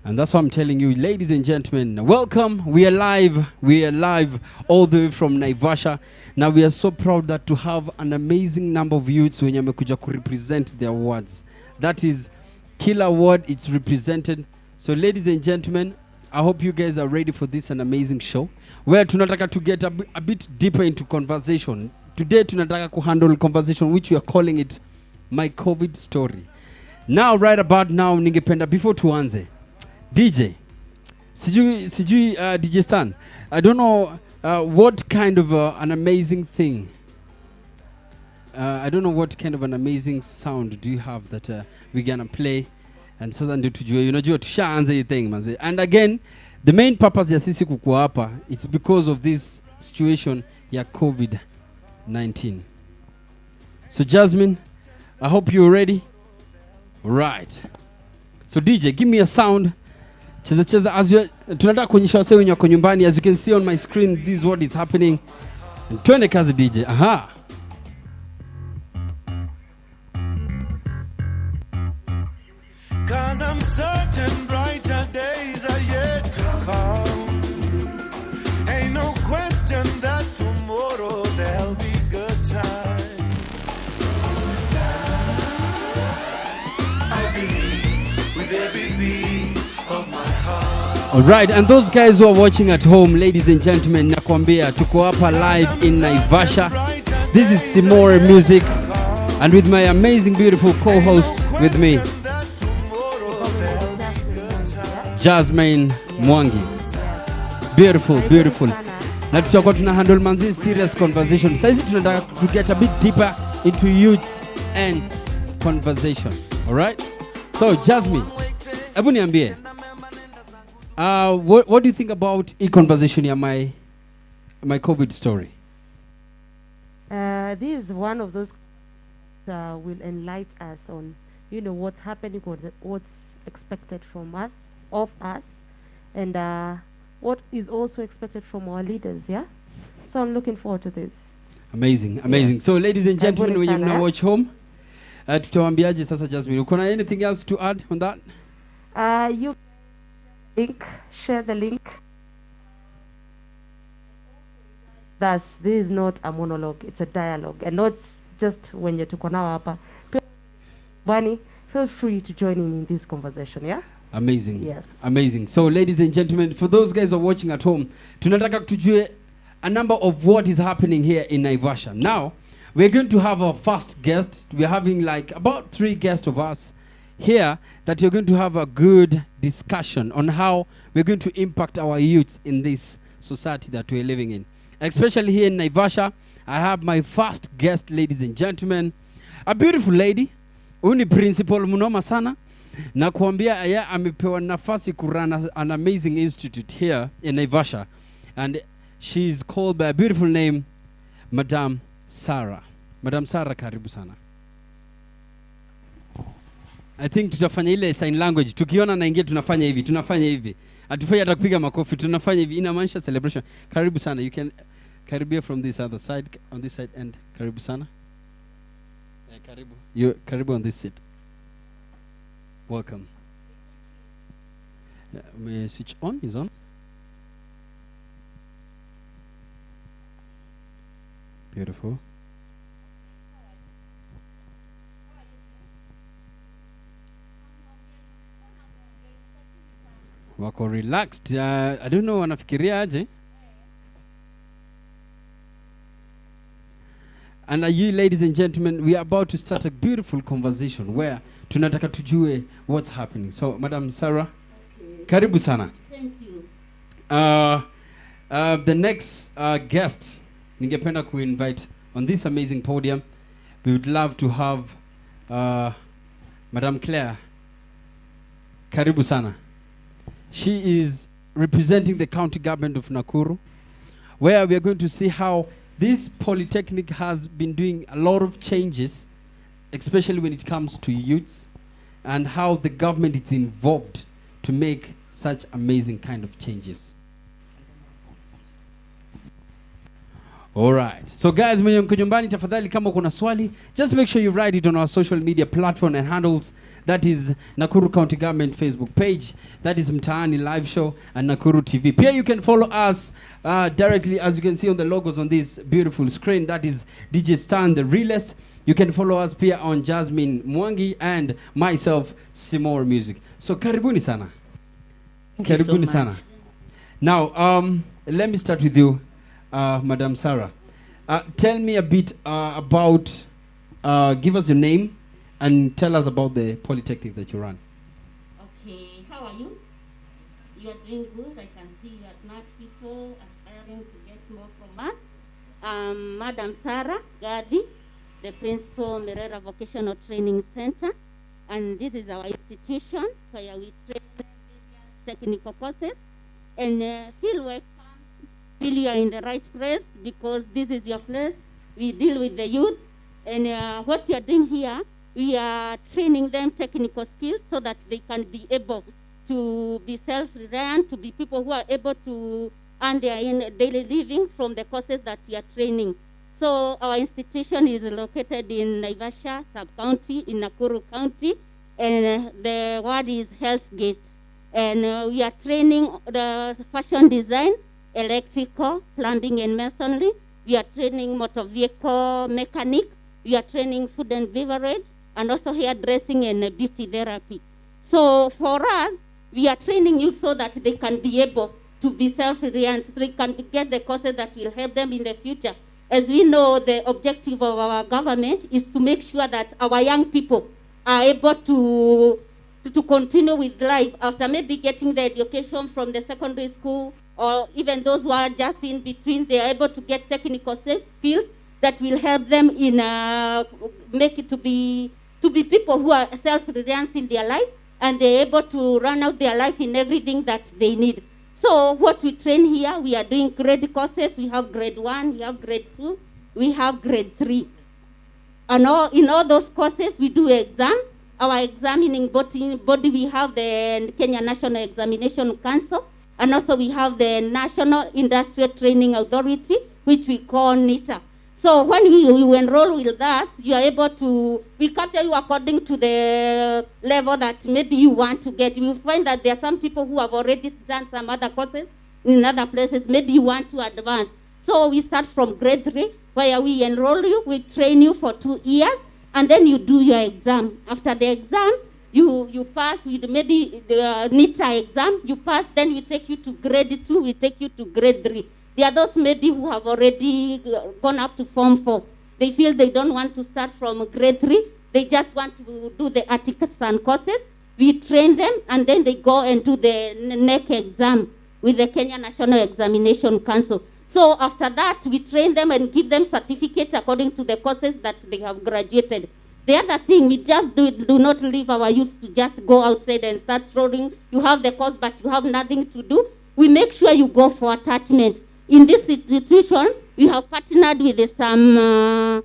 And that's what I'm telling you, ladies and gentlemen. Welcome. We are live. We are live all the way from Naivasha. Now we are so proud that to have an amazing number of youths when yamekuja to represent their awards. That is Killer Award. It's represented. So ladies and gentlemen, I hope you guys are ready for this an amazing show where tunataka to get a bit deeper into conversation. Today tunataka to handle conversation which we are calling it My COVID Story. Now right about now ningependa before tuanze DJ, sijui DJ Stan, I don't know what kind of an amazing thing, I don't know what kind of an amazing sound do you have that we're gonna play, and sasa ndio tujue, unajua tushaanza hii thing manze. And again, the main purpose ya sisi kukua hapa, it's because of this situation ya COVID-19. So Jasmine, I hope you're ready. Right. So DJ, give me a sound. Cheza as you tunataka kuonyesha wase wenye wako nyumbani. As you can see on my screen, this is what is happening. And twende kazi DJ. Aha. Cause I'm certain brighter days are yet to come. Ain't no question that tomorrow there'll be good times. I believe with every beat of my heart. All right, and those guys who are watching at home, ladies and gentlemen, nakwambia tuko hapa live in Naivasha. This is Simore Music, and with my amazing, beautiful co-hosts with me, Jasmine Mwangi. Beautiful, beautiful. Na tutakuwa tuna handle manzi serious conversation. Sasa tunataka to get a bit deeper into youths and conversation. All right? So Jasmine, hebu niambie. What do you think about e-conversation ya my COVID story? This is one of those will enlighten us on, what's happening, what's expected from us, of us, and what is also expected from our leaders, yeah? So I'm looking forward to this. Amazing, amazing. Yes. So ladies and gentlemen, when you now watch home, tutawambiaje sasa Jasmine? Uko na anything else to add on that? You share the link. Thus, this is not a monologue, it's a dialogue, and not just when you're tuko nao hapa. Bunny, feel free to join in this conversation, yeah? Amazing. Yes. Amazing. So ladies and gentlemen, for those guys who are watching at home, tunataka tujue a number of what is happening here in Naivasha. Now, we're going to have our first guest. We're having like about 3 guests of us here that you're going to have a good discussion on how we're going to impact our youths in this society that we're living in. Especially here in Naivasha, I have my first guest, ladies and gentlemen, a beautiful lady. Uni principal munoma sana. Na kuambia ya amepewa nafasi kurana an amazing institute here in Naivasha, and she's called by a beautiful name, Madam Sarah. Madam Sarah, karibu sana. I think tutafanya ile sign language. Tukiona naingia tunafanya hivi. Atufanya hata kupiga makofi, tunafanya hivi. Inamaanisha celebration. Karibu sana. You can karibia from this other side, on this side, and karibu sana. Karibu. You karibu on this seat. Welcome. May I switch on? Is on. Beautiful. Wako relaxed. I don't know wanafikiria aje. And you, ladies and gentlemen, we are about to start a beautiful conversation where tunataka tujue what's happening. So, Madam Sarah, karibu sana. Thank you. The next guest, ningependa ku-invite on this amazing podium. We would love to have Madam Claire. Karibu sana. She is representing the county government of Nakuru, where we are going to see how this polytechnic has been doing a lot of changes, especially when it comes to youths, and how the government is involved to make such amazing kind of changes. Alright. So guys, mwenye mko nyumbani tafadhali kama kuna swali, just make sure you write it on our social media platform and handles. That is Nakuru County Government Facebook page. That is Mtaani Live Show and Nakuru TV. Pia you can follow us directly, as you can see on the logos on this beautiful screen. That is DJ Stan, the realest. You can follow us Pia on Jasmine Mwangi and myself, Simor Music. So karibuni sana. Karibuni sana. Now, let me start with you. Madam Sarah, tell me a bit about, give us your name and tell us about the polytechnic that you run. Okay, how are you? You are doing good. I can see you are smart people aspiring to get more from us. Madam Sarah Gadi, the principal Merera Vocational Training Center, and this is our institution where we train technical courses and feel welcome. Feel you are in the right place because this is your place. We deal with the youth, and what you are doing here, we are training them technical skills so that they can be able to be self-reliant, to be people who are able to earn their daily living from the courses that we are training. So our institution is located in Naivasha sub-county in Nakuru County, and the word is Health Gate. And we are training the fashion design, electrical, plumbing and masonry. We are training motor vehicle mechanic. We are training food and beverage, and also hairdressing and beauty therapy. So for us, we are training you so that they can be able to be self-reliant. They can get the courses that will help them in the future. As we know, the objective of our government is to make sure that our young people are able to continue with life after maybe getting the education from the secondary school, or even those who are just in between. They are able to get technical skills that will help them in make it to be people who are self-reliant in their life, and they're able to run out their life in everything that they need. So what we train here, we are doing grade courses. We have grade 1, we have grade 2, we have grade 3. And in all those courses, we do exam. Our examining body, we have the Kenya National Examination Council, and also we have the National Industrial Training Authority, which we call NITA. So when you enroll with us, you are able to, we capture you according to the level that maybe you want to get. You find that there are some people who have already done some other courses in other places. Maybe you want to advance. So we start from grade 3, where we enroll you, we train you for 2 years, and then you do your exam. After the exam, you pass with maybe the NITA exam, you pass, then we take you to grade 2, we take you to grade 3. There are those maybe who have already gone up to Form 4. They feel they don't want to start from grade 3. They just want to do the articles and courses. We train them, and then they go and do the NEC exam with the Kenya National Examination Council. So after that, we train them and give them certificates according to the courses that they have graduated. The other thing, we just do not leave our youth to just go outside and start throwing. You have the course, but you have nothing to do. We make sure you go for attachment. In this institution, we have partnered with some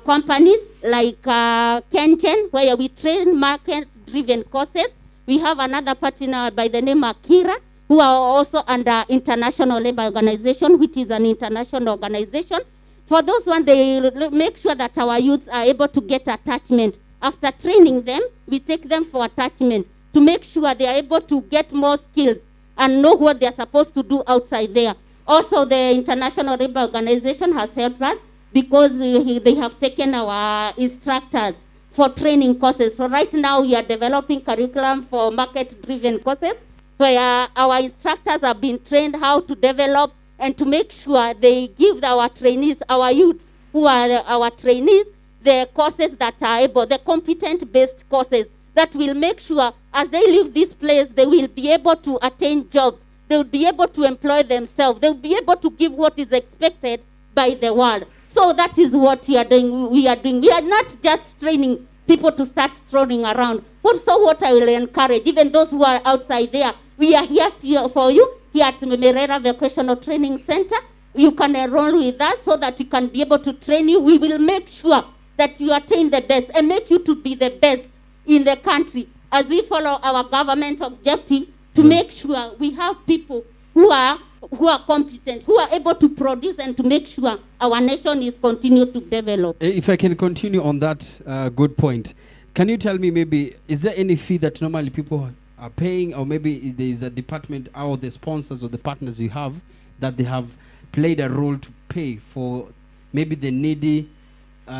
companies like Kenchen, where we train market-driven courses. We have another partner by the name of Kira, who are also under International Labour Organization, which is an international organization. For those ones, they make sure that our youths are able to get attachment. After training them, we take them for attachment to make sure they are able to get more skills and know what they are supposed to do outside there. Also, the International Labour Organization has helped us because they have taken our instructors for training courses. So right now, we are developing curriculum for market-driven courses, where our instructors have been trained how to develop and to make sure they give our trainees, our youths who are our trainees, the courses that are able, the competent-based courses that will make sure as they leave this place, they will be able to attain jobs. They will be able to employ themselves. They will be able to give what is expected by the world. So that is what we are doing. We are not just training people to start strolling around. Also what I will encourage, even those who are outside there, we are here for you, here at Merera Vocational Training Center. You can enroll with us so that we can be able to train you. We will make sure that you attain the best and make you to be the best in the country as we follow our government objective to make sure we have people who are who are competent, who are able to produce and to make sure our nation is continue to develop. If I can continue on that good point, can you tell me maybe, is there any fee that normally people are paying, or maybe there is a department or the sponsors or the partners you have that they have played a role to pay for maybe the needy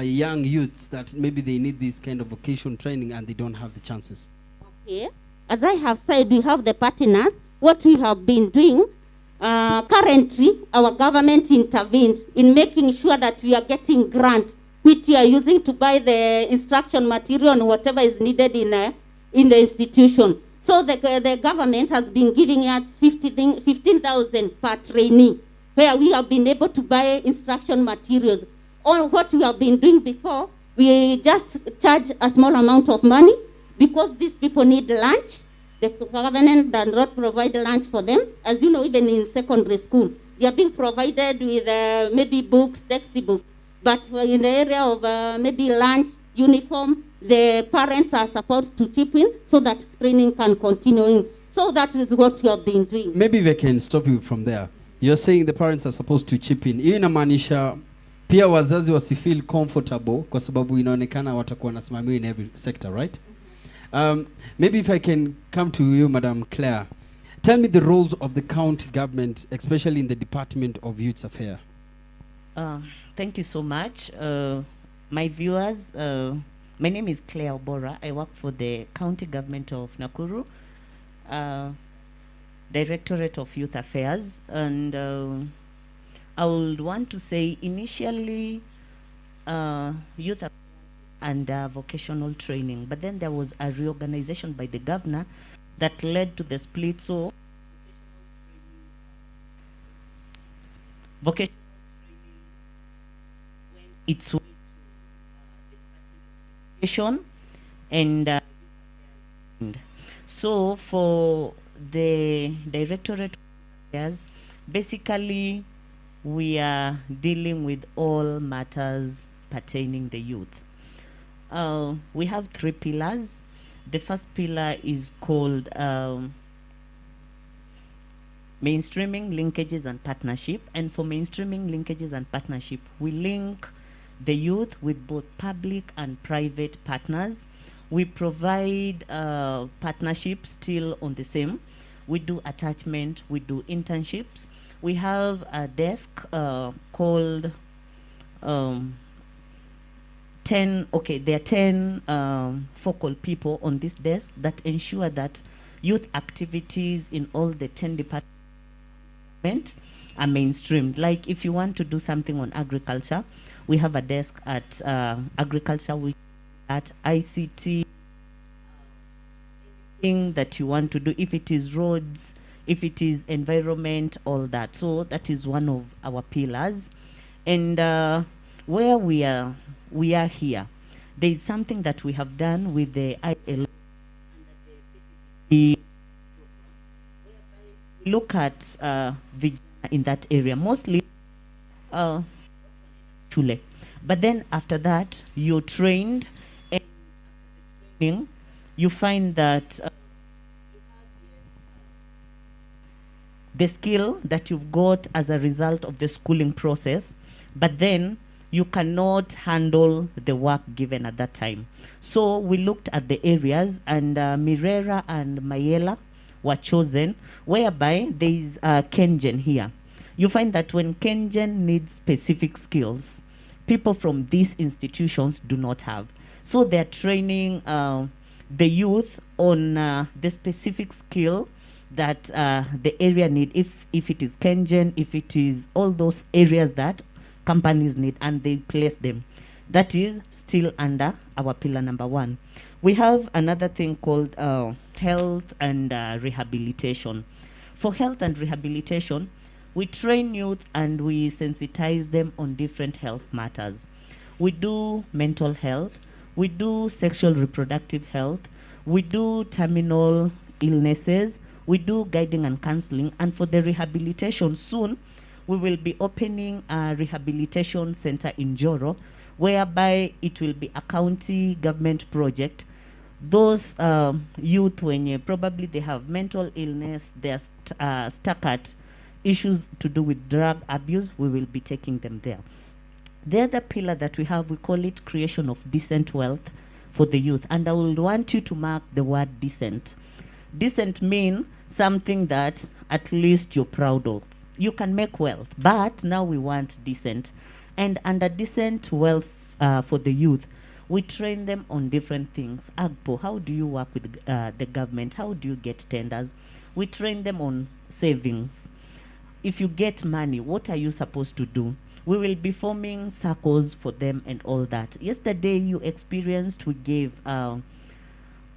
young youths that maybe they need this kind of vocation training and they don't have the chances? Okay. As I have said, we have the partners. What we have been doing, currently, our government intervened in making sure that we are getting grant, which we are using to buy the instruction material and whatever is needed in the institution. So the government has been giving us 15,000 per trainee, where we have been able to buy instruction materials. On what we have been doing before, we just charge a small amount of money because these people need lunch. The government does not provide lunch for them. As you know, even in secondary school, they are being provided with maybe books, textbooks. But in the area of maybe lunch, uniform, the parents are supposed to chip in so that training can continue. So that is what we have been doing. Maybe they can stop you from there. You're saying the parents are supposed to chip in. Hiyo inamaanisha pia wazazi wasifeel comfortable kwa sababu inaonekana watakuwa nasimamiwa in every sector, right? Maybe if I can come to you, Madam Claire. Tell me the roles of the county government, especially in the Department of Youth Affairs. Thank you so much. My viewers, my name is Claire Obora. I work for the county government of Nakuru, Directorate of Youth Affairs. And I would want to say initially youth affairs and vocational training, but then there was a reorganization by the governor that led to the split. So vocational it's and so for the Directorate of Affairs, basically we are dealing with all matters pertaining the youth. We have 3 pillars. The first pillar is called mainstreaming, linkages, and partnership. And for mainstreaming, linkages, and partnership, we link the youth with both public and private partners. We provide partnerships still on the same. We do attachment, we do internships. We have a desk called 10, there are 10 focal people on this desk that ensure that youth activities in all the 10 departments are mainstreamed. Like if you want to do something on agriculture, we have a desk at agriculture, we at ICT, thing that you want to do, if it is roads, if it is environment, all that. So that is one of our pillars. And where we are here, there is something that we have done with the IL. We look at Vijana in that area, mostly Chule. But then after that, you're trained, and you find that the skill that you've got as a result of the schooling process, but then you cannot handle the work given at that time. So we looked at the areas, and Mirera and Mayela were chosen, whereby there is Kengen here. You find that when Kengen needs specific skills, people from these institutions do not have. So they're training the youth on the specific skill that the area need, if it is Kengen, if it is all those areas that companies need, and they place them. That is still under our pillar number 1. We have another thing called health and rehabilitation. For health and rehabilitation, we train youth and we sensitize them on different health matters. We do mental health, we do sexual reproductive health, we do terminal illnesses, we do guiding and counseling. And for the rehabilitation, soon we will be opening a rehabilitation center in Joro, whereby it will be a county government project. Those youth, when probably they have mental illness, they are stuck at issues to do with drug abuse, we will be taking them there. The other pillar that we have, we call it creation of decent wealth for the youth. And I would want you to mark the word decent. Decent means something that at least you're proud of. You can make wealth, but now we want decent. And under decent wealth for the youth, we train them on different things. Agpo, how do you work with the government? How do you get tenders? We train them on savings. If you get money, what are you supposed to do? We will be forming circles for them and all that. Yesterday you experienced, we gave car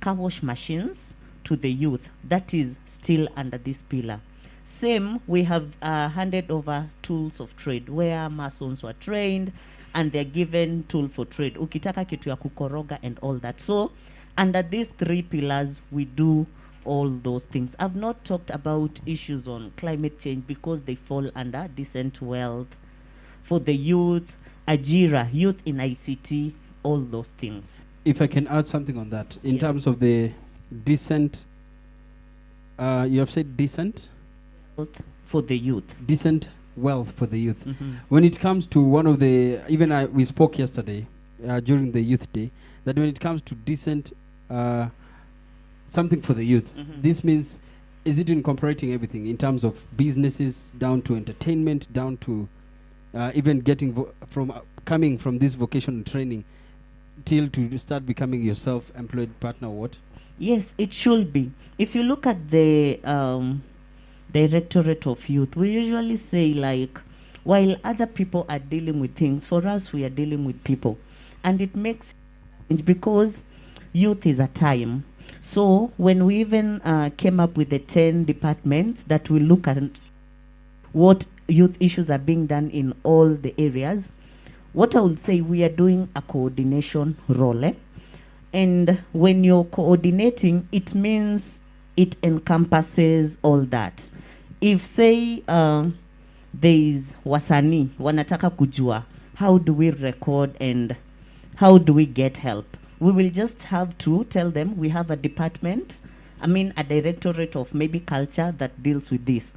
wash machines to the youth. That is still under this pillar. Same, we have handed over tools of trade where masons were trained and they're given tool for trade. Ukitaka kitu ya kukoroga and all that. So under these three pillars, we do all those things. I've not talked about issues on climate change because they fall under decent wealth for the youth, Ajira, youth in ICT, all those things. If I can add something on that, in Yes. terms of the decent, you have said decent? Wealth for the youth. Decent wealth for the youth. Mhm. When it comes to one of the, we spoke yesterday during the youth day, that when it comes to decent, something for the youth, Mhm. this means, is it incorporating everything in terms of businesses down to entertainment, down to even getting coming from this vocational training till to start becoming your self-employed partner, what? Yes, it should be. If you look at the Directorate of Youth, we usually say like, while other people are dealing with things, for us we are dealing with people. And it makes sense because youth is a time. So when we even came up with the 10 departments that will look at what youth issues are being done in all the areas, what I would say, we are doing a coordination role. And when you're coordinating, it means it encompasses all that. If say there is wasani, wanataka kujua, how do we record and how do we get help? We will just have to tell them we have a department, a directorate of maybe culture that deals with this.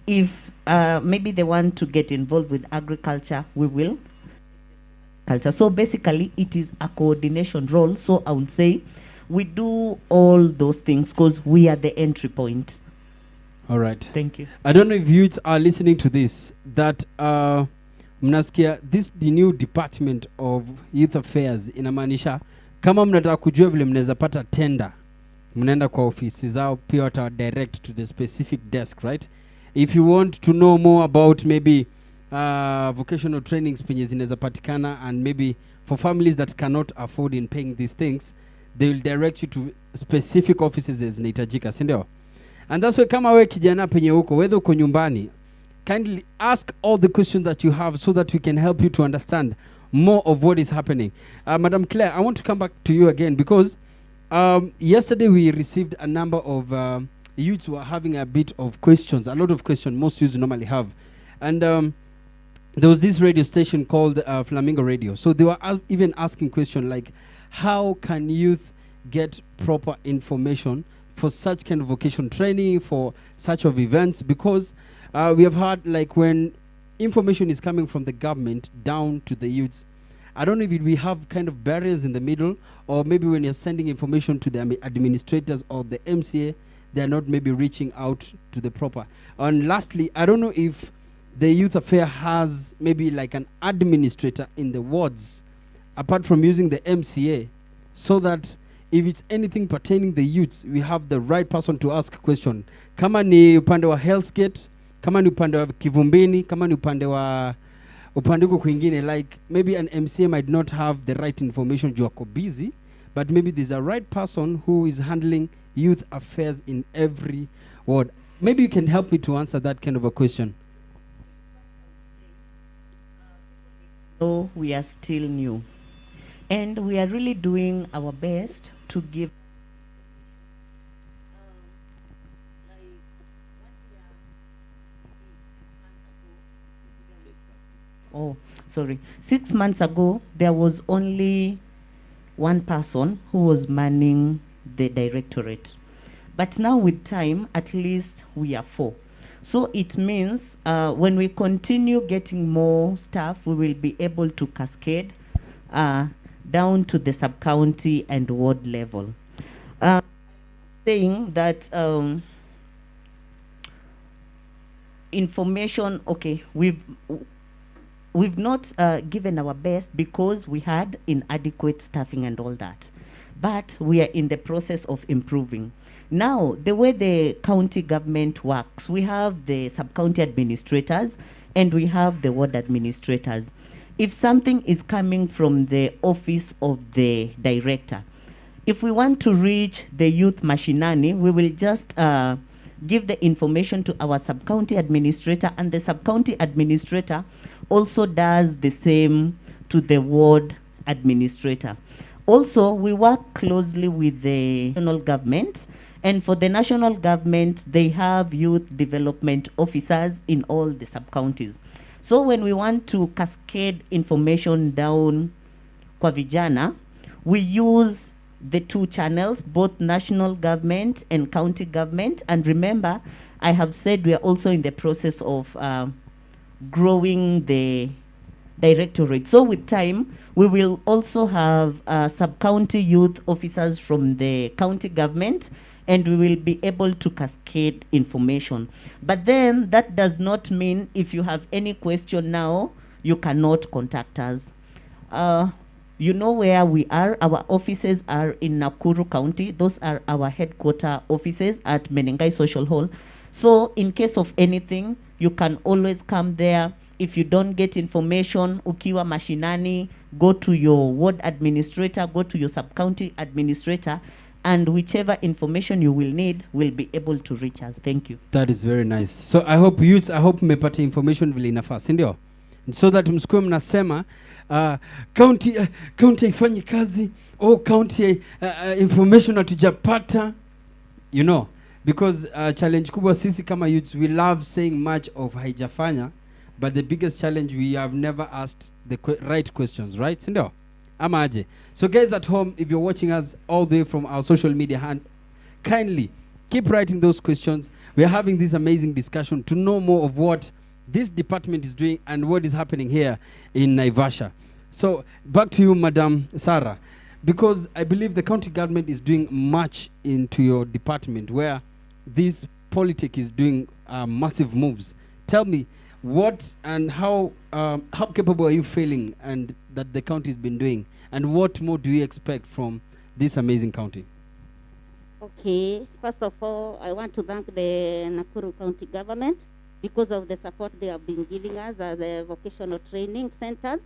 If maybe they want to get involved with agriculture, we will. Culture. So basically, it is a coordination role. So I would say we do all those things because we are the entry point. All right. Thank you. I don't know if youths are listening to this, that mnasikia the new department of youth affairs inamaanisha kama mnataka kujua vile mnaweza pata tender, mnaenda kwa ofisi zao, pia wata direct to the specific desk, right? If you want to know more about maybe vocational trainings penye zinaweza patikana, and maybe for families that cannot afford in paying these things, they will direct you to specific offices zinahitajika, si ndio? And that's why kama we kijana penye huko, whether uko nyumbani, kindly ask all the questions that you have so that we can help you to understand more of what is happening. Madam Claire, I want to come back to you again because yesterday we received a number of youths who are having a bit of questions, a lot of questions most youths normally have. And there was this radio station called Flamingo Radio. So they were even asking questions like, how can youth get proper information for such kind of vocation training, for such of events? Because we have heard like when information is coming from the government down to the youths, I don't know if we have kind of barriers in the middle, or maybe when you're sending information to the administrators or the MCA, they're not maybe reaching out to the proper. And lastly, I don't know if the youth affair has maybe like an administrator in the wards, apart from using the MCA, so that if it's anything pertaining the youths, we have the right person to ask question. Kama ni upande wa Hellsgate, kama ni upande wa Kivumbini, kama ni upande huko kwingine, like maybe an MCA might not have the right information, you are busy, but maybe there's a right person who is handling youth affairs in every ward. Maybe you can help me to answer that kind of a question. So we are still new. And we are really doing our best to give oh, sorry. 6 months ago, there was only one person who was manning the directorate. But now with time, at least we are 4. So it means when we continue getting more staff, we will be able to cascade down to the sub-county and ward level. Saying that information, okay, we've not given our best because we had inadequate staffing and all that. But we are in the process of improving. Now, the way the county government works, we have the sub-county administrators and we have the ward administrators. If something is coming from the office of the director, if we want to reach the youth mashinani, we will just give the information to our sub-county administrator, and the sub-county administrator also does the same to the ward administrator. Also, we work closely with the national government, and for the national government, they have youth development officers in all the sub-counties. So when we want to cascade information down kwa vijana, we use the two channels, both national government and county government. And remember, I have said we are also in the process of growing the directorate. So with time, we will also have sub-county youth officers from the county government, and we will be able to cascade information. But then that does not mean if you have any question now, you cannot contact us. You know where we are. Our offices are in Nakuru County. Those are our headquarter offices at Menengai Social Hall. So in case of anything, you can always come there. If you don't get information, ukiwa mashinani, go to your ward administrator, go to your sub-county administrator, and whichever information you will need will be able to reach us. Thank you. That is very nice. So I hope youths, I hope mmepata information vile inafaa, si ndio? So that msikuwe mnasema county haifanyi kazi, county information hatujapata, you know, because challenge kubwa sisi kama youths, we love saying much of haijafanya, but the biggest challenge, we have never asked the right questions, right? Si ndio? Ama aje. So guys at home, if you're watching us all the way from our social media hand, kindly keep writing those questions. We are having this amazing discussion to know more of what this department is doing and what is happening here in Naivasha. So back to you, Madam Sarah, because I believe the county government is doing much into your department where this politic is doing massive moves. Tell me what and how capable are you feeling and that the county has been doing, and what more do you expect from this amazing county? Okay, first of all, I want to thank the Nakuru County government because of the support they have been giving us as the vocational training centers,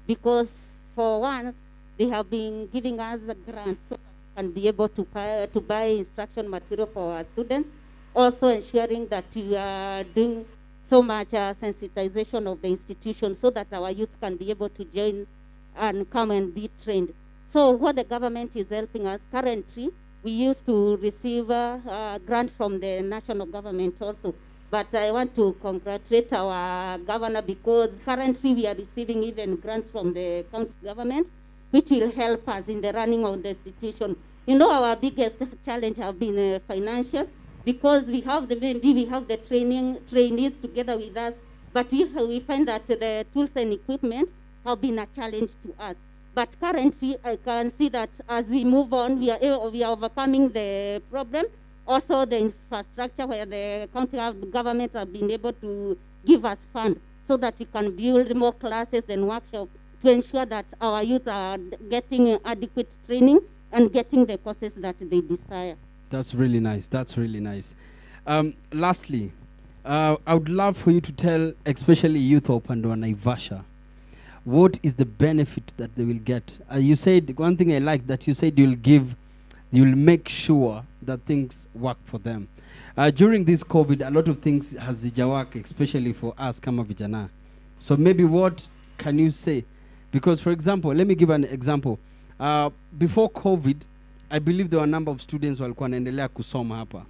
because for one, they have been giving us a grant so that we can be able to buy instruction material for our students, also ensuring that we are doing so much sensitization of the institution so that our youth can be able to join and come and be trained. So what the government is helping us currently, we used to receive a grant from the national government also. But I want to congratulate our governor because currently we are receiving even grants from the county government, which will help us in the running of the institution. You know, our biggest challenge have been financial, because we have the trainees together with us, but we find that the tools and equipment have been a challenge to us. But currently, I can see that as we move on, we are overcoming the problem. Also, the infrastructure where the county government have been able to give us funds so that we can build more classes and workshops to ensure that our youth are getting adequate training and getting the courses that they desire. That's really nice. That's really nice. Lastly, I would love for you to tell, especially youth of Pandora Naivasha, what is the benefit that they will get? You said, one thing I like, that you said you'll make sure that things work for them. During this COVID, a lot of things has worked, especially for us kama vijana. So maybe what can you say? Because, for example, let me give an example. Before COVID, I believe there were a number of students walikuwa wanaendelea kusoma hapa.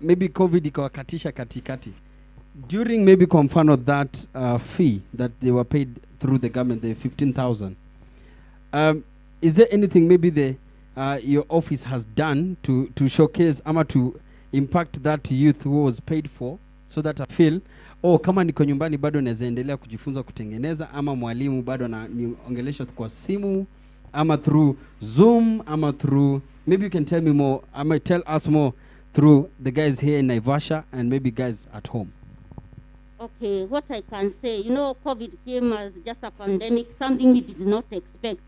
Maybe COVID ikawakatisha katikati. During maybe kwa mfano that fee that they were paid through the government, the 15,000. Is there anything maybe your office has done to showcase ama to impact that youth who was paid for, so that I feel kama niko nyumbani bado naweza endelea kujifunza kutengeneza, ama mwalimu bado ananiongelesha kwa simu, ama through Zoom, ama through, maybe you can tell me more, I might tell us more through the guys here in Naivasha and maybe guys at home. Okay, what I can say, COVID came as just a pandemic, something we did not expect.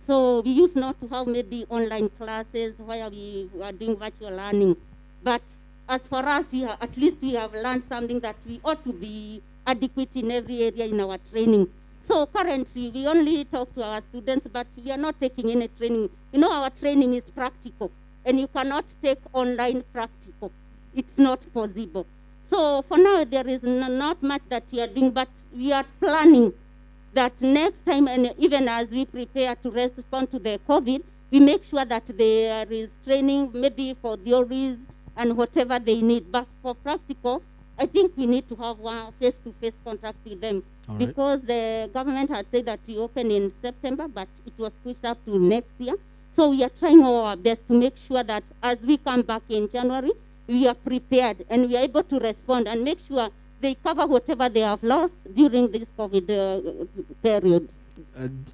So we used not to have maybe online classes where we were doing virtual learning. But as for us, at least we have learned something that we ought to be adequate in every area in our training. So currently, we only talk to our students, but we are not taking any training. Our training is practical, and you cannot take online practical. It's not possible. So for now, there is not much that we are doing, but we are planning that next time, and even as we prepare to respond to the COVID, we make sure that there is training maybe for theories and whatever they need. But for practical, I think we need to have one face-to-face contact with them. All right. Because the government had said that we open in September, but it was pushed up to next year. So we are trying our best to make sure that as we come back in January, we are prepared and we are able to respond and make sure they cover whatever they have lost during this COVID period.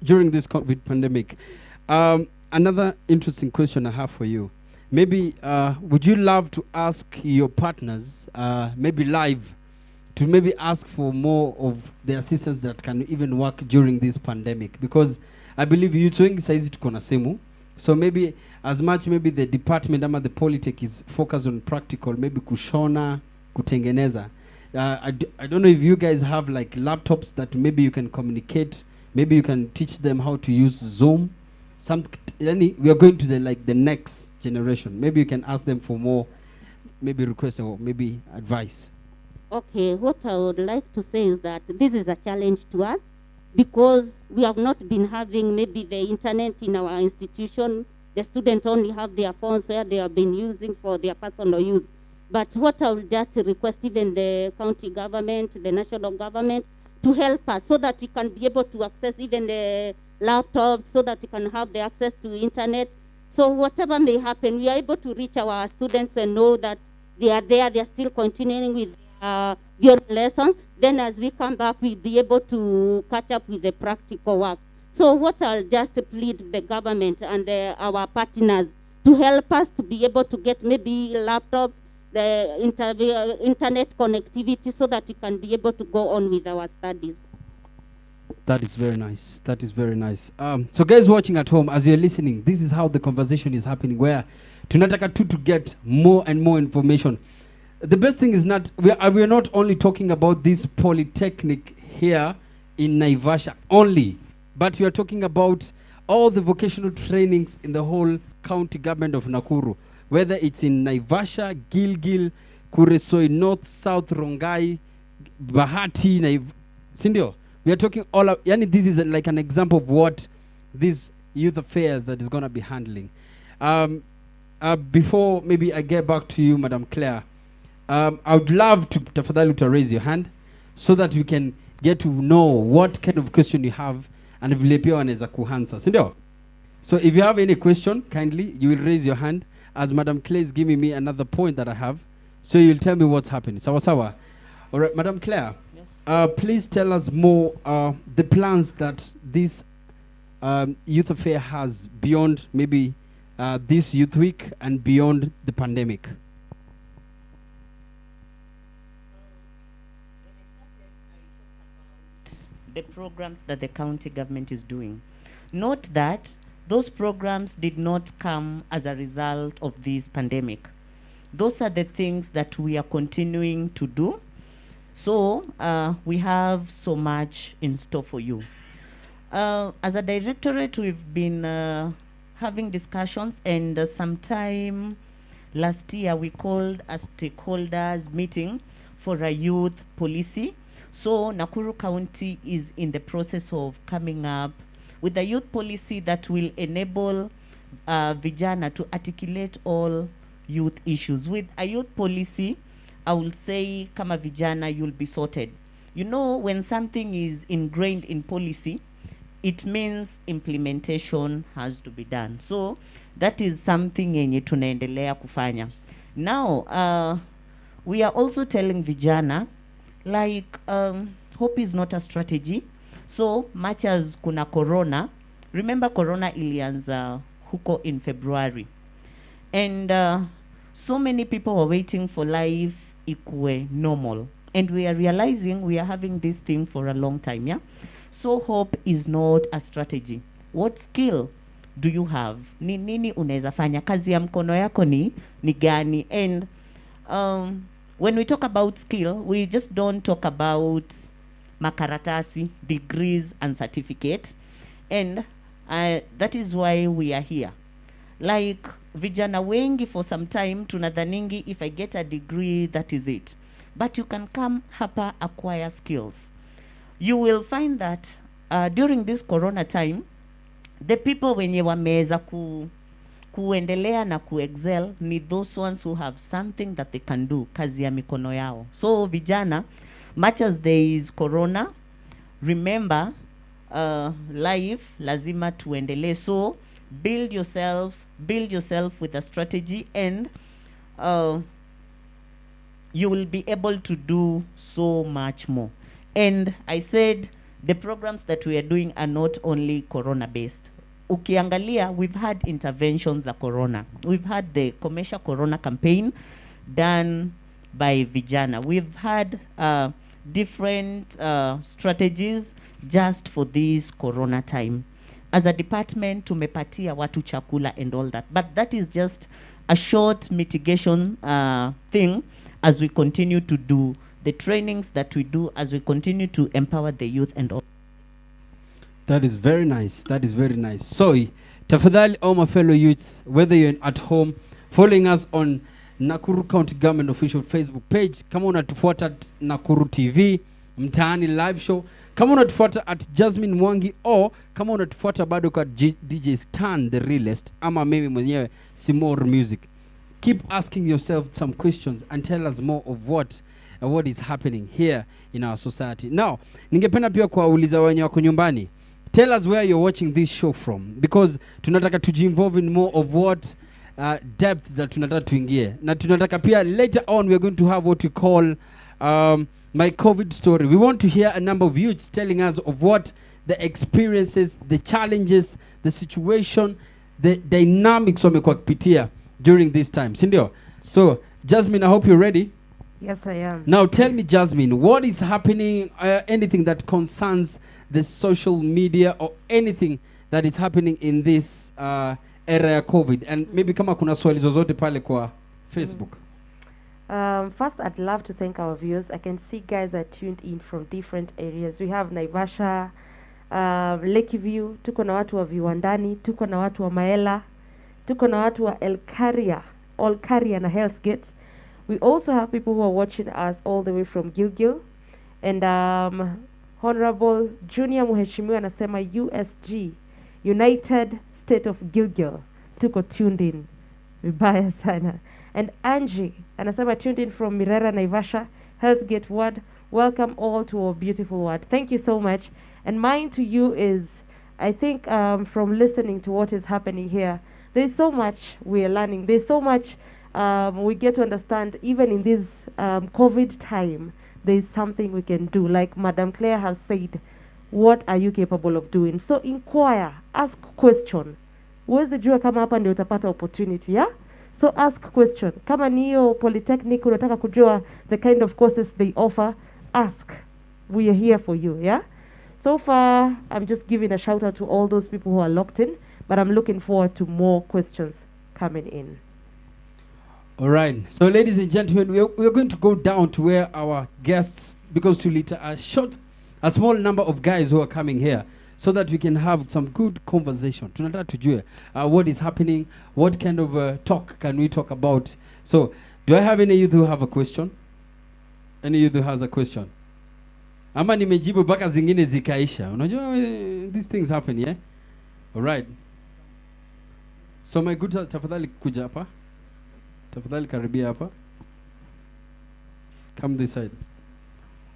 During this COVID pandemic. Another interesting question I have for you. Maybe would you love to ask your partners, maybe live, to maybe ask for more of the assistance that can even work during this pandemic? Because I believe youth wengi saizi tuko na simu. So maybe as much maybe the department ama the Polytech is focused on practical, maybe kushona, kutengeneza. I don't know if you guys have like laptops that maybe you can communicate, maybe you can teach them how to use Zoom. We are going to the next generation. Maybe you can ask them for more, maybe request or maybe advice. Okay, what I would like to say is that this is a challenge to us because we have not been having maybe the internet in our institution. The students only have their phones where they have been using for their personal use. But what I will just request even the county government, the national government, to help us so that we can be able to access even the laptops, so that we can have the access to internet. So whatever may happen, we are able to reach our students and know that they are there, they are still continuing with their lessons. Then as we come back, we'll be able to catch up with the practical work. So what I'll just plead the government and our partners to help us to be able to get maybe laptops, the internet connectivity so that we can be able to go on with our studies. That is very nice. That is very nice. So guys watching at home, as you're listening, this is how the conversation is happening, where tunataka to get more and more information. The best thing is we are not only talking about this polytechnic here in Naivasha only, but we are talking about all the vocational trainings in the whole county government of Nakuru, whether it's in Naivasha, Gilgil, Kuresoi, North, South, Rongai, Bahati, Sindio. We are talking all of, this is like an example of what this youth affairs that is going to be handling. Before maybe I get back to you, Madam Claire, I would love to tafadhali to raise your hand so that we can get to know what kind of question you have and vile pia wanaweza kuhansa, sindio? So if you have any question, kindly you will raise your hand as Madam Claire is giving me another point that I have. So you'll tell me what's happening. Sawa sawa. All right, Madam Claire. Yes. Please tell us more the plans that this youth affair has beyond maybe this youth week and beyond the pandemic. The programs that the county government is doing. Note that those programs did not come as a result of this pandemic. Those are the things that we are continuing to do. So we have so much in store for you. As a directorate, we've been having discussions, and sometime last year we called a stakeholders meeting for a youth policy. So Nakuru County is in the process of coming up with a youth policy that will enable vijana to articulate all youth issues. With a youth policy, I will say, kama vijana, you'll be sorted. You know, when something is ingrained in policy, it means implementation has to be done. So that is something yenye tunaendelea kufanya. Now, we are also telling vijana, like, hope is not a strategy. So much as kuna corona, remember corona ilianza huko in February. And so many people were waiting for life ikue normal. And we are realizing we are having this thing for a long time, yeah? So hope is not a strategy. What skill do you have? Ni nini unaweza fanya? Kazi ya mkono yako ni gani? And when we talk about skill, we just don't talk about makaratasi, degrees and certificates. And that is why we are here. Like vijana wengi for some time tunadhaningi if I get a degree that is it. But you can come hapa acquire skills. You will find that during this corona time, the people wenye wameweza kuendelea na excel ni those ones who have something that they can do, kazi ya mikono yao. So vijana, much as there is corona, remember life lazima tuendelee. So build yourself with a strategy, and you will be able to do so much more. And I said the programs that we are doing are not only corona based. Ukiangalia, we've had interventions za corona. We've had the commercial corona campaign done by vijana. We've had different strategies just for this corona time. As a department, tumepatia watu chakula and all that. But that is just a short mitigation thing as we continue to do the trainings that we do, as we continue to empower the youth and all. That is very nice. That is very nice. So, tafadhali all my fellow youths, whether you're at home, following us on Nakuru County Government official Facebook page, kama unatufuata at Nakuru TV, Mtaani live show, kama unatufuata at Jasmine Mwangi, or kama unatufuata bado kwa DJ Stan the realest, ama mimi mwenyewe Simor Music. Keep asking yourself some questions and tell us more of what is happening here in our society. Now, ningependa pia kuwauliza wenye wako nyumbani, tell us where you're watching this show from, because tunataka tuji-involve in more of what depth that tunataka tuingie. Na tunataka pia later on we're going to have what we call my COVID story. We want to hear a number of youths telling us of what the experiences, the challenges, the situation, the dynamics wamekuwa kupitia during this time. Sindio? So, Jasmine, I hope you're ready. Yes, I am. Now tell me, Jasmine, what is happening, anything that concerns the social media or anything that is happening in this era ya COVID, and maybe kama kuna swali zozote pale kwa Facebook. First, I'd love to thank our viewers. I can see guys are tuned in from different areas. We have Naivasha, Lakeview, tuko na watu wa Viwandani, tuko na watu wa Maela, tuko na watu wa Olkaria na Hell's Gate. We also have people who are watching us all the way from Gilgil. And Honorable Junior Muheshimiwa anasema USG, United State of Gilgil, tuko tuned in. Vibaya sana. And Angie anasema tuned in from Mirera, Naivasha, Hell's Gate Ward. Welcome all to our beautiful ward. Thank you so much. And mine to you is, I think from listening to what is happening here, there's so much we are learning. There's so much we get to understand. Even in this COVID time, there's something we can do. Like Madam Claire has said, what are you capable of doing? So inquire, ask question. Uweze jua kama hapa ndio utapata opportunity, yeah? So ask question. Kama niyo polytechnic unataka kujua the kind of courses they offer, ask. We are here for you, yeah? So far, I'm just giving a shout out to all those people who are locked in, but I'm looking forward to more questions coming in. All right. So, ladies and gentlemen, we are going to go down to where our guests, because to later a small number of guys who are coming here, so that we can have some good conversation. Tunataka tujue what is happening, what kind of talk can we talk about. So, do I have any youth who have a question? Any youth who has a question? Ama nimejibu baka zingine zikaisha. Unajua these things happen, yeah? All right. So my good, tafadhali kuja hapa. Tafadhali karibia hapa. Come this side.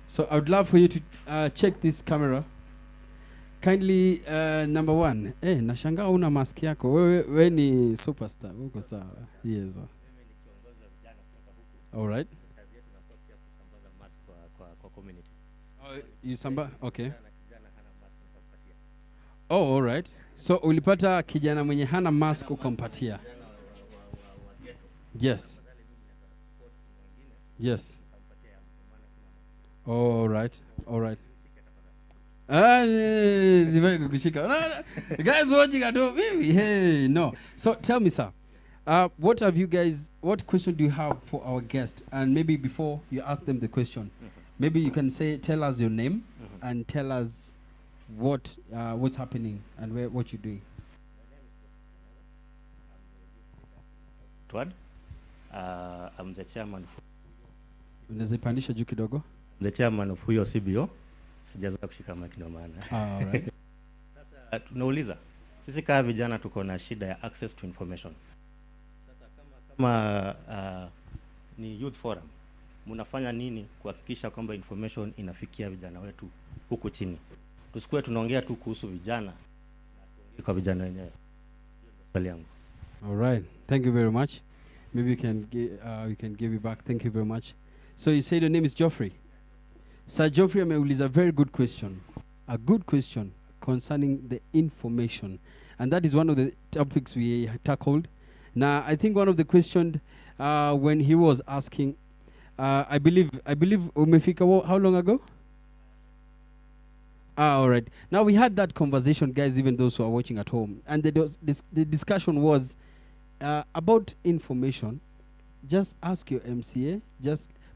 So I would love for you to check this camera. Kindly, number one. Nashangaa una mask yako. Wewe ni superstar. Uko sawa. Yes. All right. community. You samba? Okay. Oh, all right. So ulipata kijana mwenye hana mask ukampatia. Yes. Yes. All right. All right. Guys watching at home, maybe. Hey, no. So tell me, sir, what question do you have for our guest? And maybe before you ask them the question, maybe you can tell us your name and tell us what's happening and what you're doing. Twad. I'm the chairman. Unaweza ipandisha juu kidogo? The chairman of huyo CBO. Sijaza kushika mic ndio maana. All right. Sasa tunauliza sisi kama vijana tuko na shida ya access to information. Sasa kama ni youth forum, mnafanya nini kuhakikisha kwamba information inafikia vijana wetu huku chini? Tusikue tunaongea tu kuhusu vijana na kwa vijana wenyewe. Swali yangu. All right. Thank you very much. Maybe we can give you back. Thank you very much. So you said your name is Geoffrey. Sir Geoffrey ameuliza a very good question. A good question concerning the information. And that is one of the topics we tackled. Now, I think one of the questions when he was asking, I believe umefika how long ago? All right. Now, we had that conversation, guys, even those who are watching at home. And the discussion was about information. Just ask your MCA,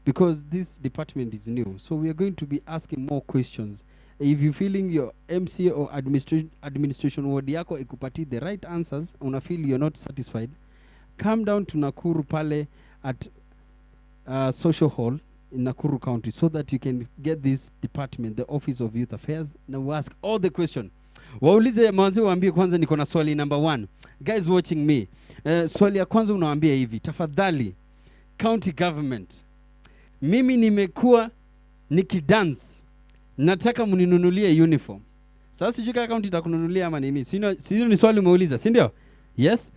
because this department is new. So we are going to be asking more questions. If you're feeling your MCA or administration ward yako ikupati the right answers, una feel you're not satisfied, come down to Nakuru pale at Social Hall in Nakuru County so that you can get this department, the Office of Youth Affairs, na we ask all the question. Waulize mwanzo waambie kwanza niko na swali number 1. Guys watching me, swali ya kwanza unawaambia hivi, tafadhali county government, mimi nimekuwa nikidance, nataka mninunulie uniform. Sasa sijui kama county itakununulia ama nini. Sio ni swali umeuliza, si ndio? Yes?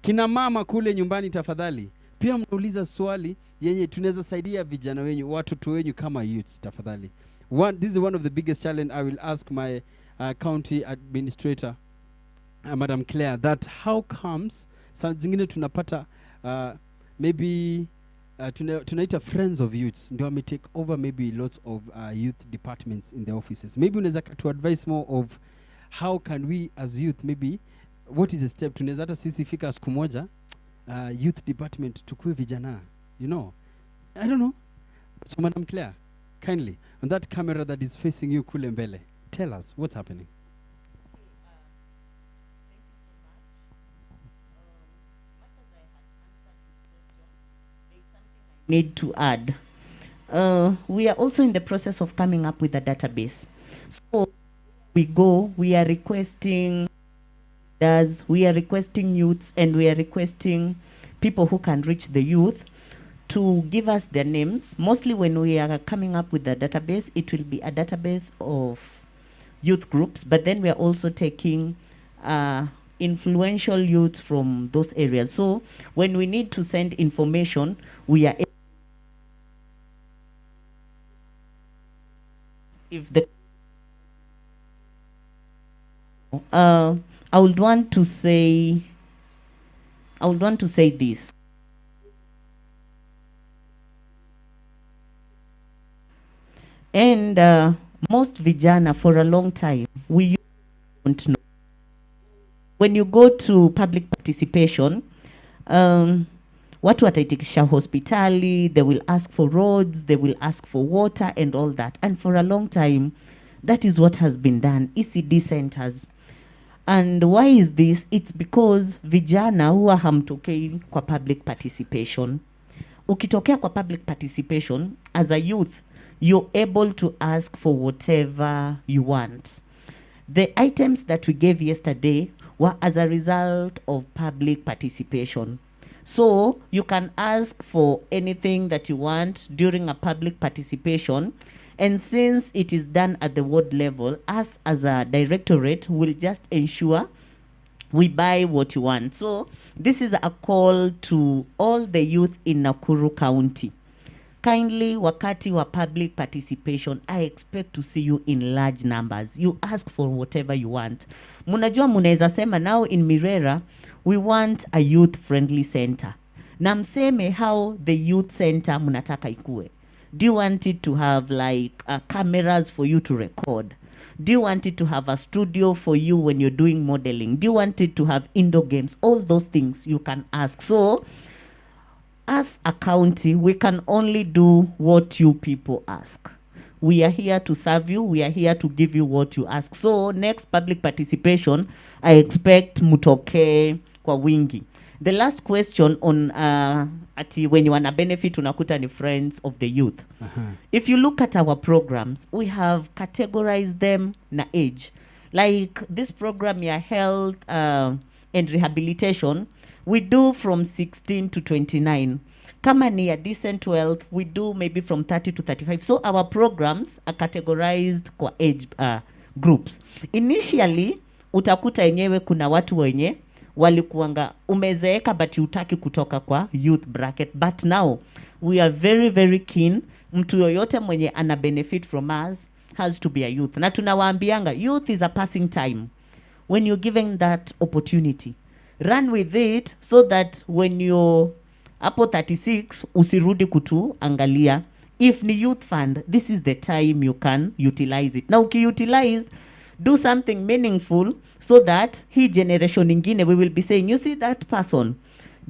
Kina mama kule nyumbani tafadhali, pia mnauliza swali yenye tunaweza saidia vijana wenyu, watoto wenyu kama youths tafadhali. This is one of the biggest challenge I will ask my county administrator, Madam Claire, that how comes saa zingine tunapata maybe tunaita friends of youths ndio wame take over maybe lots of youth departments in the offices. Maybe unaweza to advise more of how can we as youth, maybe what is the step tunaweza hata sisi fika siku moja youth department tukue vijana, you know, I don't know. So Madam Claire, kindly on that camera that is facing you kule mbele, tell us what's happening. Need to add. We are also in the process of coming up with a database. So we are requesting youths, and we are requesting people who can reach the youth to give us their names. Mostly when we are coming up with the database, it will be a database of youth groups, but then we are also taking influential youths from those areas. So when we need to send information, we are if the I would want to say this. And most vijana for a long time, we don't know. When you go to public participation, watu wataitikisha hospitali, they will ask for roads, they will ask for water and all that. And for a long time, that is what has been done, ECD centers. And why is this? It's because vijana huwa hamtokei kwa public participation. Ukitokea kwa public participation, as a youth, you're able to ask for whatever you want. The items that we gave yesterday were as a result of public participation. So you can ask for anything that you want during a public participation. And since it is done at the ward level, us as a directorate will just ensure we buy what you want. So this is a call to all the youth in Nakuru County. kindly wakati wa public participation, I expect to see you in large numbers. You ask for whatever you want. Munajua munaweza sema now in Mirera, we want a youth friendly center. Na mseme how the youth center munataka ikue. Do you want it to have like cameras for you to record? Do you want it to have a studio for you when you're doing modeling? Do you want it to have indoor games? All those things you can ask. So, as a county, we can only do what you people ask. We are here to serve you. We are here to give you what you ask. So, next public participation, I expect mutoke kwa wingi. The last question on ati when you wanna benefit unakuta ni friends of the youth. If you look at our programs, we have categorized them na age. Like this program ya health and rehabilitation, we do from 16 to 29. Kama ni ya decent wealth, we do maybe from 30 to 35. So our programs are categorized kwa age groups. Initially, utakuta enyewe kuna watu wenye walikuanga umezeeka but hutaki kutoka kwa youth bracket, but now we are very very keen mtu yoyote mwenye ana benefit from us has to be a youth. Na tunawaambianga youth is a passing time. When you're given that opportunity, run with it so that when you're hapo 36 usirudi kutuangalia. If ni youth fund, this is the time you can utilize it. Now ukiutilize, do something meaningful so that hii generation ingine we will be saying, you see that person,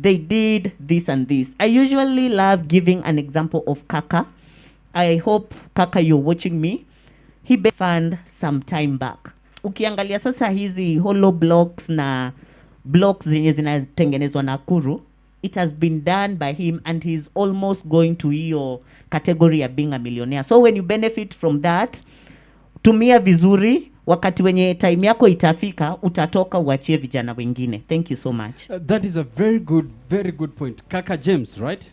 they did this and this. I usually love giving an example of Kaka. I hope Kaka you're watching me. He fund some time back. Ukiangalia sasa hizi hollow blocks na blocks zenye zinatengenezwa na Nakuru, it has been done by him and he's almost going to your category ya being a millionaire. So when you benefit from that, tumia vizuri, wakati wenye time yako itafika, utatoka uachie vijana wengine. Thank you so much. That is a very good point. Kaka James, right?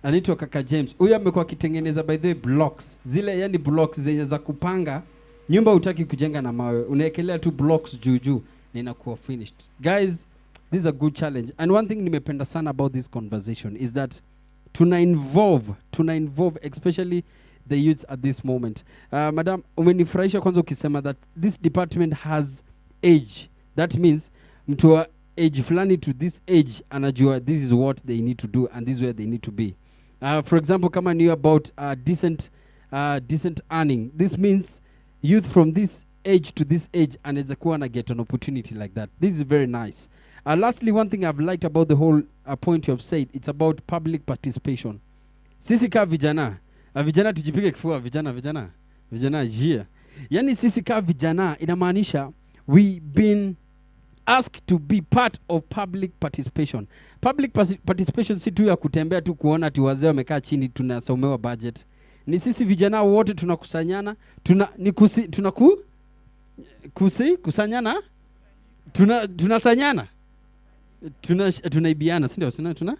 Anaitwa Kaka James. Huyu amekuwa kitengeneza by the way blocks. Zile yani blocks zenye za kupanga. Nyumba utaki kujenga na mawe. Unaekelea tu blocks juu na inakuwa finished. Guys, this is a good challenge. And one thing nimependa sana about this conversation is that tuna involve especially the youths at this moment. Madam, umenifurahisha kwanza ukisema that this department has age. That means mtu wa age fulani to this age anajua this is what they need to do and this is where they need to be. For example, kama knew about decent earning. This means youth from this age to this age anaweza kuwa na get an opportunity like that. This is very nice. Lastly, one thing I've liked about the whole point you have said, it's about public participation. Sisi ka vijana tujipige kifua vijana jia. Yani sisi ka vijana inamaanisha we been asked to be part of public participation. Public participation si tu ya kutembea tu kuona ati wazee wamekaa chini tunasomewa budget. Ni sisi vijana wote tunakusanyana, kusanyana, tunasanyana. Tunaibiana, si ndio?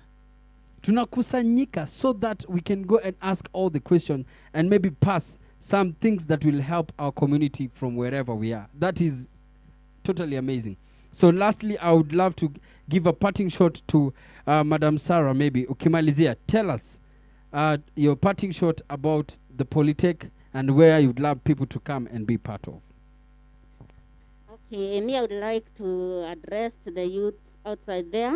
Tunakusanyika so that we can go and ask all the questions and maybe pass some things that will help our community from wherever we are. That is totally amazing. So lastly, I would love to give a parting shot to Madam Sarah, maybe. Ukimalizia, tell us your parting shot about the Polytech and where you'd love people to come and be part of. Okay, me, I would like to address the youths outside there.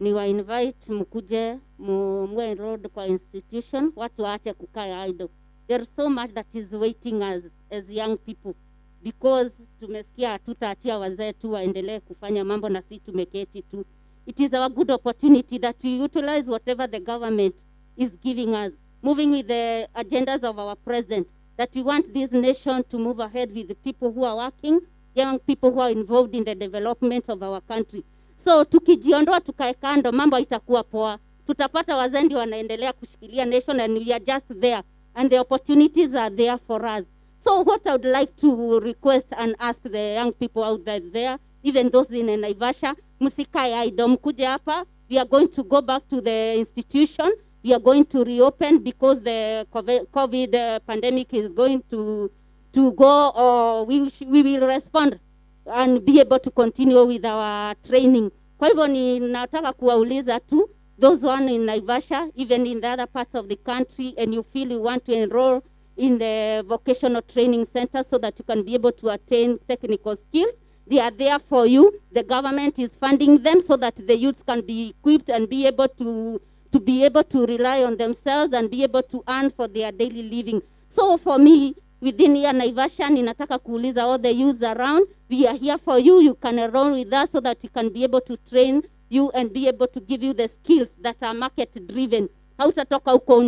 Niwa invite mkuje mwe enrolled kwa institution, watu waache kukaa idle. There's so much that is waiting us as young people, because tumesikia tutaachia wazee tu waendelee kufanya mambo na si tumeketi tu. It is our good opportunity that we utilize whatever the government is giving us, moving with the agendas of our president, that we want this nation to move ahead with the people who are working, young people who are involved in the development of our country. So tukijiondoa tukae kando, mambo itakuwa poa. Tutapata wazendi wanaendelea kushikilia nation and we are just there and the opportunities are there for us. So what I would like to request and ask the young people out there, even those in Naivasha, musikae idle, mkuje hapa. We are going to go back to the institution. We are going to reopen because the COVID pandemic is going to go, or we will respond and be able to continue with our training. Kwa hivyo ninataka kuwauliza tu those one in Naivasha, even in the other parts of the country, and you feel you want to enroll in the vocational training center so that you can be able to attain technical skills, they are there for you. The government is funding them so that the youths can be equipped and be able to be able to rely on themselves and be able to earn for their daily living. So for me, within here Naivasha, ninataka kuuliza all the youths around, we are here for you. You can enroll with us so that you can be able to train you and be able to give you the skills that are market driven. Hautatoka uko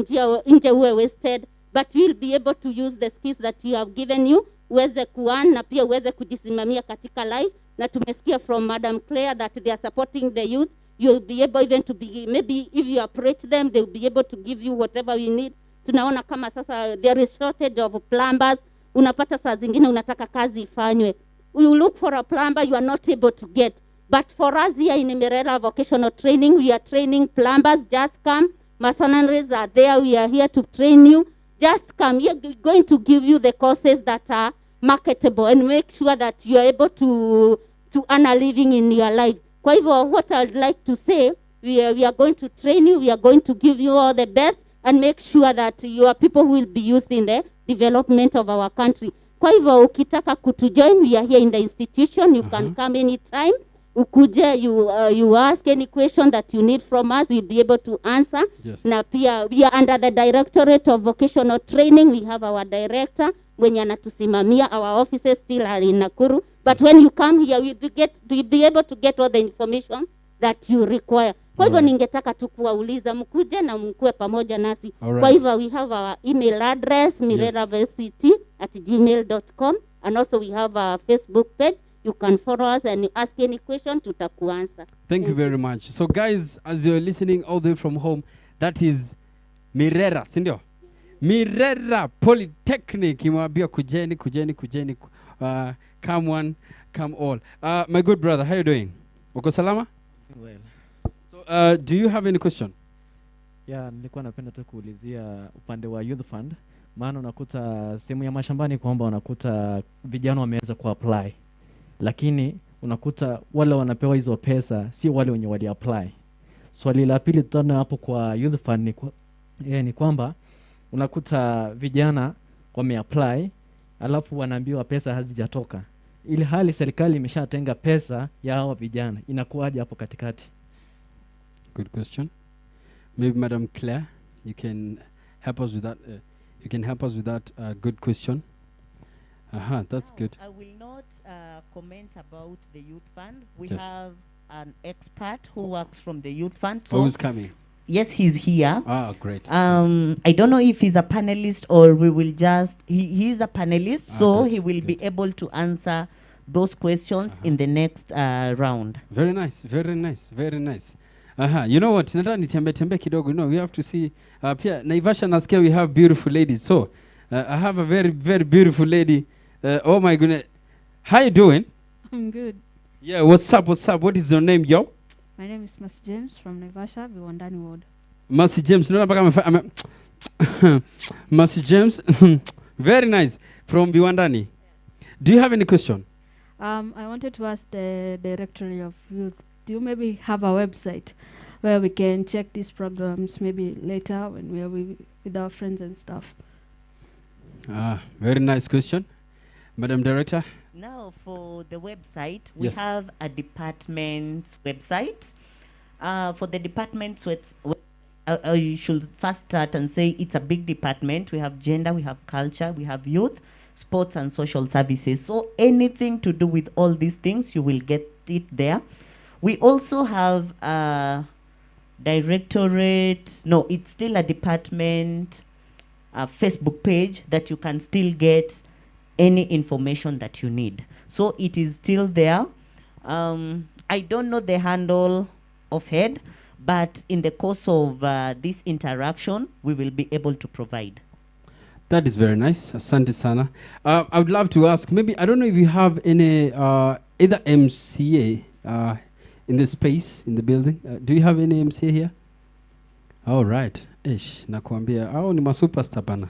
nje uwe wasted, but we'll be able to use the skills that you have given you, uweze kuan na pia uweze kujisimamia katika life. Na tumesikia from Madam Claire that they are supporting the youth. You'll be able even to be, maybe if you approach them, they'll be able to give you whatever you need. Tunaona kama sasa there is shortage of plumbers. Unapata saa zingine unataka kazi ifanywe. You look for a plumber you are not able to get. But for us here in Mirera Vocational Training, we are training plumbers. Just come. Masonries are there. We are here to train you. Just come. We are going to give you the courses that are marketable and make sure that you are able to earn a living in your life. Kwa hivyo, what I'd like to say, we are going to train you. We are going to give you all the best and make sure that your people will be used in the development of our country. Kwa hivyo, ukitaka kutujoin, we are here in the institution. You can come anytime. Ukuje, you ask any question that you need from us, we'll be able to answer. Yes. Na pia, we are under the Directorate of Vocational Training. We have our director, mwenye anatusimamia. Our offices still are in Nakuru. But when you come here, we'll be able to get all the information that you require. Kwa hivyo ningetaka tu kuwauliza mkuje na mkue pamoja nasi. Kwa hivyo we have our email address, mireravact@gmail.com, and also we have our Facebook page. You can follow us and ask any question, tutakuanswer. Thank you very much. So guys, as you're listening all the way from home, that is Mirera, sindio? Mirera Polytechnic. Imwambia kujeni. Come one, come all. My good brother, how you doing? Uko salama? Well. So, do you have any question? Yeah, nilikuwa napenda tu kuulizia upande wa youth fund, maana unakuta sehemu ya mashambani kwamba unakuta vijana wameweza kuapply, lakini unakuta wale wanapewa hizo pesa si wale wenye wali apply. Swali la pili tutaona hapo kwa youth fund ni kwamba unakuta vijana wameapply alafu wanaambiwa pesa hazijatoka, ili hali serikali imeshatenga pesa ya hao vijana, inakuwaje hapo katikati? Good question. Maybe Madam Claire, you can help us with that. Good question. That's good. I will not comment about the youth fund. We Yes. have an expert who works from the youth fund. Who's coming? Yes, he's here. Great. I don't know if he's a panelist or we will just, he is a panelist, so good, he will be able to answer those questions in the next round. Very nice. You know what? Nataka nitembe kidogo. No, we have to see. Pia Naivasha nasikia we have beautiful ladies. So I have a very, very beautiful lady. Oh my goodness. How you doing? I'm good. Yeah, what's up? What is your name, yo? My name is Mas James from Naivasha, Viwandani Ward. Mercy James. No, Mercy James. Very nice. From Viwandani. Do you have any question? I wanted to ask the Directory of Youth, do you maybe have a website where we can check these programs maybe later when we are with our friends and stuff? Very nice question. Madam Director? Now, for the website, we Yes. have a department's website. For the department's you should first start and say it's a big department. We have gender, we have culture, we have youth, sports and social services. So anything to do with all these things, you will get it there. We also have a directorate, no, it's still a department Facebook page that you can still get any information that you need. So it is still there. I don't know the handle of head, but in the course of this interaction, we will be able to provide. That is very nice. Asante sana. I would love to ask, maybe, I don't know if you have any, either MCA in the space, in the building. Do you have any MCA here? All right. Nakuambia, ni masuperstar bana.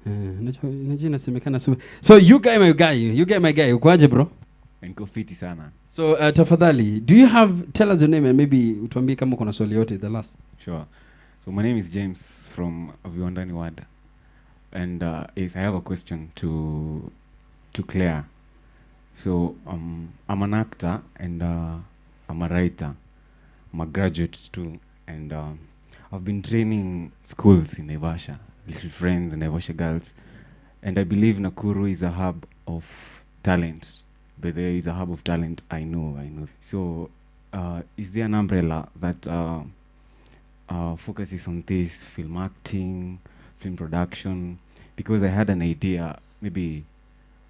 Najua inasemekana super. So you guy my guy. Ukoaje bro? Niko fiti sana. So tafadhali, tell us your name and maybe utuambie kama kuna swali yote the last. Sure. So my name is James from Viwandani Ward, and yes, I have a question to Claire. So I'm an actor and I'm a writer. I'm a graduate too, and I've been training schools in Naivasha, Little Friends and Naivasha Girls, and I believe Nakuru is a hub of talent. But there is a hub of talent. I know. So, is there an umbrella that focuses on this film acting, film production? Because I had an idea, maybe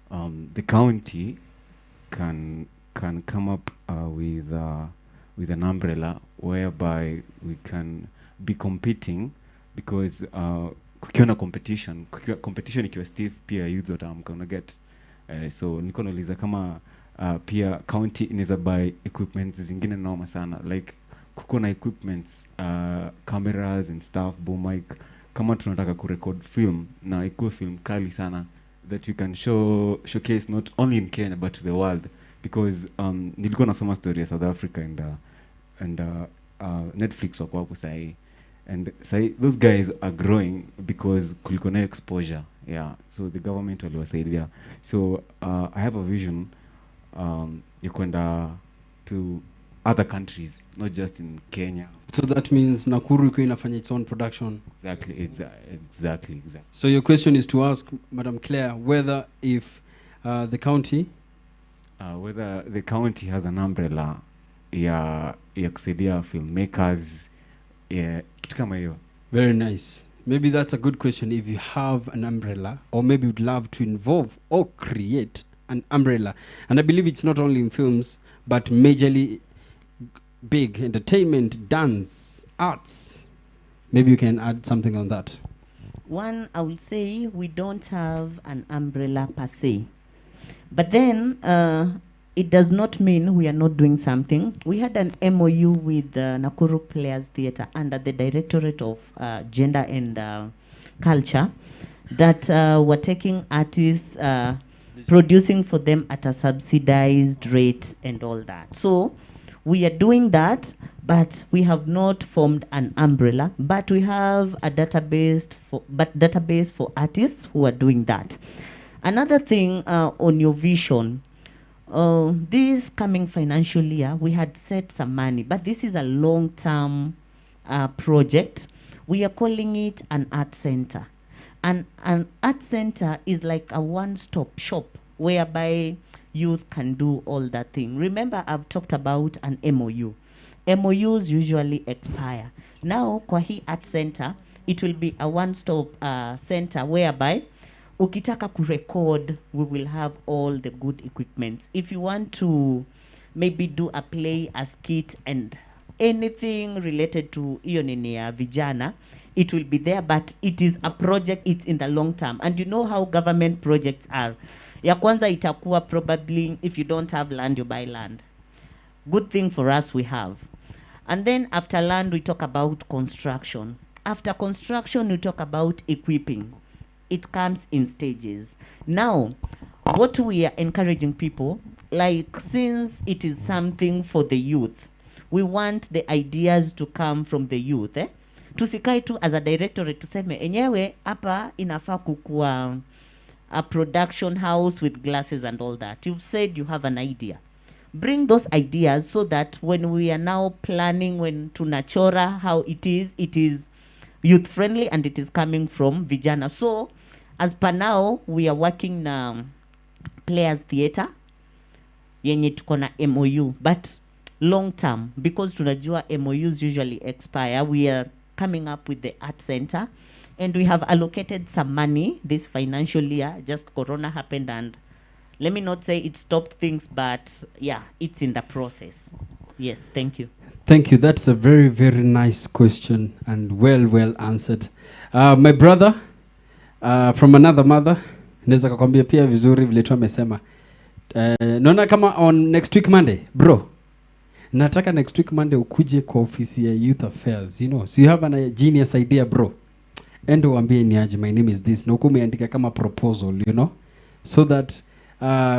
the county can come up with an umbrella whereby we can be competing, because kukiwa na competition ikiwa stiff, pia youth gonna get so niko nauliza kama pia county inaweza buy equipments zingine noma sana, like kuko na equipments, cameras and stuff, boom mic, kama tunataka kurecord film na ikuwe film kali sana that we can showcase not only in Kenya but to the world, because nilikuwa nasoma story ya South Africa and Netflix wako hapo sahi, and sahi those guys are growing because kuliko na exposure. Yeah, so the government waliwasaidia. So I have a vision you kwenda to other countries, not just in Kenya. So that means Nakuru iko inafanya its own production. Exactly. So your question is to ask Madam Claire whether if the county whether the county has an umbrella ya kusaidia filmmakers, kitu kama hiyo. Very nice. Maybe that's a good question. If you have an umbrella, or maybe would love to involve or create an umbrella, and I believe it's not only in films but majorly big entertainment, dance, arts. Maybe you can add something on that. One, I will say we don't have an umbrella per se. But then it does not mean we are not doing something. We had an MOU with Nakuru Players Theatre under the Directorate of Gender and Culture that were taking artists, producing for them at a subsidized rate and all that. So we are doing that, but we have not formed an umbrella, but we have a database for artists who are doing that. Another thing on your vision, this coming financial year, we had set some money, but this is a long-term project. We are calling it an art center. And an art center is like a one-stop shop whereby youth can do all that thing. Remember, I've talked about an MOU. MOUs usually expire. Now, kwa hii art center, it will be a one-stop center whereby ukitaka kurecord, we will have all the good equipment. If you want to maybe do a play, a skit, and anything related to iyo nini ya vijana, it will be there, but it is a project, it's in the long term. And you know how government projects are. Ya kwanza itakuwa probably, if you don't have land, you buy land. Good thing for us, we have. And then after land, we talk about construction. After construction, we talk about equipping. It comes in stages. Now, what we are encouraging people, like since it is something for the youth, we want the ideas to come from the youth. Tusikai tu as a directorate tuseme enyewe hapa inafaa kukua a production house with glasses and all that. You've said you have an idea. Bring those ideas so that when we are now planning, when tunachora how it is youth friendly and it is coming from vijana. So as per now, we are working na Players Theatre yenye tuko na MOU, but long term, because tunajua MOUs usually expire, we are coming up with the art center, and we have allocated some money this financial year. Just Corona happened, and let me not say it stopped things, but yeah, it's in the process. Yes, thank you. Thank you. That's a very, very nice question and well answered. My brother from another mother, naweza kukwambia pia vizuri vile tu amesema. Naona kama on next week Monday, bro. Nataka next week Monday ukuje kwa ofisi ya Youth Affairs, you know. So you have a genius idea, bro. Endo uambie ni aje, my name is this. Na huko umeandika kama proposal, you know. So that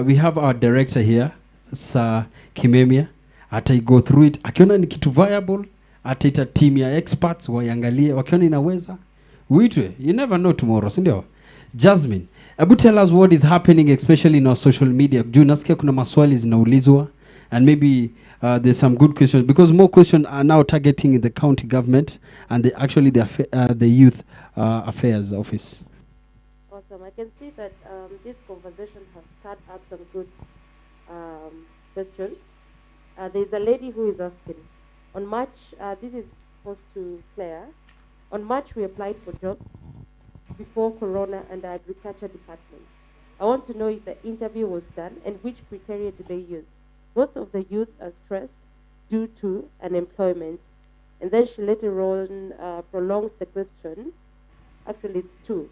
we have our director here, Sir Kimemia. Ata go through it. Akiona ni kitu viable, ataita team ya experts waiangalie, wakiona inaweza uitwe. You never know tomorrow, si ndio? Jasmine, hebu tell us what is happening especially in our social media. Juu nasikia kuna maswali zinaulizwa and maybe there's some good questions because more questions are now targeting the county government and actually the youth affairs office. Awesome. I can see that this conversation has stirred up some good questions. There's a lady who is asking, on March, this is supposed to Claire, on March we applied for jobs before Corona and the agriculture department. I want to know if the interview was done and which criteria do they use. Most of the youths are stressed due to unemployment. And then she later on prolongs the question. Actually, it's two.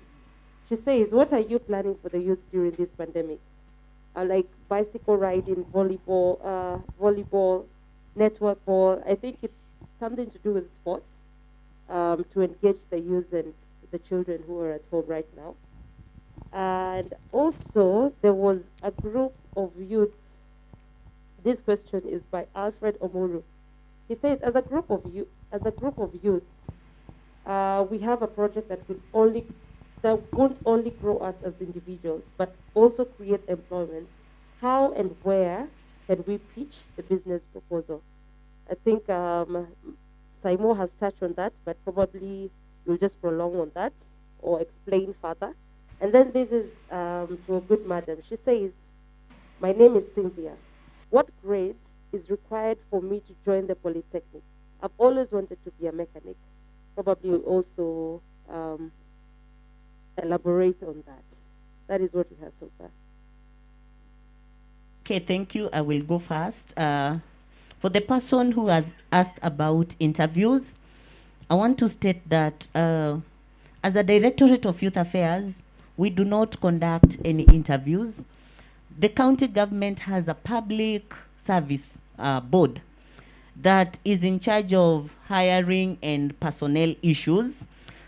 She says, what are you planning for the youth during this pandemic? Like bicycle riding, volleyball, network ball. I think it's something to do with sports to engage the youth and the children who are at home right now. And also, there was a group of youths. This question is by Alfred Omuru. He says, as a group of youths, we have a project that won't only grow us as individuals, but also create employment. How and where can we pitch the business proposal? I think Simo has touched on that, but probably we'll just prolong on that or explain further. And then this is to a good madam. She says, my name is Cynthia. What grade is required for me to join the Polytechnic? I've always wanted to be a mechanic. Probably will also elaborate on that. That is what we have so far. Okay, thank you. I will go first. For the person who has asked about interviews, I want to state that as a Directorate of Youth Affairs, we do not conduct any interviews. The county government has a public service board that is in charge of hiring and personnel issues.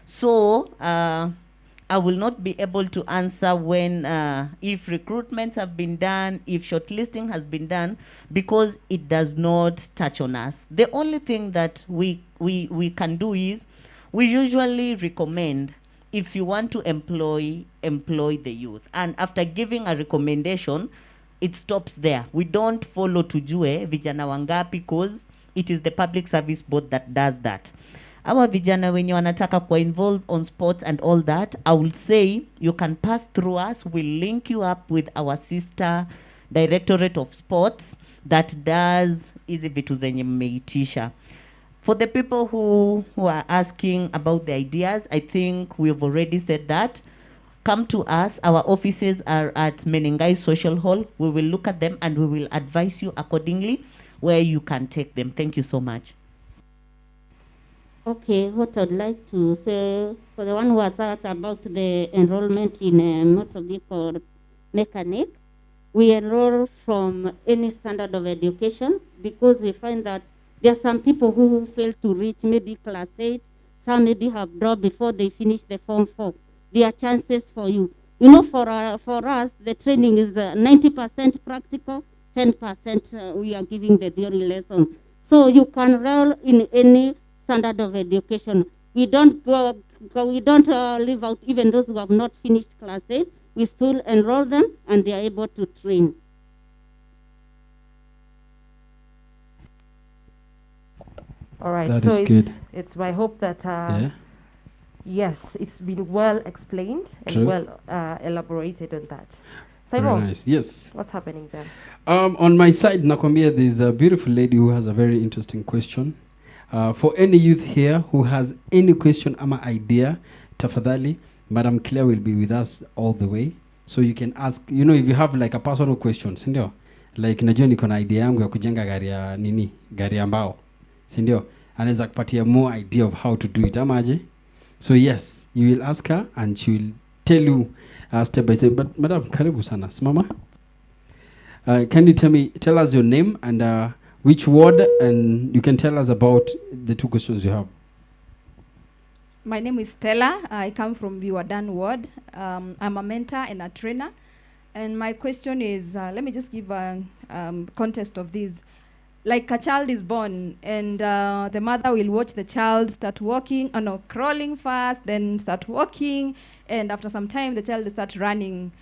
So I will not be able to answer when, if recruitments have been done, if shortlisting has been done, because it does not touch on us. The only thing that we can do is, we usually recommend, if you want to employ the youth. And after giving a recommendation, it stops there. We don't follow tujue vijana wangapi, because it is the public service board that does that. Our vijana wenye wanataka kwa involved on sports and all that, I will say you can pass through us. We'll link you up with our sister Directorate of Sports that does hizi vitu zenye mmeitisha. For the people who are asking about the ideas, I think we've already said that. Come to us. Our offices are at Menengai Social Hall. We will look at them and we will advise you accordingly where you can take them. Thank you so much. Okay, what I'd like to say, for the one who has asked about the enrollment in a motor vehicle mechanic, we enroll from any standard of education, because we find that there are some people who fail to reach maybe class 8, some maybe have dropped before they finish the form 4. There are chances for you. You know, for us, the training is 90% practical, 10% we are giving the theory lesson. So you can enroll in any standard of education. We don't leave out even those who have not finished class 8. We still enroll them and they are able to train. All right. That so is it's, good. It's my hope that Yeah. yes, it's been well explained and True. well elaborated on that. Very Simon, nice. Yes. what's happening there? On my side, Nakwambia, there's a beautiful lady who has a very interesting question. For any youth here who has any question ama idea, tafadhali, Madam Claire will be with us all the way. So you can ask, you know, if you have like a personal question, sindio? Like, najua niko na idea yangu ya kujenga gari ya mbao, sindio? Anaweza kupatia more idea of how to do it, amaje? So yes, you will ask her and she will tell you step by step. But Madam, karibu sana, simama. Can you tell us your name and which ward, and you can tell us about the two questions you have. My name is Stella. I come from Viwadan ward. I'm a mentor and a trainer. And my question is, let me just give a context of this. like a child is born and the mother will watch the child start walking, no, crawling fast, then start walking, and after some time the child will start running.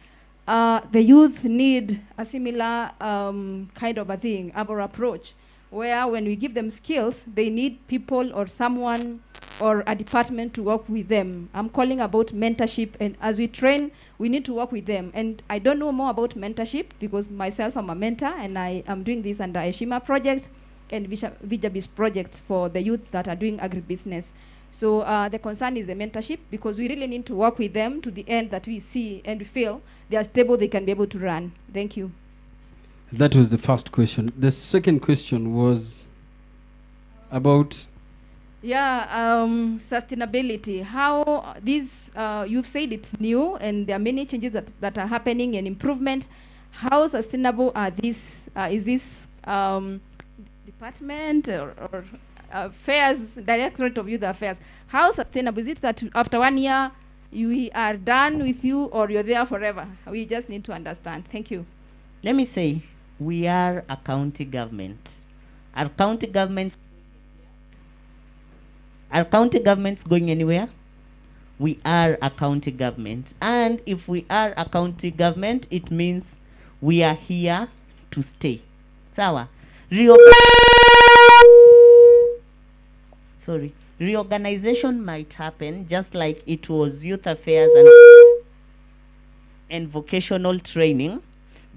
The youth need a similar kind of a thing, or approach, where when we give them skills, they need people or someone or a department to work with them. I'm calling about mentorship, and as we train, we need to work with them. And I don't know more about mentorship because myself, I'm a mentor, and I am doing this under Eshima project and Vijabis projects for the youth that are doing agribusiness. So the concern is the mentorship, because we really need to work with them to the end that we see and feel they are stable, they can be able to run. Thank you. That was the first question. The second question was about sustainability. How this, you've said it's new and there are many changes that are happening and improvement. How sustainable are these? Is this department or affairs, Directorate of Youth Affairs? How sustainable is it that after 1 year we are done with you or you're there forever? We just need to understand. Thank you. Let me say, we are a county government. Are county governments going anywhere? We are a county government. And if we are a county government, it means we are here to stay. Sawa. Reorganization might happen just like it was youth affairs and vocational training.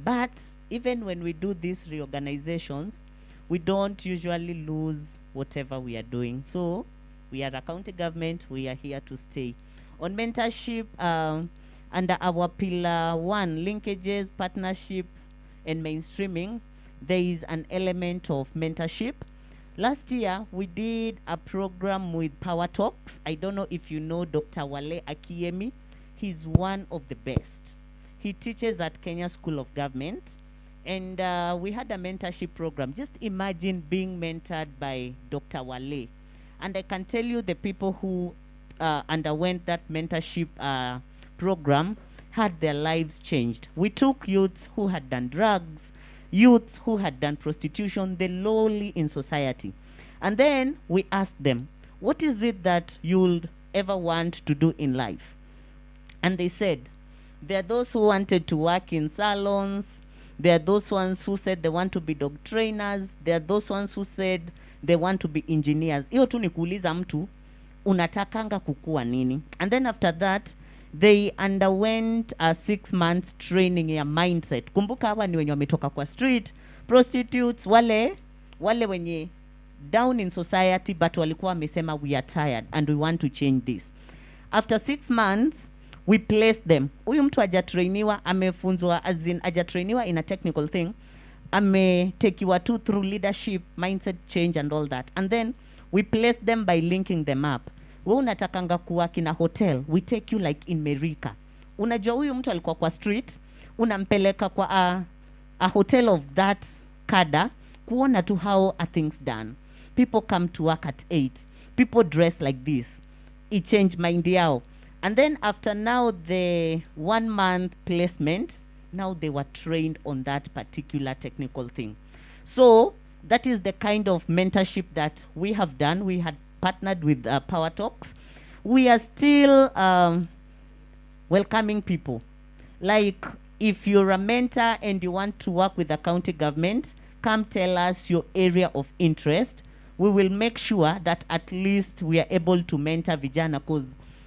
But even when we do these reorganizations, we don't usually lose whatever we are doing. So we are a county government, we are here to stay. On mentorship, under our pillar 1, linkages, partnership, and mainstreaming, there is an element of mentorship. Last year, we did a program with Power Talks. I don't know if you know Dr. Wale Akiemi. He's one of the best. He teaches at Kenya School of Government. And we had a mentorship program. Just imagine being mentored by Dr. Wale. And I can tell you the people who underwent that mentorship program had their lives changed. We took youths who had done drugs, youths who had done prostitution, the lowly in society. And then we asked them, what is it that you'll ever want to do in life? And they said, there are those who wanted to work in salons. There are those ones who said they want to be dog trainers. There are those ones who said they want to be engineers. Hiyo tu ni kuuliza mtu, unatakanga kukua nini? And then after that, they underwent a 6 months training ya mindset. Kumbuka hawa ni wenye wametoka kwa street, prostitutes, wale wenye down in society, but walikuwa wamesema we are tired and we want to change this. After 6 months, we placed them. Huyu mtu hajatrainiwa, amefunzwa, as in hajatrainiwa in a technical thing, ametekiwa tu through leadership, mindset change and all that. And then we placed them by linking them up. We unatakanga kuwa kina hotel, we take you like in Merika. Unajua huyu mtu alikuwa kwa street, unampeleka kwa a hotel of that kada, kuona tu how are things done. People come to work at 8. People dress like this. It changed mind yao. And then after now the 1 month placement, now they were trained on that particular technical thing. So that is the kind of mentorship that we have done. We had partnered with Power Talks. We are still welcoming people. Like if you're a mentor and you want to work with the county government, come tell us your area of interest. We will make sure that at least we are able to mentor vijana, because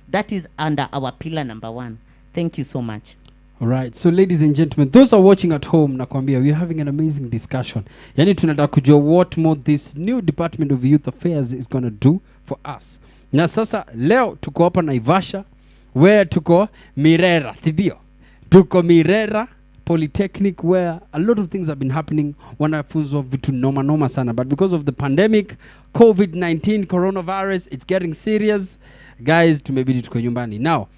that is under our pillar number 1. Thank you so much. All right. So ladies and gentlemen, those are watching at home, nakwambia, we are having an amazing discussion. Yani tunataka kujua what more this new Department of Youth Affairs is going to do for us. Na sasa leo tuko hapa Naivasha, where tuko Mirera, sidio? Tuko Mirera Polytechnic, where a lot of things have been happening. Wanafunzwa vitu noma sana, but because of the pandemic, COVID-19, coronavirus, it's getting serious. Guys, tumebidi tuko nyumbani. Now,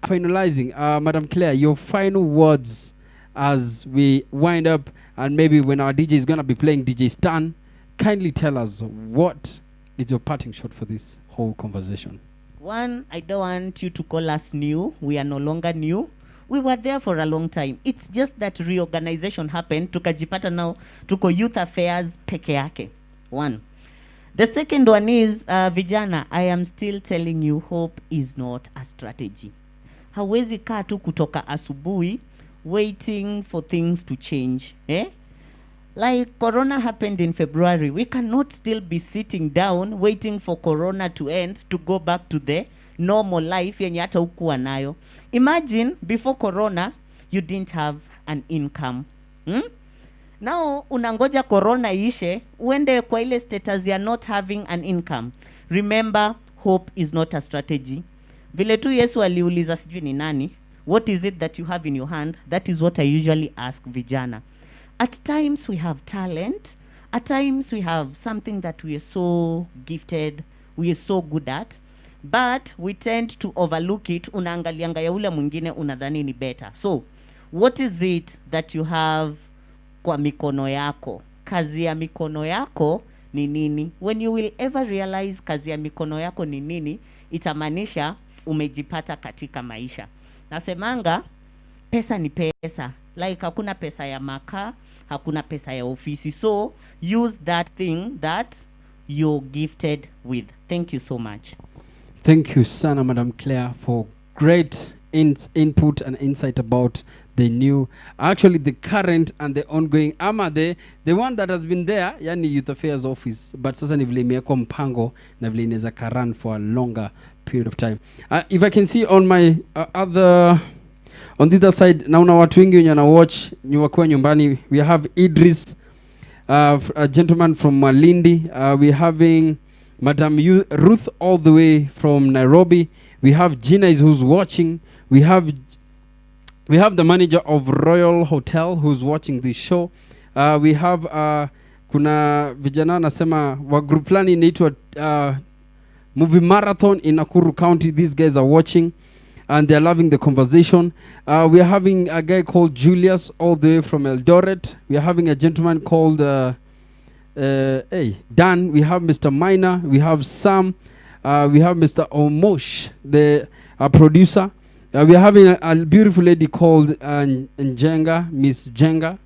finalizing, Madam Claire, your final words as we wind up, and maybe when our DJ is going to be playing DJ Stan, kindly tell us what is your parting shot for this whole conversation. 1, I don't want you to call us new. We are no longer new. We were there for a long time. It's just that reorganization happened. Tukajipata now tuko youth affairs peke yake. One. The second one is vijana, I am still telling you, hope is not a strategy. Hawezi kaa tu kutoka asubuhi waiting for things to change. Like Corona happened in February. We cannot still be sitting down waiting for Corona to end to go back to the normal life yenye hata hukuwa nayo. Imagine before Corona, you didn't have an income. Now unangoja Corona ishe, uende kwa ile status ya not having an income. Remember, hope is not a strategy. Vile tu Yesu aliuliza sijui ni nani, what is it that you have in your hand? That is what I usually ask vijana. At times we have talent. At times we have something that we are so gifted, we are so good at. But we tend to overlook it. Unaangalianga ya ule mwingine unadhani ni better. So, what is it that you have kwa mikono yako? Kazi ya mikono yako ni nini? When you will ever realize kazi ya mikono yako ni nini, itamaanisha umejipata katika maisha. Nasemanga, pesa ni pesa. Like hakuna pesa ya makaa, hakuna pesa ya ofisi. So, use that thing that you're gifted with. Thank you so much. Thank you, Sana, Madam Claire, for great input and insight about the new, actually the current and the ongoing, ama the one that has been there, yani Youth Affairs Office, but sasa ni vile imewekwa mpango na vile inaweza run for a longer period of time. If I can see on my on the other side, naona watu wengi wenye na watch ni wakiwa nyumbani. We have Idris, a gentleman from Malindi. We're having Madam Ruth all the way from Nairobi. We have Gina who's watching. We have the manager of Royal Hotel who's watching this show. We have kuna vijana nasema wa group fulani inaitwa movie marathon in Nakuru County. These guys are watching and they're loving the conversation. We are having a guy called Julius all the way from Eldoret. We are having a gentleman called Dan. We have Mr. Minor. We have Sam. We have Mr. Omosh, the producer. We are having a beautiful lady called Njenga, Miss Jenga.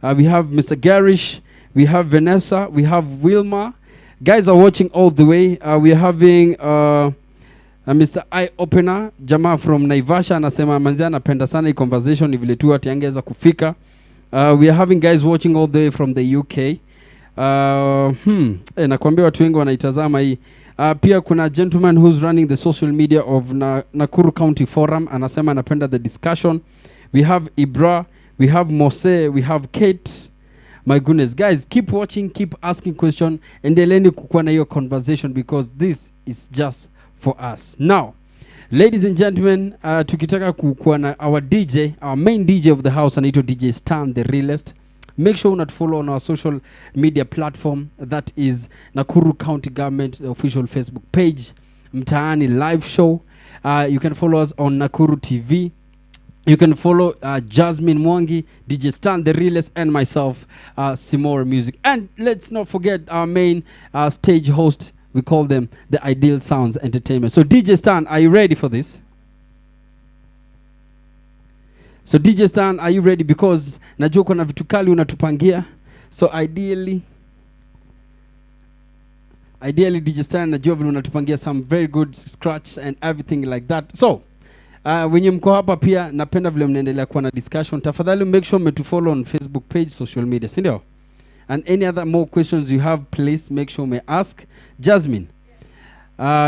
We have Mr. Garish. We have Vanessa. We have Wilma. Guys are watching all the way. We are having Mr. Eye Opener, jamaa from Naivasha, anasema manzi anapenda sana hii conversation, ni vile tu ati angeweza kufika. We are having guys watching all the way from the UK. Nakwambia watu wengi wanaitazama hii. Pia kuna gentleman who's running the social media of Nakuru County Forum, anasema anapenda the discussion. We have Ibra, we have Mose, we have Kate. My goodness, guys, keep watching, keep asking questions, endeleni kukuwa na hiyo conversation because this is just for us. Now, ladies and gentlemen, tukitaka kukuwa na our DJ, our main DJ of the house, anaitwa DJ Stan, the realest. Make sure not follow on our social media platform. That is Nakuru County Government, the official Facebook page, Mtaani live show. You can follow us on Nakuru TV. You can follow Jasmine Mwangi, DJ Stan, the realest, and myself, Simora Music. And let's not forget our main stage host. We call them the Ideal Sounds Entertainment. So DJ Stan, are you ready for this? So DJ Stan, are you ready? Because najua kuna vitu kali unatupangia. So ideally DJ Stan, najua vile unatupangia some very good scratch and everything like that. So wenye mko hapa pia napenda vile mnaendelea kuwa na discussion. Tafadhali make sure mmetufollow on Facebook page, social media, si ndio? And any other more questions you have, please make sure me ask. Jasmine,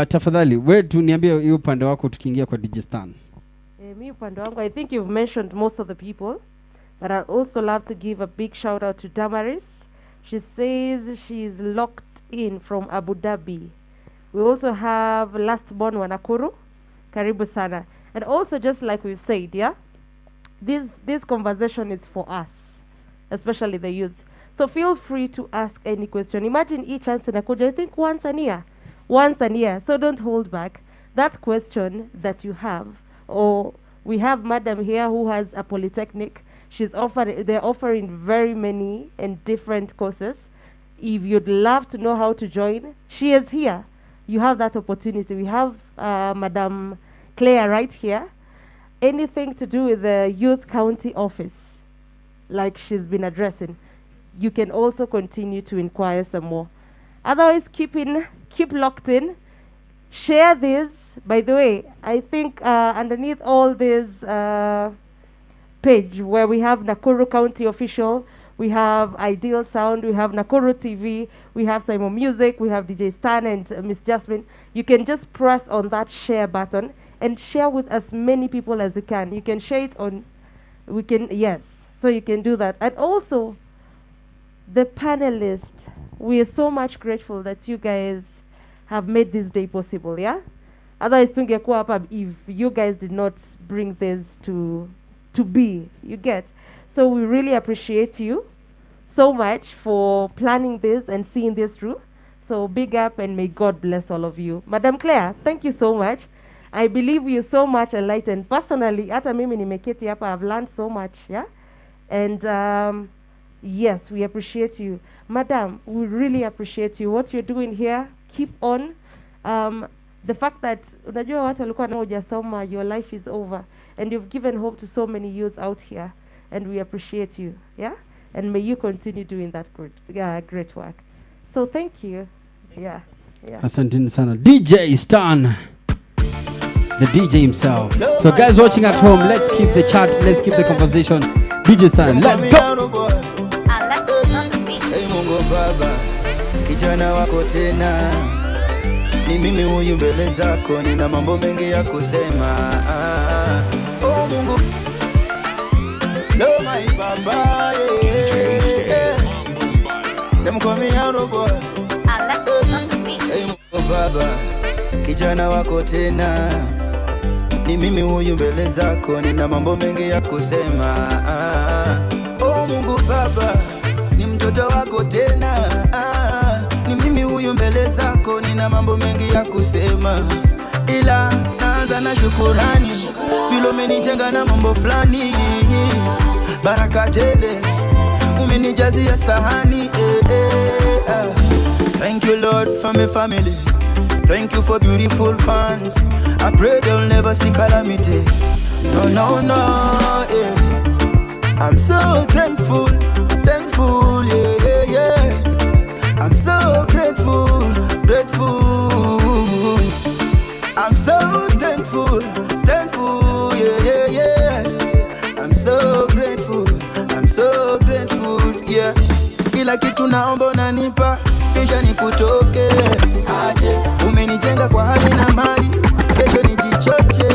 tafadhali wewe tu niambie hiyo upande wako tukiingia kwa DJ Stan. Me upande wangu, I think you've mentioned most of the people, but I also love to give a big shout out to Damaris. She says she's locked in from Abu Dhabi. We also have last born wa Nakuru, karibu sana. And also, just like we've said, yeah, this conversation is for us, especially the youth. So feel free to ask any question. Imagine each answer nakuja, I think once a year. So don't hold back. That question that you have, or we have Madam here who has a polytechnic. They're offering very many and different courses. If you'd love to know how to join, she is here. You have that opportunity. We have Madam Claire right here. anything to do with the youth county office, like she's been addressing, you can also continue to inquire some more. Otherwise, keep locked in. Share this. By the way, I think underneath all this page where we have Nakuru County Official, we have Ideal Sound, we have Nakuru TV, we have Simon Music, we have DJ Stan and Miss Jasmine. You can just press on that share button and share with as many people as you can. You can share it on, so you can do that. And also, the panelists, we are so much grateful that you guys have made this day possible, yeah? Otherwise, tungekuwa hapa if you guys did not bring this to be, you get. So we really appreciate you so much for planning this and seeing this through. So big up and may God bless all of you. Madam Claire, thank you so much. I believe you're so much enlightened. Personally, hata mimi nimeketi hapa, I've learned so much, yeah? And yes, we appreciate you. Madam, we really appreciate you. What you're doing here, keep on. The fact that unajua watu walikuwa na hujasoma, your life is over. And you've given hope to so many youths out here. And we appreciate you, yeah? And may you continue doing that great work. So thank you. Yeah. Asanteni sana. DJ Stan, the DJ himself. So guys watching at home, let's keep the chat, let's keep the conversation. DJ Stan, let's go. Hey Mungu Baba, kijana wako tena, ni mimi huyu mbele zako, nina mambo mengi ya kusema. Oh Mungu, no my Baba, them call me out boy. Hey Mungu Baba, kijana wako tena, ni mimi huyu mbele zako, nina mambo mengi ya kusema. Oh Mungu Baba, ni mtoto wako tena, ni mimi huyu mbele zako, nina mambo mengi ya kusema, ila naanza na shukurani, vile umenijenga na mambo fulani, baraka tele umenijazia sahani. Thank you Lord for my family, thank you for beautiful fans. I pray they'll never see calamity. No, I'm so thankful, yeah. I'm so grateful. I'm so thankful, yeah. I'm so grateful, yeah. Kila kitu naomba unanipa, kisha nikutoke aje. Umenijenga kwa hali na mali, kesho nijichoche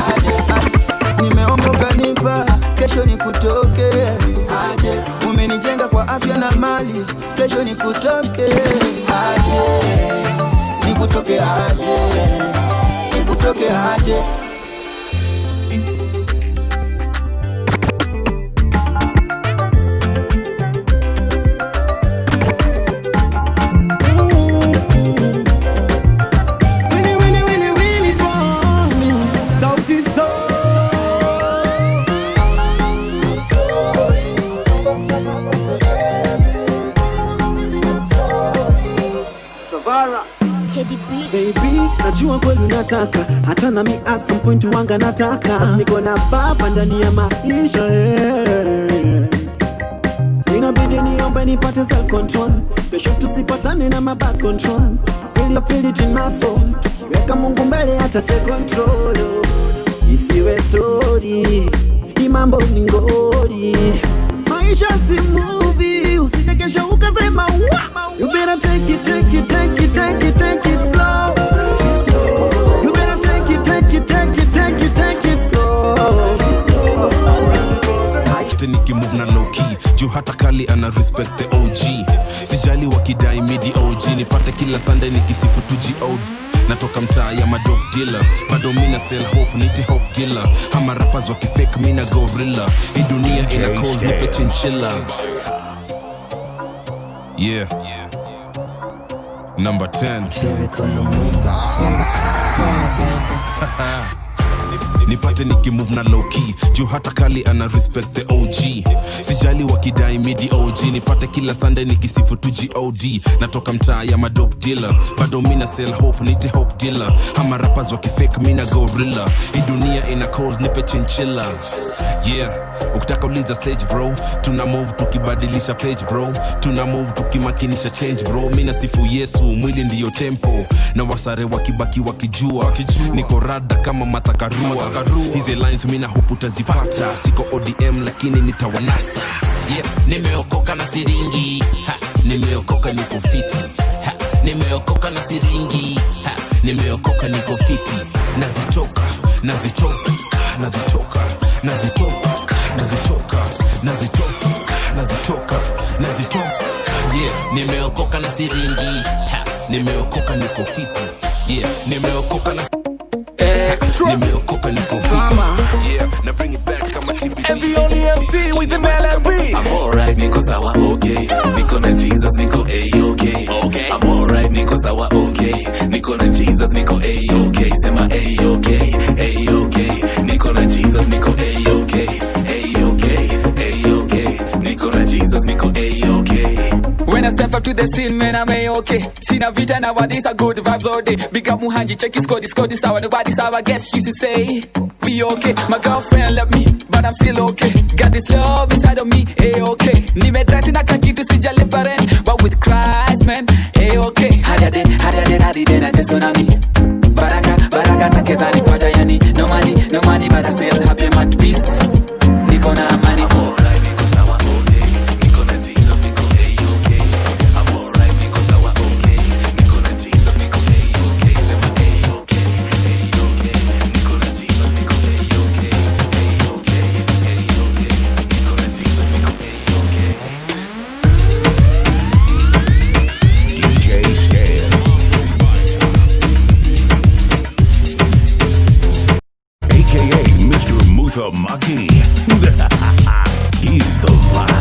aje. Nimeomba ukanipa, kesho nikutoke aje. Umenijenga kwa afya na mali, kesho nikutoke aje. Nikutoke aje. Baby, najua kweli unataka, hata na mi at some point wanga nataka. Niko na baba ndani ya maisha, inabidi niombe nipate self control, kesho tusipatane na mabad control. I feel it in my soul, tukiweka Mungu mbele hata take control. Isiwe story, hii mambo ni ngori. Maisha si movie, usije kesho ukasema wow. You better take it slow. You better take it slow. Nikimove na low key, juu hata kali ana respect the OG. Sijali wakidai midi OG, nipate kila Sunday nikisifu tu G.O.D. Natoka mtaa ya madog dealer, bado mina sell hope, niti hope dealer. Hama rappers wakifake, mina gorilla. Hii dunia ina cold, nipe chinchilla. Yeah. Number 10. nipate nikimove na low key juu hata kali ana respect the OG sijali wakidai midi OG nipate kila Sunday nikisifu tu God natoka mtaa ya madope dealer bado mina sell hope nite hope dealer ama rappers wakifake mina gorilla hii dunia ina cold nipe chinchilla yeah ukitaka uliza stage bro tuna move tukibadilisha page bro tuna move tukimakinisha change bro mina sifu Yesu mwili ndiyo tempo na wasare wakibaki wakijua niko rada kama matakarua hizi lines mina hope utazipata siko ODM lakini nitawanasa yeah nimeokoka na siringi nimeokoka niko fiti nimeokoka na siringi nimeokoka niko fiti nazitoka nazitoka nazitoka nazitoka nazitoka nazitoka nazitoka nazitoka yeah nimeokoka na siringi nimeokoka niko fiti yeah nimeokoka na extra nimeokoka niko fiti yeah now bring it back kama TBT and the only MC with the melody I'm alright niko sawa okay niko na Jesus niko A-okay I'm alright niko sawa okay niko na Jesus niko A-okay sema A-okay A-okay niko na Jesus niko A-okay A-okay A-okay niko na Jesus niko A-okay. When I step up to the scene, man, I'm A-okay. Sina vita nowadays, are good vibes all day. Big up Muhanji, check his code, this sour. Nobody's sour, I guess you should say, be okay. My girlfriend left me, but I'm still okay. Got this love inside of me, A-okay. Nimedress in a kakitu sijale parent, but with Christ, man, A-okay. Hariade, na jesu nami. Baraka zake zanipata yani. No money, but I still happy, I'm at peace. Niko na amani. The Maki. He's the vibe.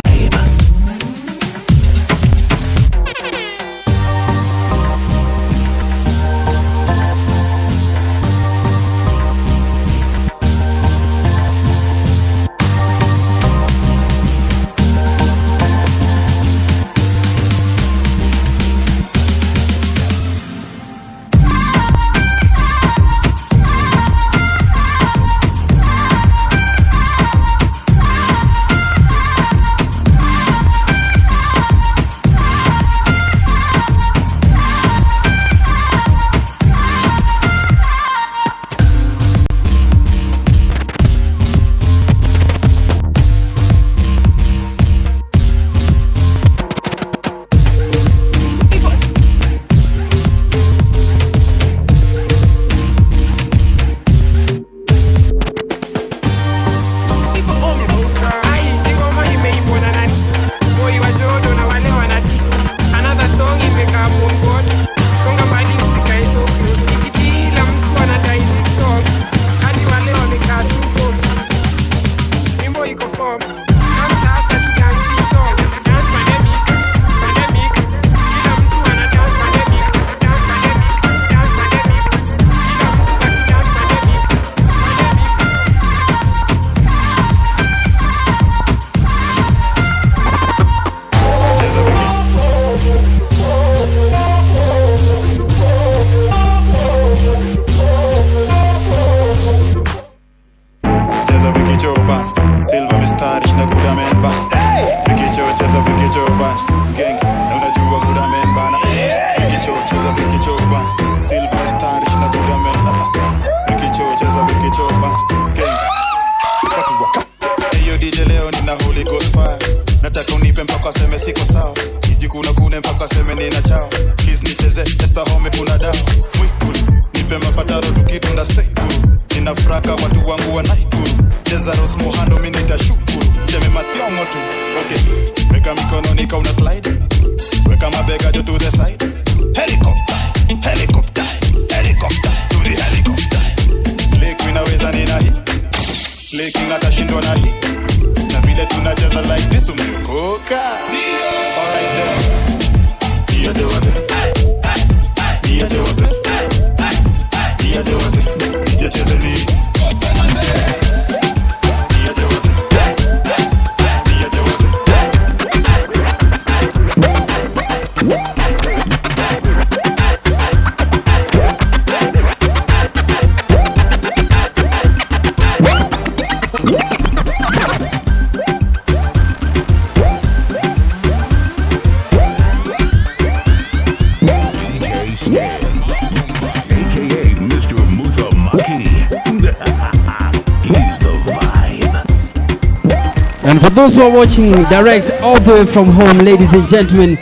And for those who are watching direct all the way from home, ladies and gentlemen,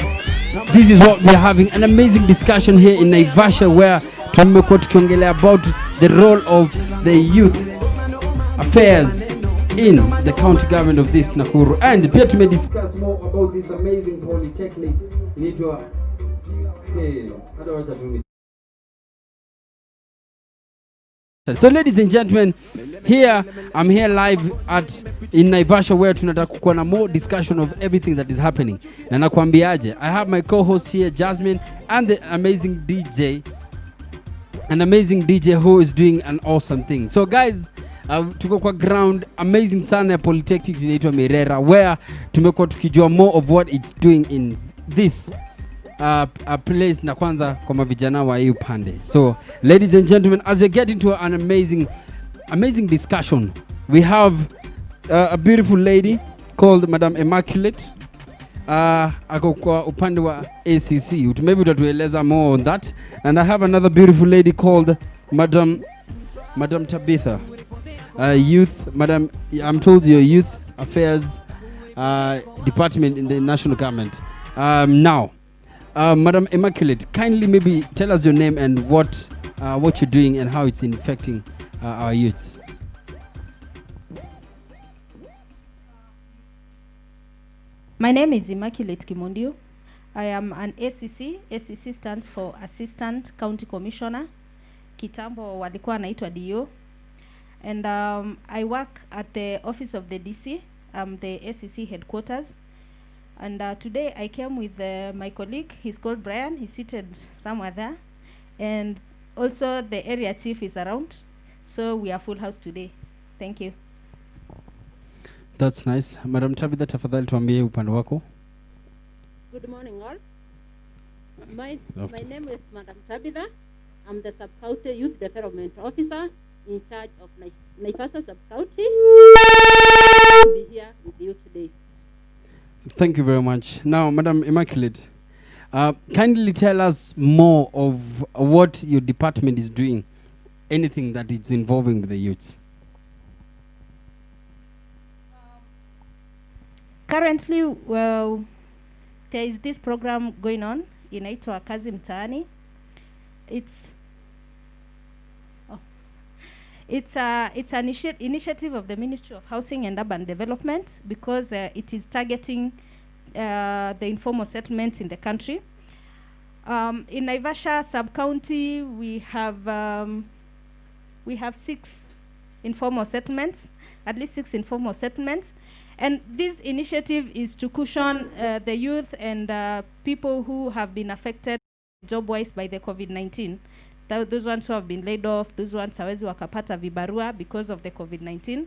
this is what we are having an amazing discussion here in Naivasha, where tumekuwa tukiongelea about the role of the youth affairs in the county government of this Nakuru. And pia discuss more about this amazing polytechnic inaitwa So ladies and gentlemen, I'm here live in Naivasha, where tunataka kuwa na more discussion of everything that is happening. Na nakwambiaje, I have my co-host here, Jasmine, and the amazing DJ, who is doing an awesome thing. So guys, tuko kwa ground amazing sana ya polytechnic inaitwa Mirera, where tumekuwa tukijua more of what it's doing in this place na kwanza kwa mavijana wa hii upande. So ladies and gentlemen, as we get into an amazing discussion, we have a beautiful lady called Madam Immaculate. Ako kwa upande wa ACC. Maybe utatueleza more on that. And I have another beautiful lady called Madam Tabitha. Youth, Madam, I'm told you're Youth Affairs Department in the national government. Now, Madam Immaculate, kindly maybe tell us your name and what you're doing and how it's infecting our youths. My name is Immaculate Kimondio. I am an ACC. ACC stands for Assistant County Commissioner. Kitambo walikuwa naitwa DO. And I work at the office of the DC, the ACC headquarters. And today I came with my colleague. He's called Brian. He's seated somewhere there. And also the area chief is around. So we are full house today. Thank you. That's nice. Madam Tabitha, tafadhali tuambie upande wako. Good morning all. My name is Madam Tabitha. I'm the Sub-County Youth Development Officer in charge of Naivasha Sub-County. I'll be here with you today. Thank you very much. Now, Madam Immaculate, kindly tell us more of what your department is doing, anything that is involving the youths. Currently, well, there is this program going on inaitwa Kazi Mtaani. It's an initiative of the Ministry of Housing and Urban Development, because it is targeting the informal settlements in the country. In Naivasha sub-county, we have 6 informal settlements, at least 6 informal settlements. And this initiative is to cushion the youth and people who have been affected job-wise by the COVID-19. Those ones who have been laid off, those ones hawezi wakapata vibarua because of the COVID-19.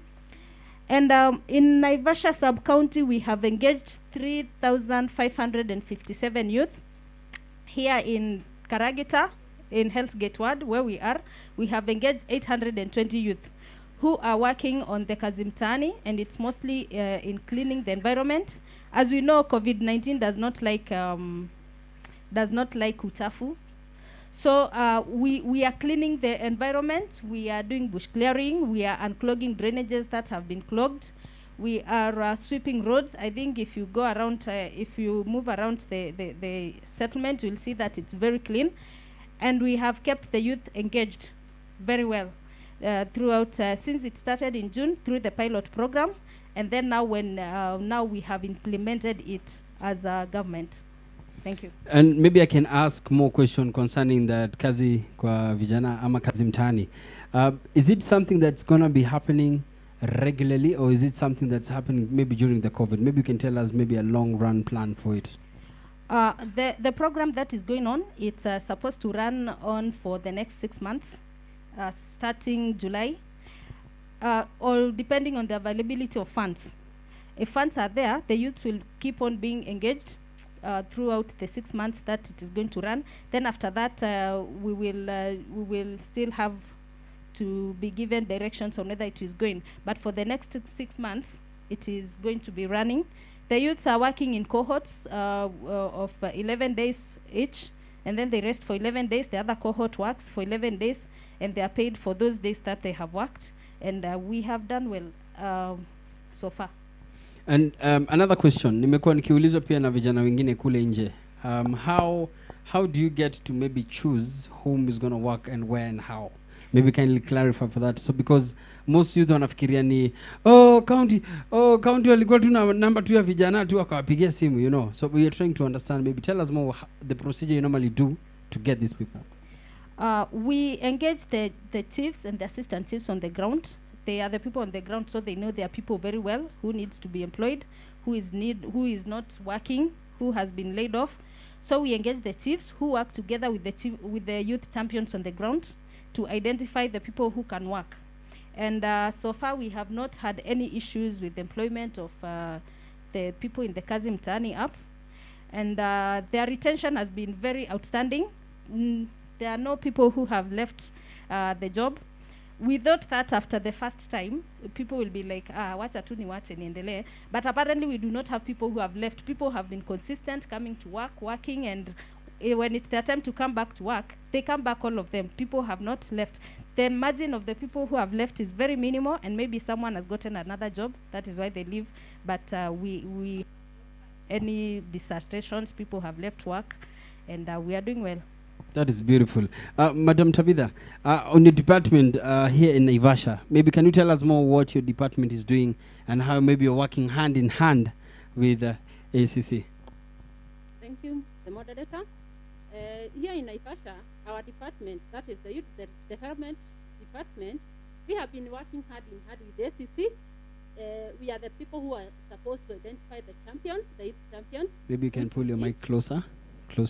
And in Naivasha sub-county, we have engaged 3,557 youth. Here in Karagita, in Hell's Gate Ward, where we are, we have engaged 820 youth who are working on the Kazi Mtaani, and it's mostly in cleaning the environment. As we know, COVID-19 does not like utafu. So we are cleaning the environment. We are doing bush clearing. We are unclogging drainages that have been clogged. We are sweeping roads. I think if you go around, if you move around the settlement, you'll see that it's very clean. And we have kept the youth engaged very well throughout, since it started in June through the pilot program. And then now now we have implemented it as a government. Thank you. And maybe I can ask more question concerning that kazi kwa vijana ama kazi mtaani. Is it something that's going to be happening regularly, or is it something that's happening maybe during the COVID? Maybe you can tell us maybe a long run plan for it. The program that is going on, it's supposed to run on for the next 6 months, starting July, or depending on the availability of funds. If funds are there, the youth will keep on being engaged throughout the 6 months that it is going to run. Then after that, we will still have to be given directions on whether it is going. But for the next 6 months, it is going to be running. The youths are working in cohorts of 11 days each, and then they rest for 11 days. The other cohort works for 11 days, and they are paid for those days that they have worked. And we have done well so far. And another question, nimekuwa nikiulizwa pia na vijana wengine kule nje. How do you get to maybe choose whom is going to work and where and how? Maybe kindly clarify for that. So because most youth wanafikiria ni county walikuwa tu na namba tu ya vijana tu wakawapigia simu, you know. So we are trying to understand, maybe tell us more the procedure you normally do to get these people. We engage the chiefs and the assistant chiefs on the ground. They are the people on the ground, so they know their people very well, who needs to be employed, who is not working, who has been laid off. So we engage the chiefs who work together with the youth champions on the ground to identify the people who can work. And so far we have not had any issues with the employment of the people in the Kazi Mtaani app. And their retention has been very outstanding. There are no people who have left the job. We thought that after the first time, people will be like, wacha tu niwache niendelee. But apparently we do not have people who have left. People have been consistent, coming to work, working, and when it's their time to come back to work, they come back, all of them. People have not left. The margin of the people who have left is very minimal, and maybe someone has gotten another job. That is why they leave. But we any dissertations, people have left work, and we are doing well. That is beautiful. Madam Tabitha, on your department here in Naivasha, maybe can you tell us more what your department is doing and how maybe you're working hand in hand with ACC? Thank you, the moderator. Here in Naivasha, our department, that is the youth development department, we have been working hand in hand with ACC. We are the people who are supposed to identify the champions, the youth champions. Maybe you can pull your mic close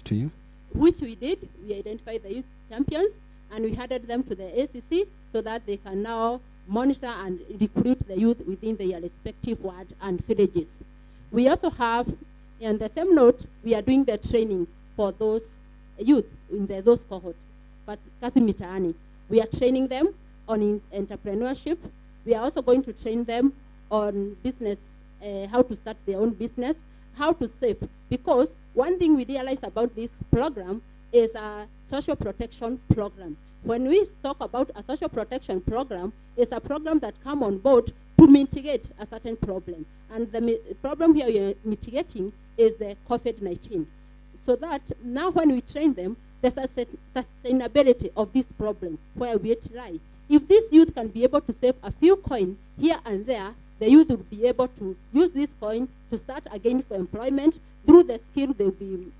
to you. Which we did. We identified the youth champions and we handed them to the ACC so that they can now monitor and recruit the youth within their respective ward and villages. We also have, on the same note, we are doing the training for those youth in those cohorts. Kazi Mitaani. We are training them on entrepreneurship. We are also going to train them on business, how to start their own business, how to save. Because one thing we realize about this program is a social protection program. When we talk about a social protection program, it's a program that come on board to mitigate a certain problem. And the problem here we are mitigating is the COVID-19. So that now when we train them, there's a sustainability of this problem where we try. If this youth can be able to save a few coins here and there, the youth will be able to use this coin to start again for employment through the skill they'll be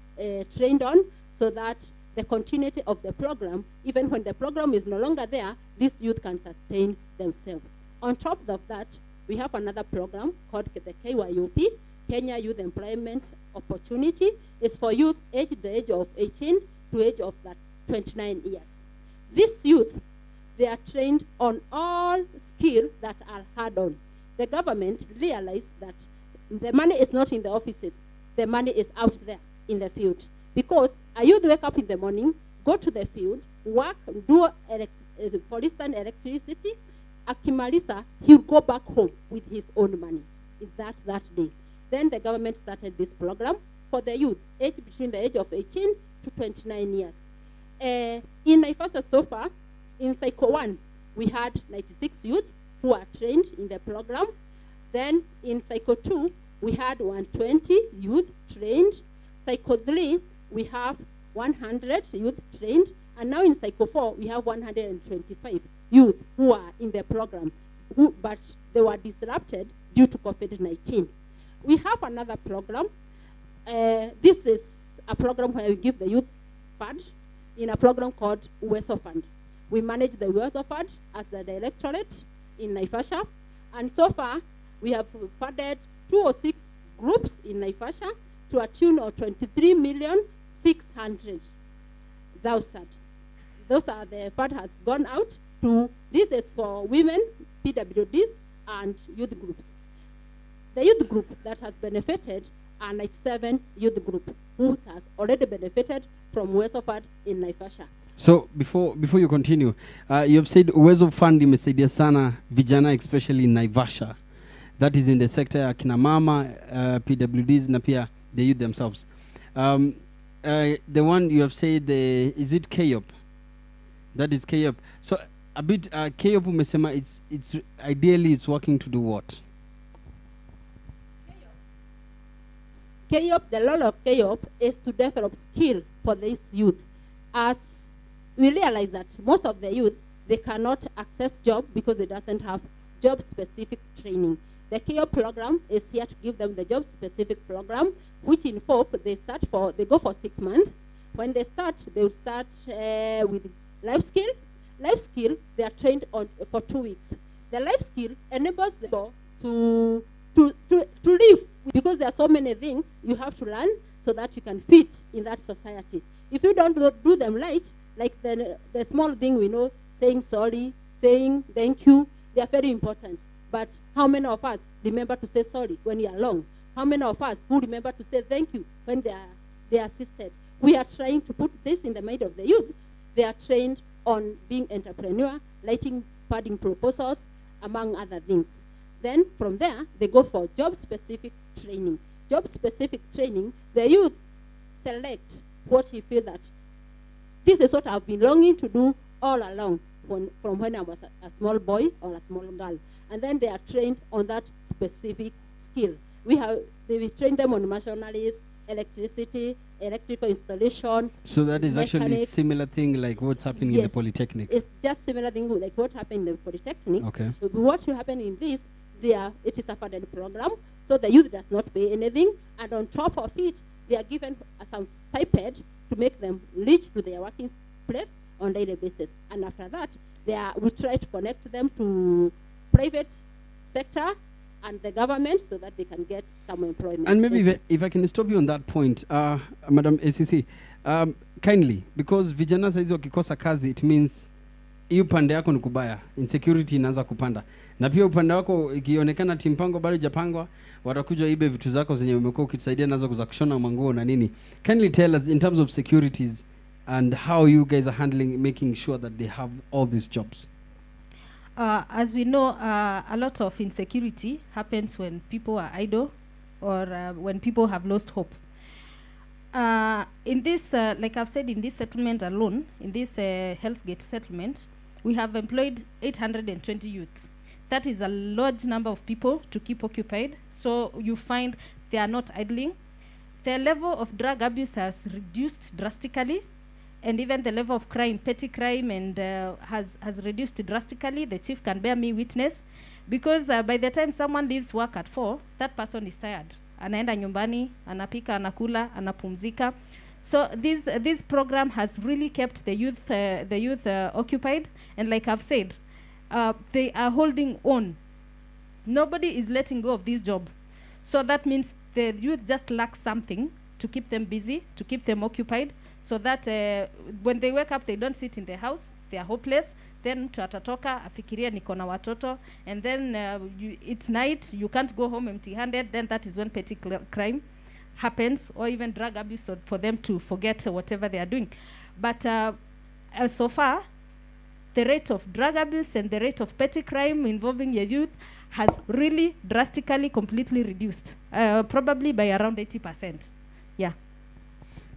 trained on, so that the continuity of the program, even when the program is no longer there, this youth can sustain themselves. On top of that, we have another program called the KYUP, Kenya Youth Employment Opportunity. It's for youth aged the age of 18 to age of 29 years. This youth, they are trained on all skills that are hard on. The government realized that the money is not in the offices. The money is out there in the field. Because a youth wake up in the morning, go to the field, work, do, for instance, electricity. Akimalisa, he'll go back home with his own money that day. Then the government started this program for the youth, aged between the age of 18 to 29 years. In Naivasha so far, in Cycle 1, we had 96 youth who are trained in the program. Then in Cycle 2, we had 120 youth trained. Cycle 3, we have 100 youth trained. And now in Cycle 4, we have 125 youth who are in the program, but they were disrupted due to COVID-19. We have another program. This is a program where we give the youth fund in a program called Uwezo Fund. We manage the Uwezo Fund as the directorate in Naivasha. And so far, we have funded 206 groups in Naivasha to a tune of 23,600,000. Those are the fund has gone out to, this is for women, PWDs, and youth groups. The youth group that has benefited are 97 youth group who has already benefited from Uwezo Fund in Naivasha. So before you continue, you have said Uwezo Fund imesaidia sana vijana, especially in Naivasha. That is in the sector ya kina mama, PWDs na pia the youth themselves. The one you have said, is it KYOP? That is KYOP. So a bit KYOP umesema it's ideally it's working to do what? KEOP, the role of KEOP is to develop skill for this youth. As we realize that most of the youth, they cannot access job because they doesn't have job-specific training. The KEOP program is here to give them the job-specific program, which in FOP, they go for 6 months. When they start, they will start with life skill. Life skill, they are trained on for 2 weeks. The life skill enables them to live, because there are so many things you have to learn so that you can fit in that society. If you don't do them right, like the small thing we know, saying sorry, saying thank you, they are very important. But how many of us remember to say sorry when you are alone? How many of us who remember to say thank you when they are assisted? We are trying to put this in the mind of the youth. They are trained on being entrepreneur, writing padding proposals, among other things. Then from there, they go for job-specific training. Job-specific training, the youth select what he feels that this is what I've been longing to do all along from when I was a small boy or a small girl. And then they are trained on that specific skill. We train them on machineries, electricity, electrical installation. So that is actually mechanics. similar thing like what's happening in the Polytechnic. It's just similar thing like what happened in the Polytechnic. Okay. What will happen in this, it is a funded program, so the youth does not pay anything, and on top of it, they are given some stipend to make them reach to their working place on daily basis. And after that, we try to connect them to private sector and the government so that they can get some employment. And maybe if I can stop you on that point, Madam ACC, kindly, because vijana saizi wakikosa kazi, it means hiyo upande yako ni kubaya, insecurity inaanza kupanda, na pia upande wako ikionekana timpango bado japangwa, watakuja ibe vitu zako zenye umekuwa ukisaidia nazo za kushona manguo na nini. Kindly tell us in terms of securities and how you guys are handling making sure that they have all these jobs. As we know, a lot of insecurity happens when people are idle or when people have lost hope. In this, like I've said, in this settlement alone, in this Hellsgate settlement, we have employed 820 youths. That is a large number of people to keep occupied. So you find they are not idling. The level of drug abuse has reduced drastically, and even the level of crime, petty crime, and has reduced drastically. The chief can bear me witness, because by the time someone leaves work at 4, that person is tired. Anaenda nyumbani, anapika, anakula, anapumzika. So this program has really kept the youth occupied, and like I've said, they are holding on. Nobody is letting go of this job. So that means the youth just lack something to keep them busy, to keep them occupied, so that when they wake up, they don't sit in the house, they are hopeless. Then mtu atatoka, afikiria niko na watoto, and then it's night, you can't go home empty-handed, then that is when petty crime happens, or even drug abuse, for them to forget whatever they are doing. But so far, the rate of drug abuse and the rate of petty crime involving your youth has really drastically, completely reduced, probably by around 80%. Yeah.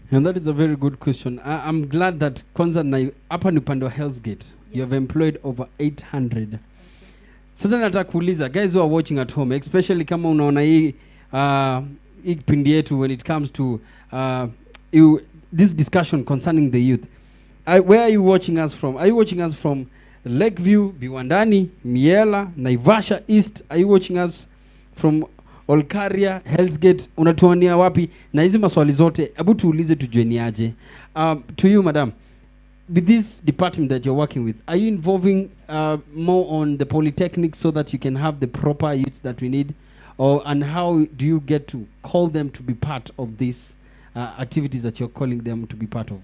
And that is a very good question. I'm glad that kwanza na hapa ni upande wa Hellsgate. You have employed over 800. Sasa nataka kuuliza guys who are watching at home, especially kama unaona hii kipindi yetu when it comes to this discussion concerning the youth. Where are you watching us from? Are you watching us from Lakeview, Viwandani, Miela, Naivasha East? Are you watching us from Olkaria, Hellsgate? Unatuania wapi? Na hizi maswali zote hebu tuulize tujue ni aje. To you madam, with this department that you're working with, are you involving more on the polytechnic so that you can have the proper youths that we need? And how do you get to call them to be part of these activities that you're calling them to be part of?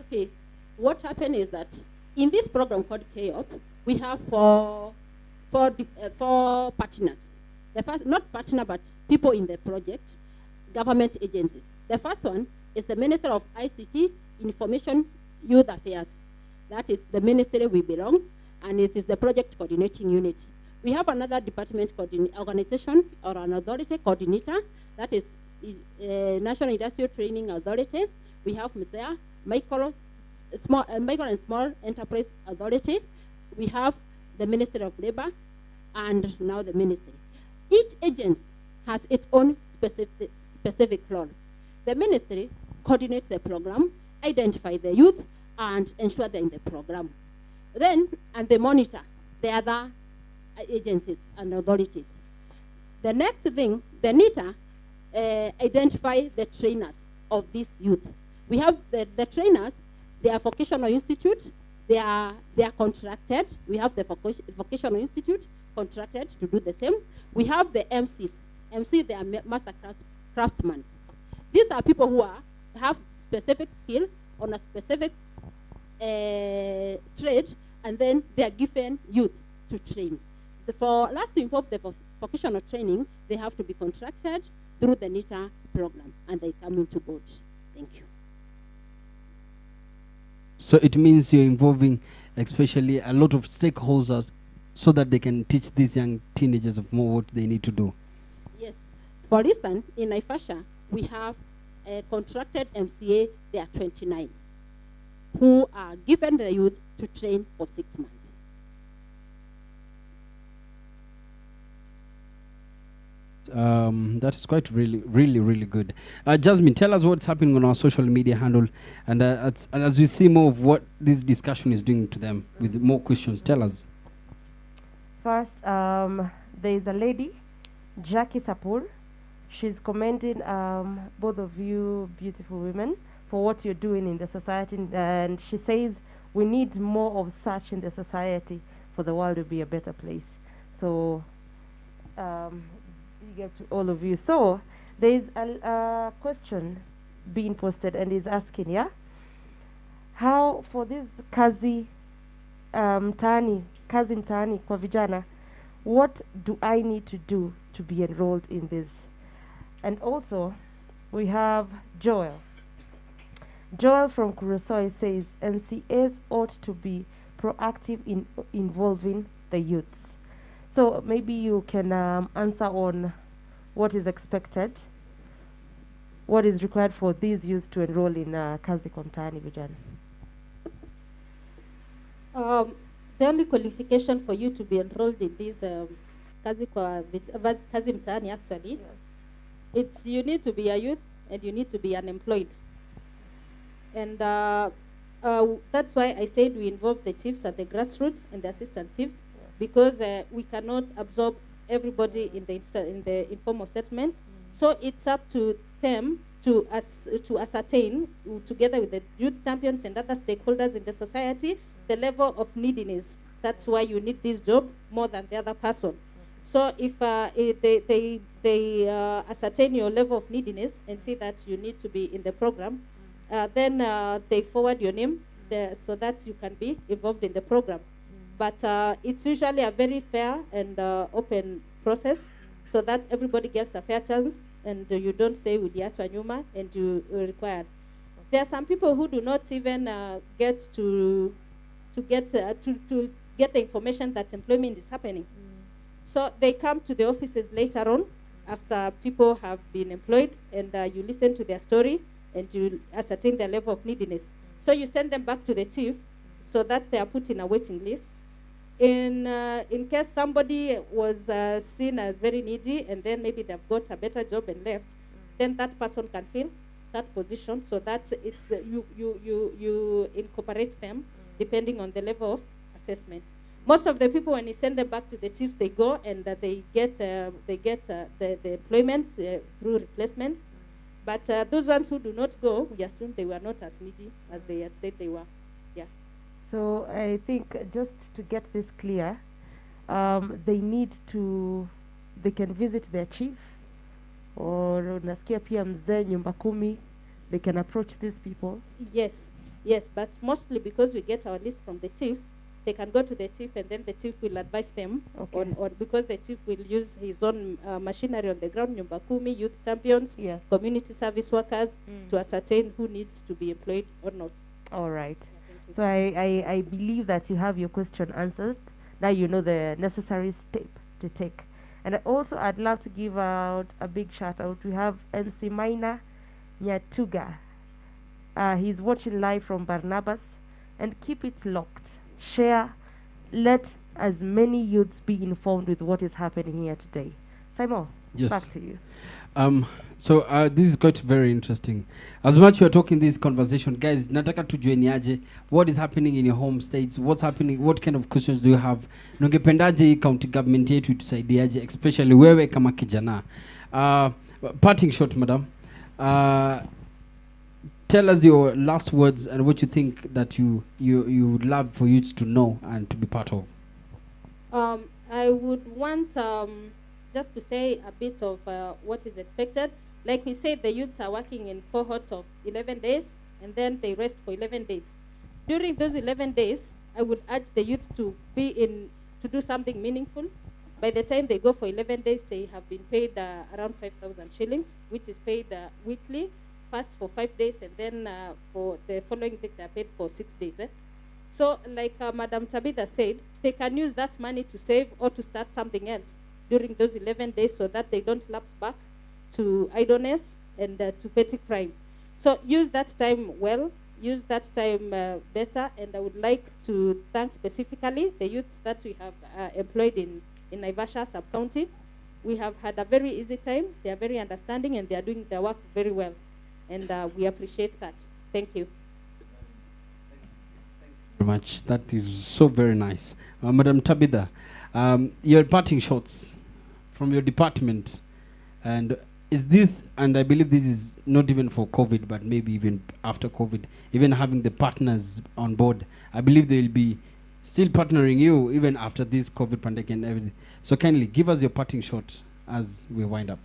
Okay, what happened is that in this program called KEOP, we have four partners. The first, not partner, but people in the project, government agencies. The first one is the Minister of ICT, Information, Youth Affairs. That is the ministry we belong, and it is the project coordinating unit. We have another department organization or an authority coordinator, that is National Industrial Training Authority. We have MSEA, Micro and Small Enterprise Authority. We have the Ministry of Labor, and now the ministry. Each agent has its own specific role. The ministry coordinates the program, identify the youth, and ensure they're in the program. Then, and they monitor the other agencies and authorities. The next thing, the NITA identify the trainers of this youth. We have the trainers, they are vocational institute, they are contracted. We have the vocational institute contracted to do the same. We have the MCs. MC, they are master craftsmen. These are people who have specific skill on a specific trade, and then they are given youth to train. For us to involve the vocational training, they have to be contracted through the NITA program, and they come into board. Thank you. So it means you're involving especially a lot of stakeholders so that they can teach these young teenagers of more what they need to do. Yes. For instance, in Naivasha, we have a contracted MCA, they are 29, who are given the youth to train for 6 months. That is quite really good. Jasmine, tell us what's happening on our social media handle, and as we see more of what this discussion is doing to them with more questions, tell us. First, there is a lady, Jackie Sapur. She's commending both of you beautiful women for what you're doing in the society, and she says we need more of such in the society for the world to be a better place. So get to all of you. So there is a question being posted and is asking, how for this kazi mtaani kwa vijana, what do I need to do to be enrolled in this? And also we have Joel from Kurosoi says MCAs ought to be proactive in involving the youths. So maybe you can answer on what is expected, what is required for these youths to enroll in Kazi kwa Mtaani Vijana. The only qualification for you to be enrolled in this Kazi Mtaani actually, it's you need to be a youth and you need to be unemployed. And that's why I said we involve the chiefs at the grassroots and the assistant chiefs, because we cannot absorb everybody in the informal settlement. So it's up to them to ascertain, together with the youth champions and other stakeholders in the society, the level of neediness. That's why you need this job more than the other person. So if they ascertain your level of neediness and see that you need to be in the program, then they forward your name so that you can be involved in the program. But it's usually a very fair and open process, so that everybody gets a fair chance, and you don't say uliachwa nyuma and you required. There are some people who do not even get to get the information that employment is happening. So they come to the offices later on after people have been employed, and you listen to their story and you ascertain their level of neediness. So you send them back to the chief so that they are put in a waiting list. In case somebody was seen as very needy and then maybe they've got a better job and left, then that person can fill that position, so that it's you incorporate them depending on the level of assessment. Most of the people, when you send them back to the chiefs, they go and they get the employment through replacements. But those ones who do not go, we assume they were not as needy as they had said they were. Yeah. So I think just to get this clear, they can visit their chief, or nasikia pia mzee nyumba kumi, they can approach these people. Yes, but mostly because we get our list from the chief, they can go to the chief and then the chief will advise them on because the chief will use his own machinery on the ground, nyumba kumi, youth champions, community service workers, to ascertain who needs to be employed or not. All right. So I believe that you have your question answered. Now you know the necessary step to take. And I'd love to give out a big shout out. We have MC Maina Nyatuga. He's watching live from Barnabas. And keep it locked. Share. Let as many youths be informed with what is happening here today. Simon. Yes. Back to you. So this is quite very interesting. As much we are talking this conversation, guys, nataka tujue ni aje, what is happening in your home states, what's happening, what kind of questions do you have? Nungependaje hii county government yetu itusaidiaje, especially wewe kama kijana. Parting shot, madam. Tell us your last words and what you think that you would love for youth to know and to be part of. I would want just to say a bit of what is expected. Like we said, the youths are working in cohorts of 11 days, and then they rest for 11 days. During those 11 days, I would urge the youth to to do something meaningful. By the time they go for 11 days, they have been paid around 5,000 shillings, which is paid weekly, first for 5 days, and then for the following week, they're paid for 6 days. So, like Madam Tabitha said, they can use that money to save or to start something else during those 11 days so that they don't lapse back to idleness and to petty crime. So use that time well, use that time better, and I would like to thank specifically the youths that we have employed in Naivasha sub-county. We have had a very easy time, they are very understanding, and they are doing their work very well. And we appreciate that. Thank you. Very much. That is so very nice. Madam Tabitha, your parting shots from your department, and is this, and I believe this is not even for COVID, but maybe even after COVID, even having the partners on board, I believe they will be still partnering you even after this COVID pandemic and everything. So kindly give us your parting shot as we wind up.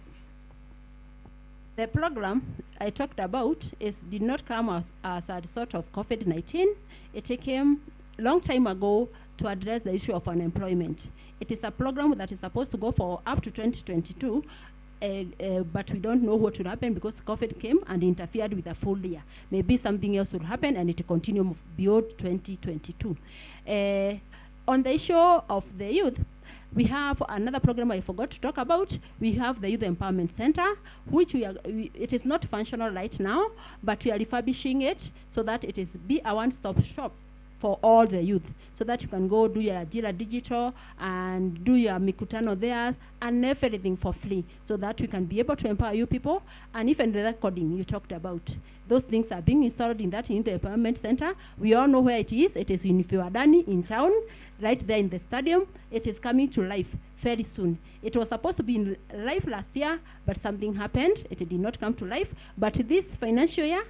The program I talked about did not come as a result of COVID-19. It came a long time ago to address the issue of unemployment. It is a program that is supposed to go for up to 2022, but we don't know what will happen because COVID came and interfered with the full year. Maybe something else will happen and it will continue beyond 2022. On the issue of the youth, we have another program I forgot to talk about. We have the Youth Empowerment Center, which it is not functional right now, but we are refurbishing it so that it is be a one-stop shop for all the youth, so that you can go do your Jira Digital and do your Mikutano there and everything for free, so that we can be able to empower you people. And even the recording you talked about, those things are being installed in the Empowerment Center. We all know where it is. It is in Fiwadani in town, right there in the stadium. It is coming to life very soon. It was supposed to be in life last year, but something happened. It did not come to life. But this financial year,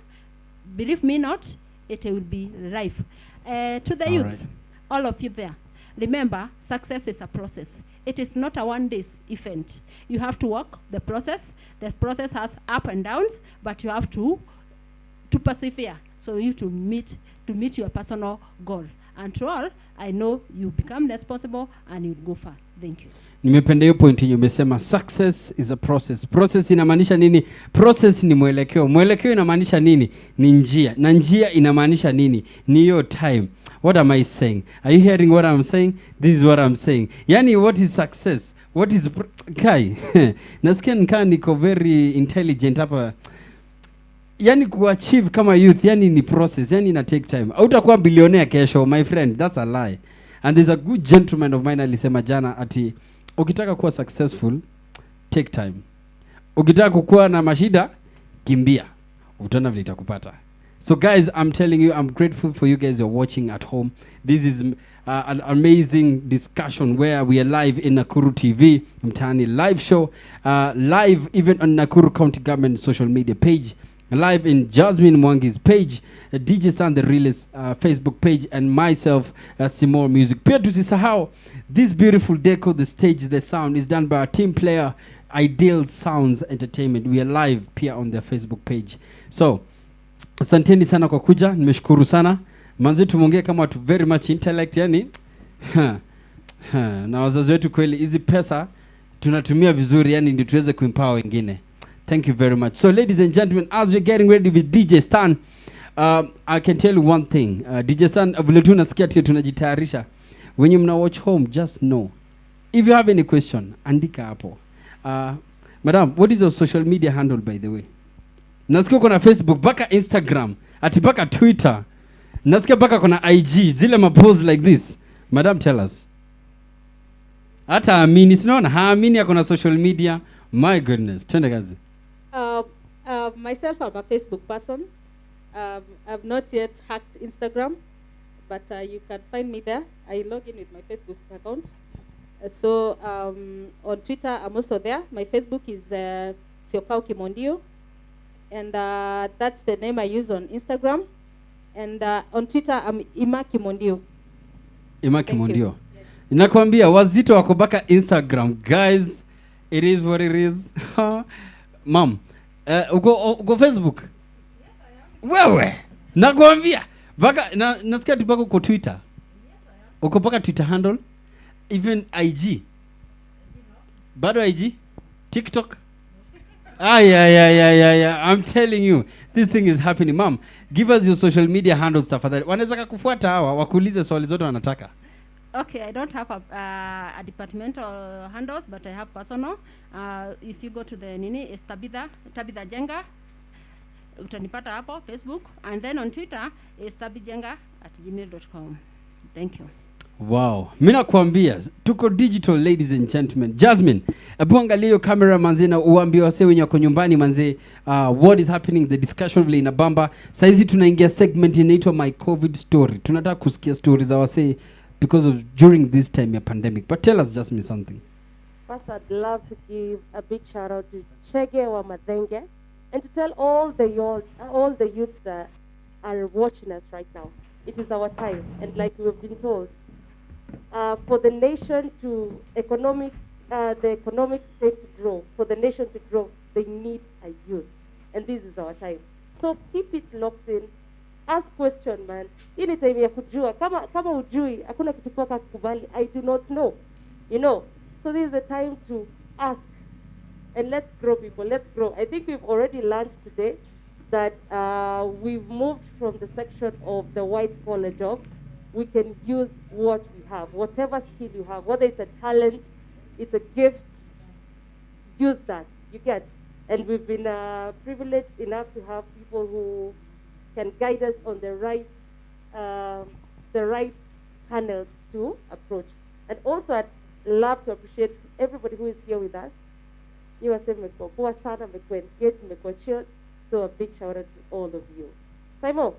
believe me not, it will be life. To the youth, all of you there, remember, success is a process. It is not a one-day event. You have to work the process. The process has up and downs, but you have to persevere, so you to meet your personal goal. And to all, I know you become responsible and you go far. Thank you. Nimependa hiyo point yenye umesema success is a process. Process inamaanisha nini? Process ni mwelekeo. Mwelekeo inamaanisha nini? Ni njia. Na njia inamaanisha nini? Ni hiyo time. What am I saying? Are you hearing what I'm saying? This is what I'm saying. Yani, what is success? What is Kai? Nasikia nikaa niko very intelligent hapa. Yani kuachieve kama youth, yani ni process, yani ina take time. Hautakuwa billionaire kesho, my friend. That's a lie. And there's a good gentleman of mine alisema jana ati ukitaka kuwa successful, take time. Ukitaka kukuwa na mashida, kimbia. Utaona vile itakupata. So guys, I'm telling you, I'm grateful for you guys who are watching at home. This is an amazing discussion where we are live in Nakuru TV, Mtaani live show, live even on Nakuru County Government social media page, live in Jasmine Mwangi's page, DJ San the Realist Facebook page, and myself, Simor Music. Pia tusisahau, this beautiful deco, the stage, the sound is done by our team player, Ideal Sounds Entertainment. We are live pia on their Facebook page. So, asanteni sana kwa kuja, nimeshukuru sana. Manzi tumeongea kama watu very much intellect, yani. Na wazazi wetu kweli, hizi pesa tunatumia vizuri, yani ndio tuweze kuempower wengine. Thank you very much. So ladies and gentlemen, as we're getting ready with DJ Stan, I can tell you one thing. DJ Stan, vile tu nasikia tunajitayarisha. When you mna watch home, just know. If you have any question, andika hapo. Madam, what is your social media handle, by the way? Nasikia kuna Facebook, baka Instagram, ati baka Twitter. Nasikia baka kuna IG, zile mapose like this. Madam, tell us. Hata amini, sinaona, haamini ya kuna social media. My goodness. Twende kazi. Myself, I'm a Facebook person. I've not yet hacked Instagram, but you can find me there. I log in with my Facebook account. So on Twitter, I'm also there. My Facebook is Siokau Kimondio. And that's the name I use on Instagram. And on Twitter, I'm Ima Kimondio. Ima Kimondio. Nakwambia wazito wako baka Instagram. Guys, it is what it is. Mom, uko Facebook? Wewe. Nakwambia. Baka nasikia tu bako kwa Twitter. Uko baka Twitter handle? Even IG. Bado IG? TikTok? Yeah. I'm telling you, this thing is happening. Mom, give us your social media handles tafadhali. Wanaweza kukufuata hawa wakuulize swali zote wanataka. Okay, I don't have a departmental handles, but I have personal. If you go to the is Tabitha Jenga, utanipata hapo Facebook, and then on Twitter is tabijenga@gmail.com. Thank you. Wow. Mina kuambia, tuko digital, ladies and gentlemen. Jasmine, ebu angalia hiyo camera manze na uambie wase wenye wako nyumbani manze, what is happening, the discussion vile inabamba. Saizi tunaingia segment inaitwa My COVID Story. Tunataka kusikia stories za wase because of during this time ya pandemic. But tell us, Jasmine, something. First, I'd love to give a big shout out to Chege wa Madenge and to tell all the youths that are watching us right now. It is our time, and like we've been told, for the nation to the economic state to grow, for the nation to grow, they need a youth, and this is our time. So keep it locked in. Ask question, man. Hii ni time ya kujua. Kama ujui, hakuna kitu paka kukubali. I do not know. You know. So this is the time to ask, and let's grow, people. Let's grow. I think we've already learned today that we've moved from the section of the white collar job. We can use what we have, whatever skill you have, whether it's a talent, it's a gift, use that, you get. And we've been privileged enough to have people who can guide us on the right channels to approach. And also I'd love to appreciate everybody who is here with us. You are saying mekwa sana, mekwa engaged, mekwa chill. So a big shout out to all of you. Simon.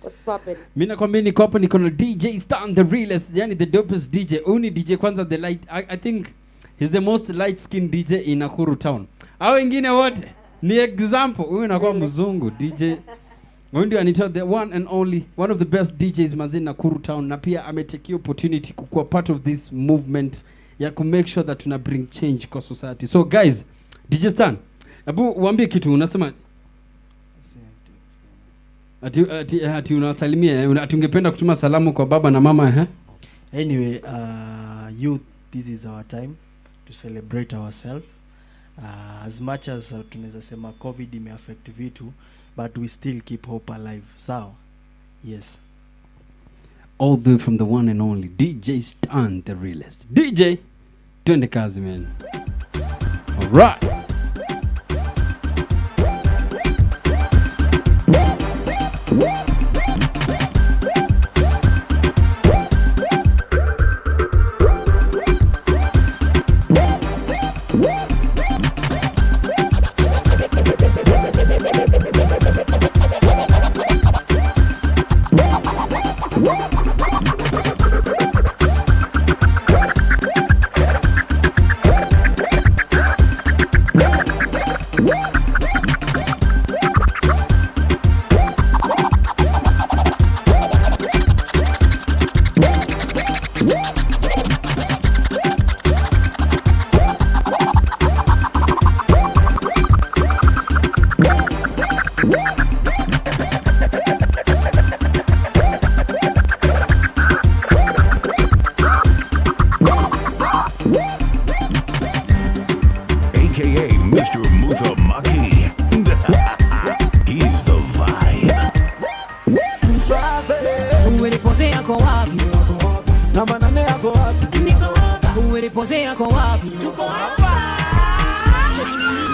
What's poppin'? Mina kwambia niko hapa niko na DJ Stan the realest, yani the dopest DJ. Only DJ kwanza the light. I think he's the most light skinned DJ in Nakuru town. Hao wengine wote ni example. Huyu anakuwa mzungu DJ. Huyu ndio anitoa the one and only one of the best DJs mazini Nakuru town, na pia ametake opportunity kukuwa part of this movement ya ku make sure that tuna bring change kwa society. So guys, DJ Stan, abu uambie kitu unasema ati unasalimia, ati ungependa kutuma salamu kwa baba na mama Anyway, youth, this is our time to celebrate ourselves. As much as tunaweza sema COVID ime affect vitu, but we still keep hope alive. Sawa? Yes. All the way from the one and only DJ Stan the realest. DJ, twende kazi man. All right.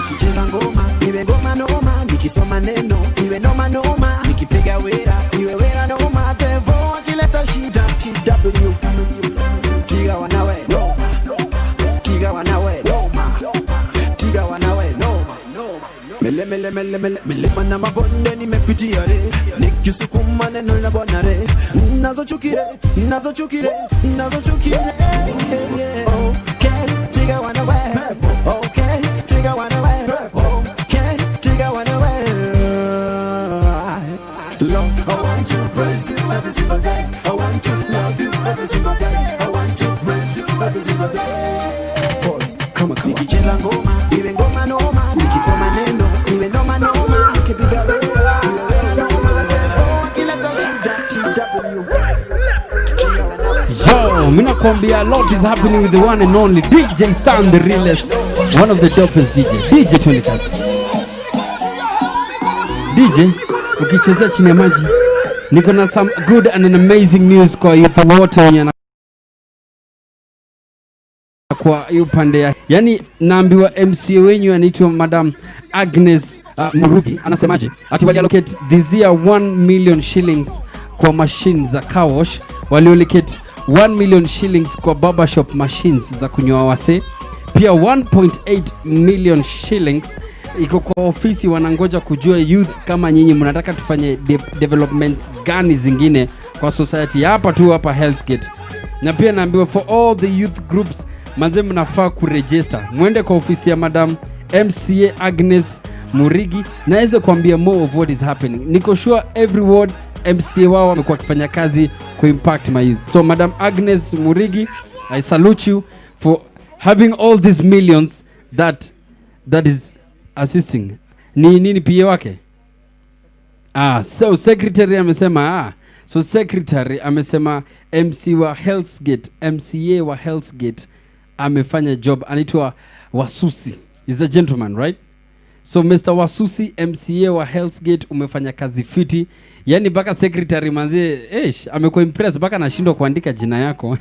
Nikicheza ngoma, iwe ngoma noma, nikisoma neno, iwe noma noma, nikipiga wera, iwe wera noma, devo akileta shida, TW, tiga wanawe, noma, tiga wanawe, noma, milima na mabonde nimepitia re, nikisukuma neno la Bwana re, nazochukire okay, tiga one away, okay, tiga one away, okay, tiga one away. Lord, I want to praise you every single day. I want to love you every single day. I want to praise you every single day. Pause. Kama nikicheza ngoma iwe ngoma noma, nikisoma neno iwe noma noma, nikipiga wewe iwe noma. Kila tashinda TW. Yo, mina kwambia a lot is happening with the one and only DJ Stan, the realest, one of the dopest DJ 23. DJ, ukichezea chini ya maji, niko na some good and an amazing news kwa youth wote wenye kwa hiyo pande ya. Yani naambiwa MCA wenyu anaitwa Madam Agnes Murugi. Anasemaje? Ati wali allocate this year 1 million shillings kwa machines za car wash. Wali allocate 1 million shillings kwa barbershop machines za kunyoa wase. Pia 1.8 million shillings iko kwa ofisi, wanangoja kujua youth kama nyinyi mnataka tufanye developments gani zingine kwa society hapa Hell's Gate. Na pia naambiwa for all the youth groups manze mnafaa kuregister. Mwende kwa ofisi ya Madam MCA Agnes Murigi naweza kuambia more of what is happening. Niko sure every word MCA wao wamekuwa kufanya kazi ku impact my youth. So Madam Agnes Murigi, I salute you for having all these millions that is assisting. Ni nini PA wake? So secretary amesema so secretary amesema MC wa Hell's Gate, MCA wa Hell's Gate amefanya job, anaitwa Wasusi. He's a gentleman, right? So Mr. Wasusi, MCA wa Hell's Gate, umefanya kazi fiti. Yani baka secretary manzie amekuwa impressed baka anashindwa kuandika jina yako.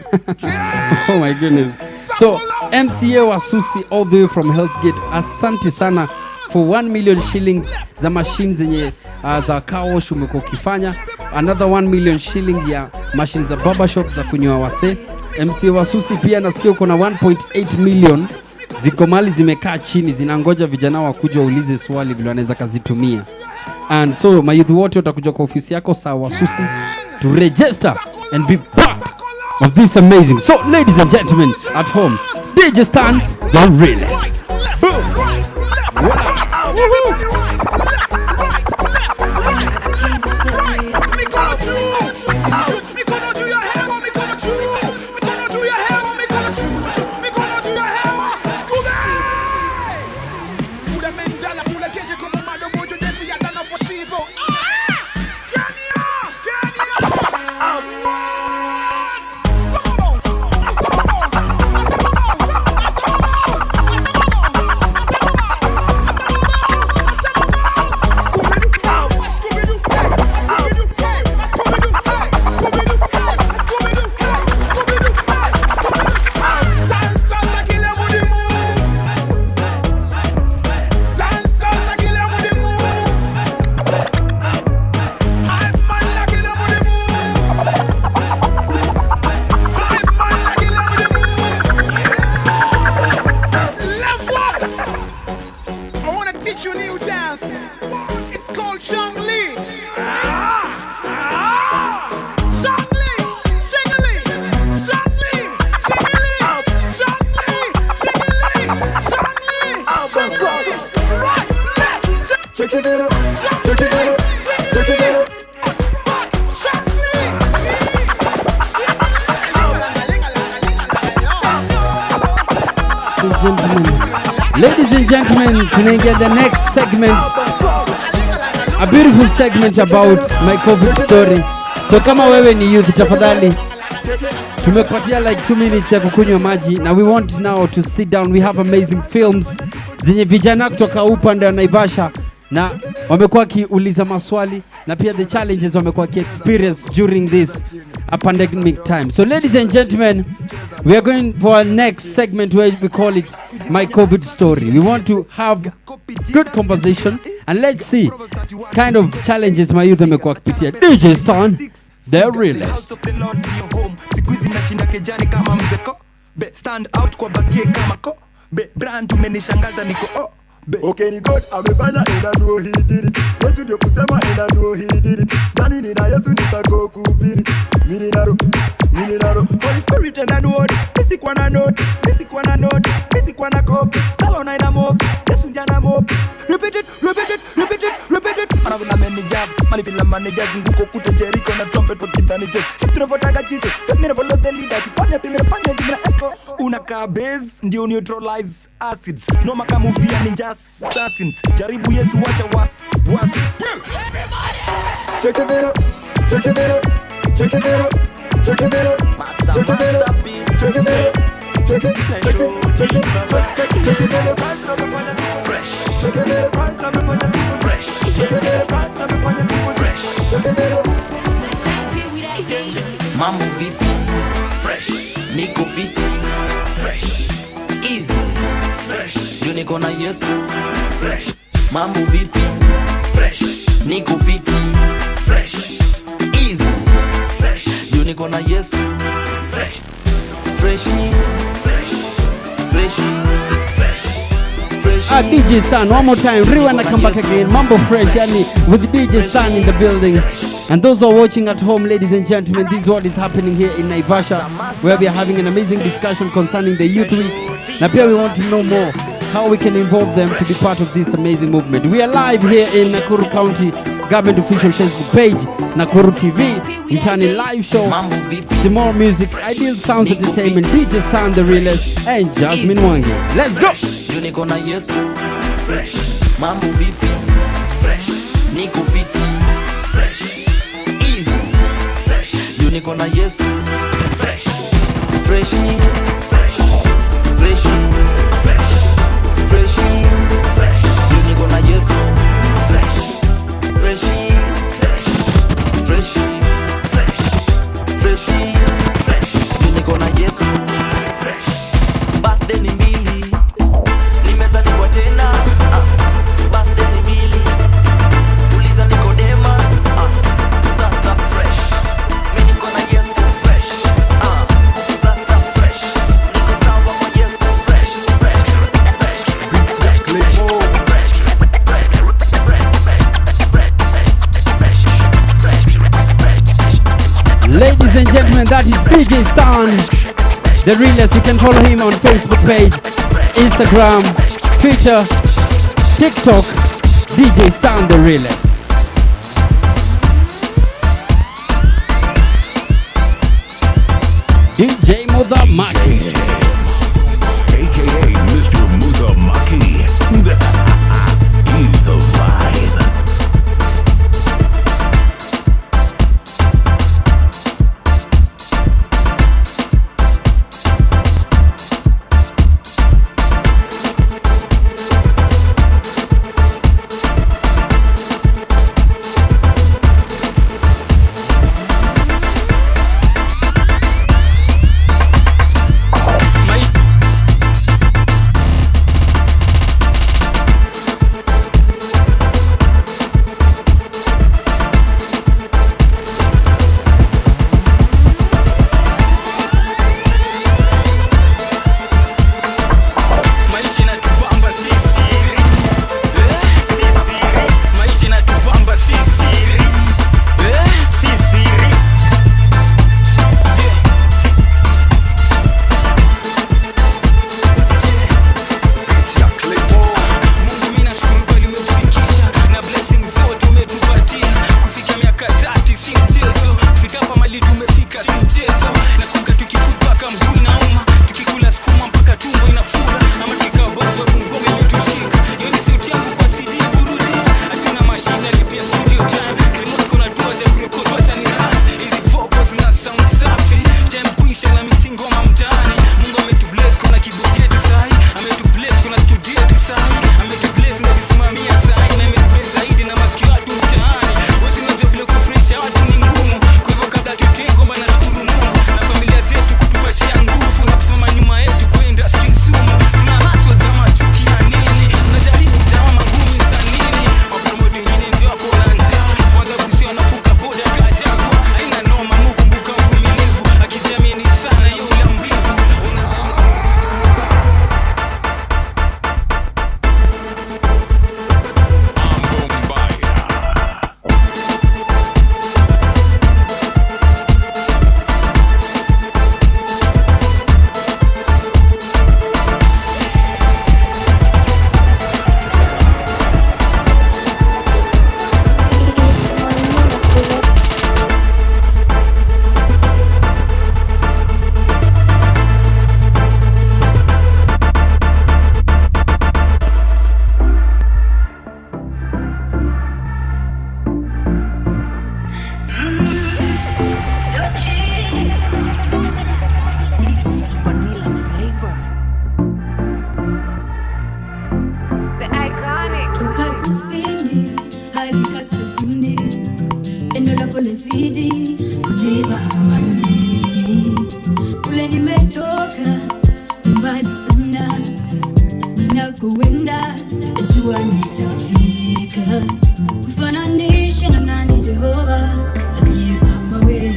Oh my goodness. So MCA Wasusi all the way from Hell's Gate, asante sana for 1 million shillings za machines zenye za car wash umekuwa ukifanya. Another 1 million shilling ya machines za barbershop za kunyoa wase. MC Wasusi pia nasikia uko na 1.8 million ziko mali zimekaa chini zinangoja vijana wakuja waulize swali vile wanaweza kazitumia. And so my youth wote watakuja kwa ofisi yako saa Wasusi to register and be part of this amazing. So ladies and gentlemen at home, DJ Stan, the realest. Ladies and gentlemen, tunaingia the next segment, a beautiful segment about my COVID story. So kama wewe ni youth, tafadhali tumekupatia like 2 minutes ya kukunywa maji, na we want now to sit down. We have amazing films zenye vijana kutoka upande wa Naivasha na wamekuwa kiuliza maswali na pia the challenges wamekuwa ki-experience during this pandemic time. So ladies and gentlemen, we are going for our next segment where we call it My COVID Story. We want to have good conversation and let's see kind of challenges my youth wamekuwa kipitia. DJ Stan, the realest. Stand out kwa bakie kama ko be brand umenishangaza niko Okay ni God amefanya and I know he did it. Yesu ndio kusema and I know he did it. Nani nina Yesu nitako kuhubiri. Mimi naro Holy Spirit and I know it. Misi kwa na note, misi kwa na copy. Salo na ina mob, Yesu jana mob. Repeat it. Anavuna manager, manipula manager, zunguko kute Jericho na trumpet wakidhani je. Situnavotaka jitu, don't follow the leader. Kifanya timera echo. Unakaa base, ndio neutralize acids. No maka movie ninja assassins. Jaribu Yesu wacha was. Check it out. Mambo vipi? Fresh. Niko vipi? Fresh. Easy. Fresh. Yo niko na Yesu. Fresh. Mambo vipi? Fresh. Niko vipi? Fresh. Easy. Fresh. Yo niko na Yesu. Fresh. Freshy. DJ Stan, one more time. Rewind and come back again. Mambo fresh, yani, with DJ Stan in the building. And those who are watching at home, ladies and gentlemen, this is what is happening here in Naivasha, where we are having an amazing discussion concerning the youth week. Now, here we want to know more how we can involve them to be part of this amazing movement. We are live here in Nakuru County Government official Facebook page, Nakuru TV, Mtani live show, Simone Music, Ideal Sounds Entertainment, DJ Stan the Realest, and Jasmine Wangi. Let's go! Niko na Yesu. Fresh. Mambo vipi? Fresh. Niko vipi? Fresh. Easy. Fresh. Niko na Yesu. Fresh. Freshy. Fresh. Freshy. Fresh. Freshy. Fresh. Niko na Yesu. Fresh. Freshy. Fresh. Freshy. Fresh. Freshy. Fresh. Niko na Yesu. Fresh. Birthday ni mbili. Nimezaliwa tena. Birthday ni mbili. Uliza Nicodemus. Sasa fresh. Mimi niko na Yesu fresh. Sasa fresh. Niko sawa kwa Yesu fresh. Ladies and gentlemen, that is DJ Stan the Realest. You can follow him on Facebook page, Instagram, Twitter, TikTok, DJ Stan the Realest. DJ Mother Maki, aka Mr. Mutha Maki. He's the vibe. Mungu na familia zetu kutupatia nguvu na kusimama nyuma yetu kwenda street sumo. It's vanilla flavor. The iconic. Toka kusini hadi kaskazini, pendo lako lazidi kunipa amani. Kule nimetoka mbali sana, ninakoenda najua nitafika. Kufananisha na nani Jehova aliye kama wewe,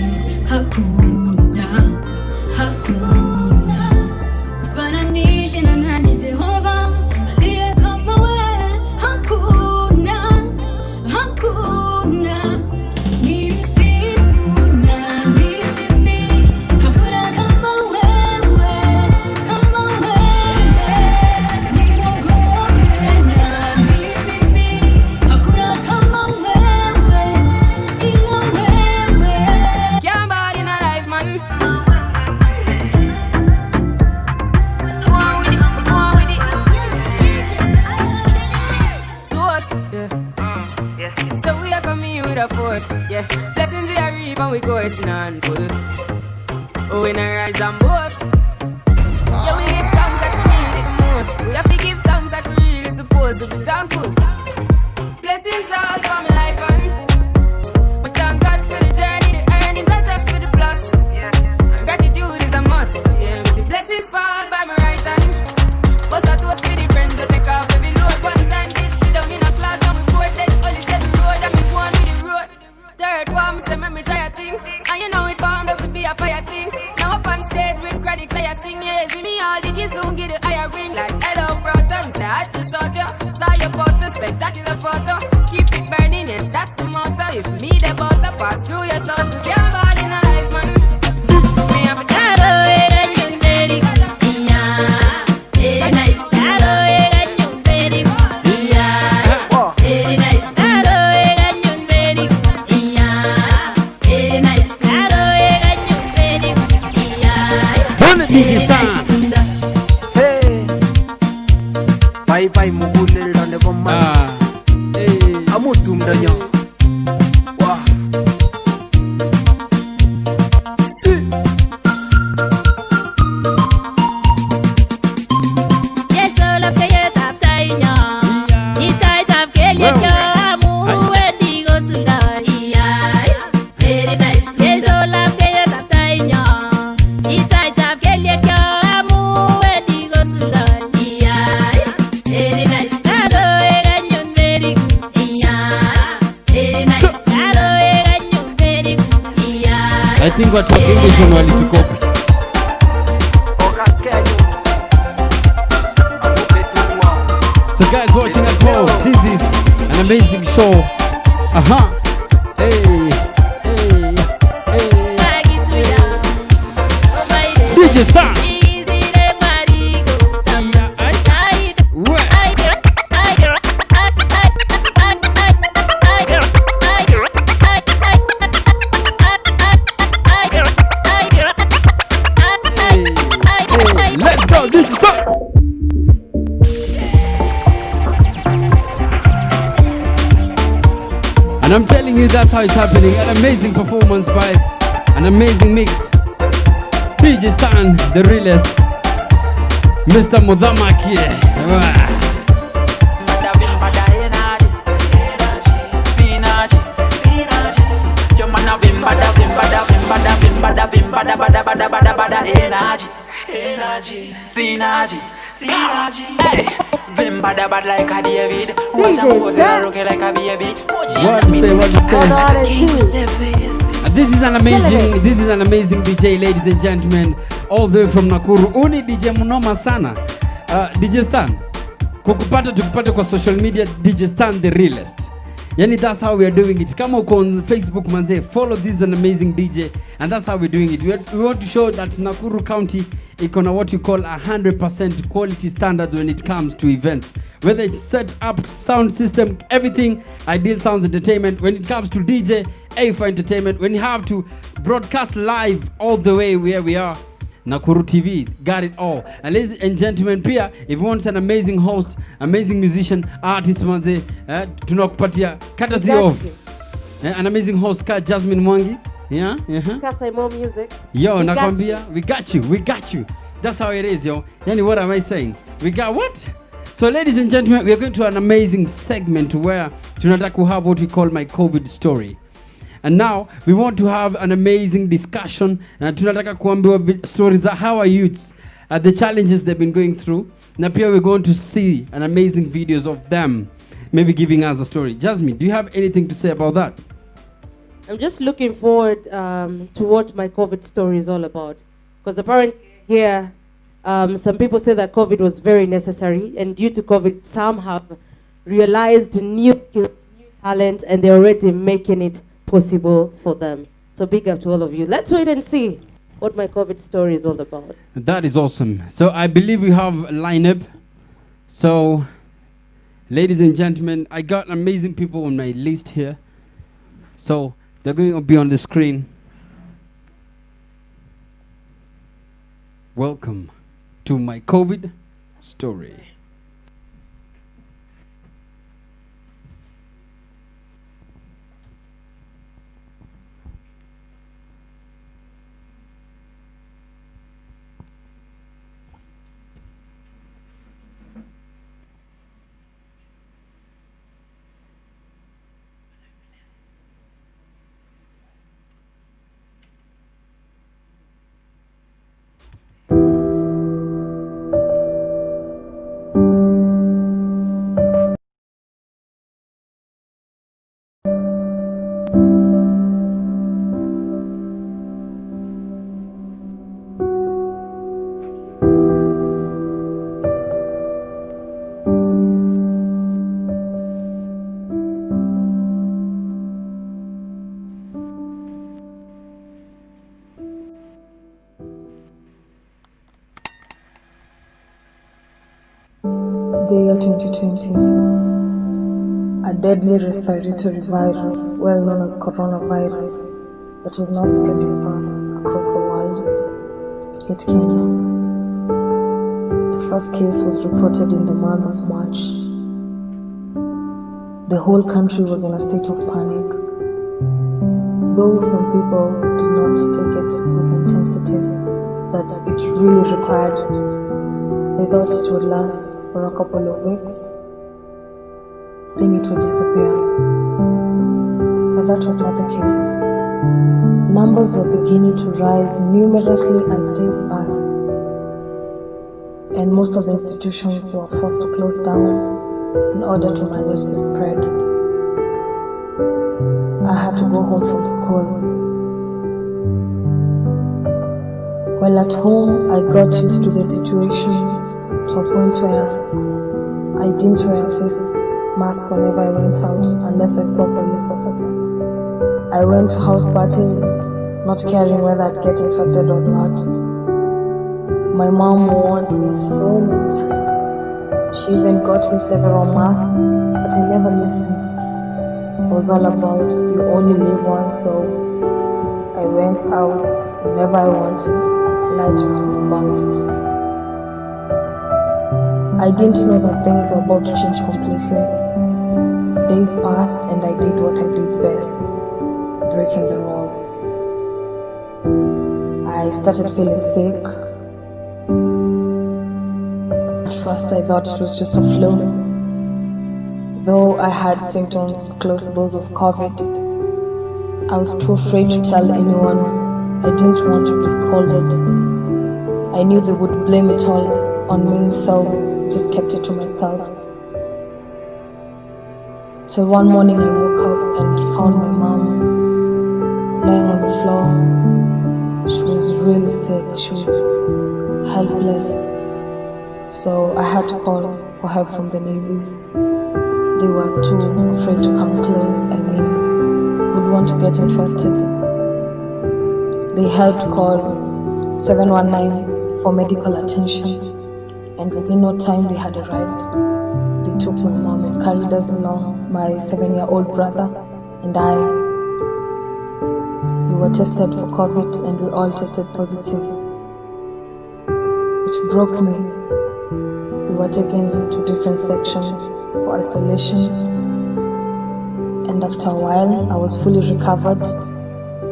hakuna, hakuna. Kufananisha na nani Jehova aliye kama wewe, hakuna, hakuna. Ni msifu na ni mimi, hakuna kama wewe, kama wewe. Nikuogope na ni mimi, hakuna kama wewe, ila wewe. Can't ball in a life, man. Go on with it, go on with it. To us, yeah. So we are coming with a force, yeah. Blessings we are reap and we coursing on full. Oh, we not rise and boast. Yeah, we give thanks that we need it the most. We have to give thanks that we really supposed to be thankful. Blessings all for my life and we thank God for the journey, the earnings are just for the plus. Yeah, and gratitude is a must. Yeah, we see blessings fall by my right hand. But I toast for the friends that take off every load. One time did sit down in a class and we bored dead. Only said the road and we go on with the road. Third form say me try a thing, and you know it formed out to be a fire thing. Now up on stage with chronic say I sing. Yeah, see me all the kids soon get the higher ring. Like hello brother, me say I had to shot ya. Saw your poster, spectacular photo. Keep it burning, yes that's the motto. If me the butter pass through your soul, to can't ball in a life man. Me have a shadow in a new day. Yeah, very nice shadow in a new day. Yeah, very nice shadow in a new day. Yeah, very nice shadow in a new day. Yeah, Turn it, DJ Sam. Hey, bye bye mugule lande gomma. Amutu mdanyo. Wow. Yes, all of the years I've died now. It's tight I've killed your jamu and he goes to die. Very nice. Yes, all of the years I've died now. It's tight I've killed your jamu and he goes to die. Very nice. Shadow and you're very good. Yeah. Very nice. Shadow and you're very good. Yeah. I think watu wa English walitukopa. So guys watching at home, this is an amazing show. Hey, hey, hey. DJ Star. Let's go, DJ Star. And I'm telling you, that's how it's happening. An amazing performance by an amazing mix. DJ Stan, the realest. Mr. Mudhamaki. Yeah. Bad like a David. Watch a pose and rock it like a baby. What to say? What to say? This is an amazing DJ, ladies and gentlemen, all the way from Nakuru. Uni DJ mnoma sana. DJ Stan, kukupata tukupata kwa social media, DJ Stan the realest. Yani that's how we are doing it. Kama uko on Facebook manze, follow this an amazing DJ, and that's how we're doing it. We want to show that Nakuru County iko what you call 100% quality standards when it comes to events. Whether it's set up, sound system, everything, Ideal Sounds Entertainment. When it comes to DJ, A for Entertainment. When you have to broadcast live all the way where we are, Nakuru TV, got it all. And ladies and gentlemen, pia, if you want an amazing host, amazing musician, artist, manze, tunakupatia courtesy of an amazing host, Jasmine Mwangi. Yeah? Uh-huh. Kasai more music. Yo, We got nakwambia, we got you. That's how it is, yo. Yani, what am I saying? We got what? So, ladies and gentlemen, we are going to an amazing segment where tunataka have what we call my COVID story. And now, we want to have an amazing discussion. And tunataka kuambiwa stories of how our youths, the challenges they've been going through. Na pia we're going to see an amazing videos of them maybe giving us a story. Jasmine, do you have anything to say about that? I'm just looking forward to what my COVID story is all about. Because apparently here, some people say that COVID was very necessary. And due to COVID, some have realized new skills, new talent, and they're already making it possible for them. So big up to all of you. Let's wait and see what my COVID story is all about. That is awesome. So I believe we have a lineup. So, ladies and gentlemen, I got amazing people on my list here. So they're going to be on the screen. Welcome to my COVID story. The year 2020. A deadly respiratory virus, well known as coronavirus, that was now spreading fast across the world, hit Kenya. The first case was reported in the month of March. The whole country was in a state of panic. Though some people did not take it with the intensity that it really required, they thought it would last for a couple of weeks, then it would disappear. But that was not the case. Numbers were beginning to rise numerously as days passed, and most of the institutions were forced to close down in order to manage the spread. I had to go home from school. While at home, I got used to the situation to a point where I didn't wear a face mask whenever I went out unless I saw a police officer. I went to house parties, not caring whether I'd get infected or not. My mom warned me so many times. She even got me several masks, but I never listened. It was all about you only live once, so I went out whenever I wanted, lied to them about it. I didn't know that things were about to change completely. Days passed and I did what I did best, breaking the rules. I started feeling sick. At first I thought it was just a flu. Though I had symptoms close to those of COVID, I was too afraid to tell anyone. I didn't want to be scolded. I knew they would blame it all on me, so just kept it to myself. Till one morning I woke up and found my mom lying on the floor. She was really sick, she was helpless. So I had to call for help from the neighbors. They were too afraid to come close, would want to get infected. They helped call 719 for medical attention. And within no time they had arrived. They took my mom and carried us along, my 7-year-old brother and I. We were tested for COVID and we all tested positive. It broke me. We were taken to different sections for isolation. And after a while, I was fully recovered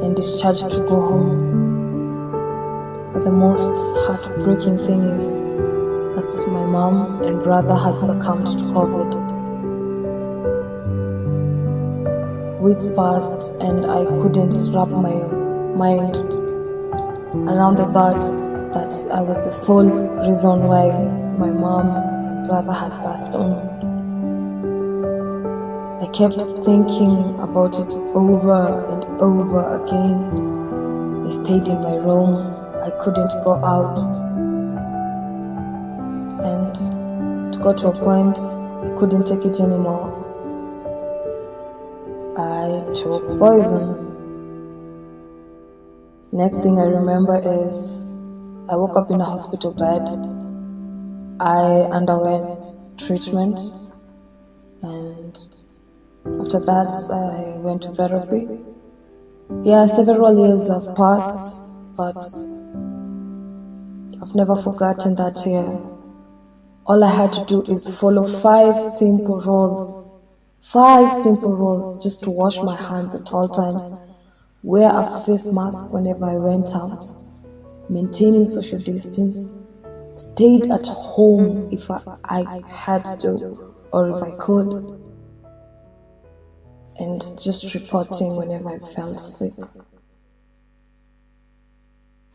and discharged to go home. But the most heartbreaking thing is that my mom and brother had succumbed to COVID. Weeks passed and I couldn't wrap my mind around the thought that I was the sole reason why my mom and brother had passed on. I kept thinking about it over and over again. I stayed in my room. I couldn't go out. And it got to a point I couldn't take it anymore. I took poison. Next thing I remember is I woke up in a hospital bed. I underwent treatment, and after that I went to therapy. Yeah, several years have passed, but I've never forgotten that year. All I had to do is follow 5 simple rules. 5 simple rules just to wash my hands at all times, wear a face mask whenever I went out, maintaining social distance, stayed at home if I had to or if I could, and just reporting whenever I felt sick.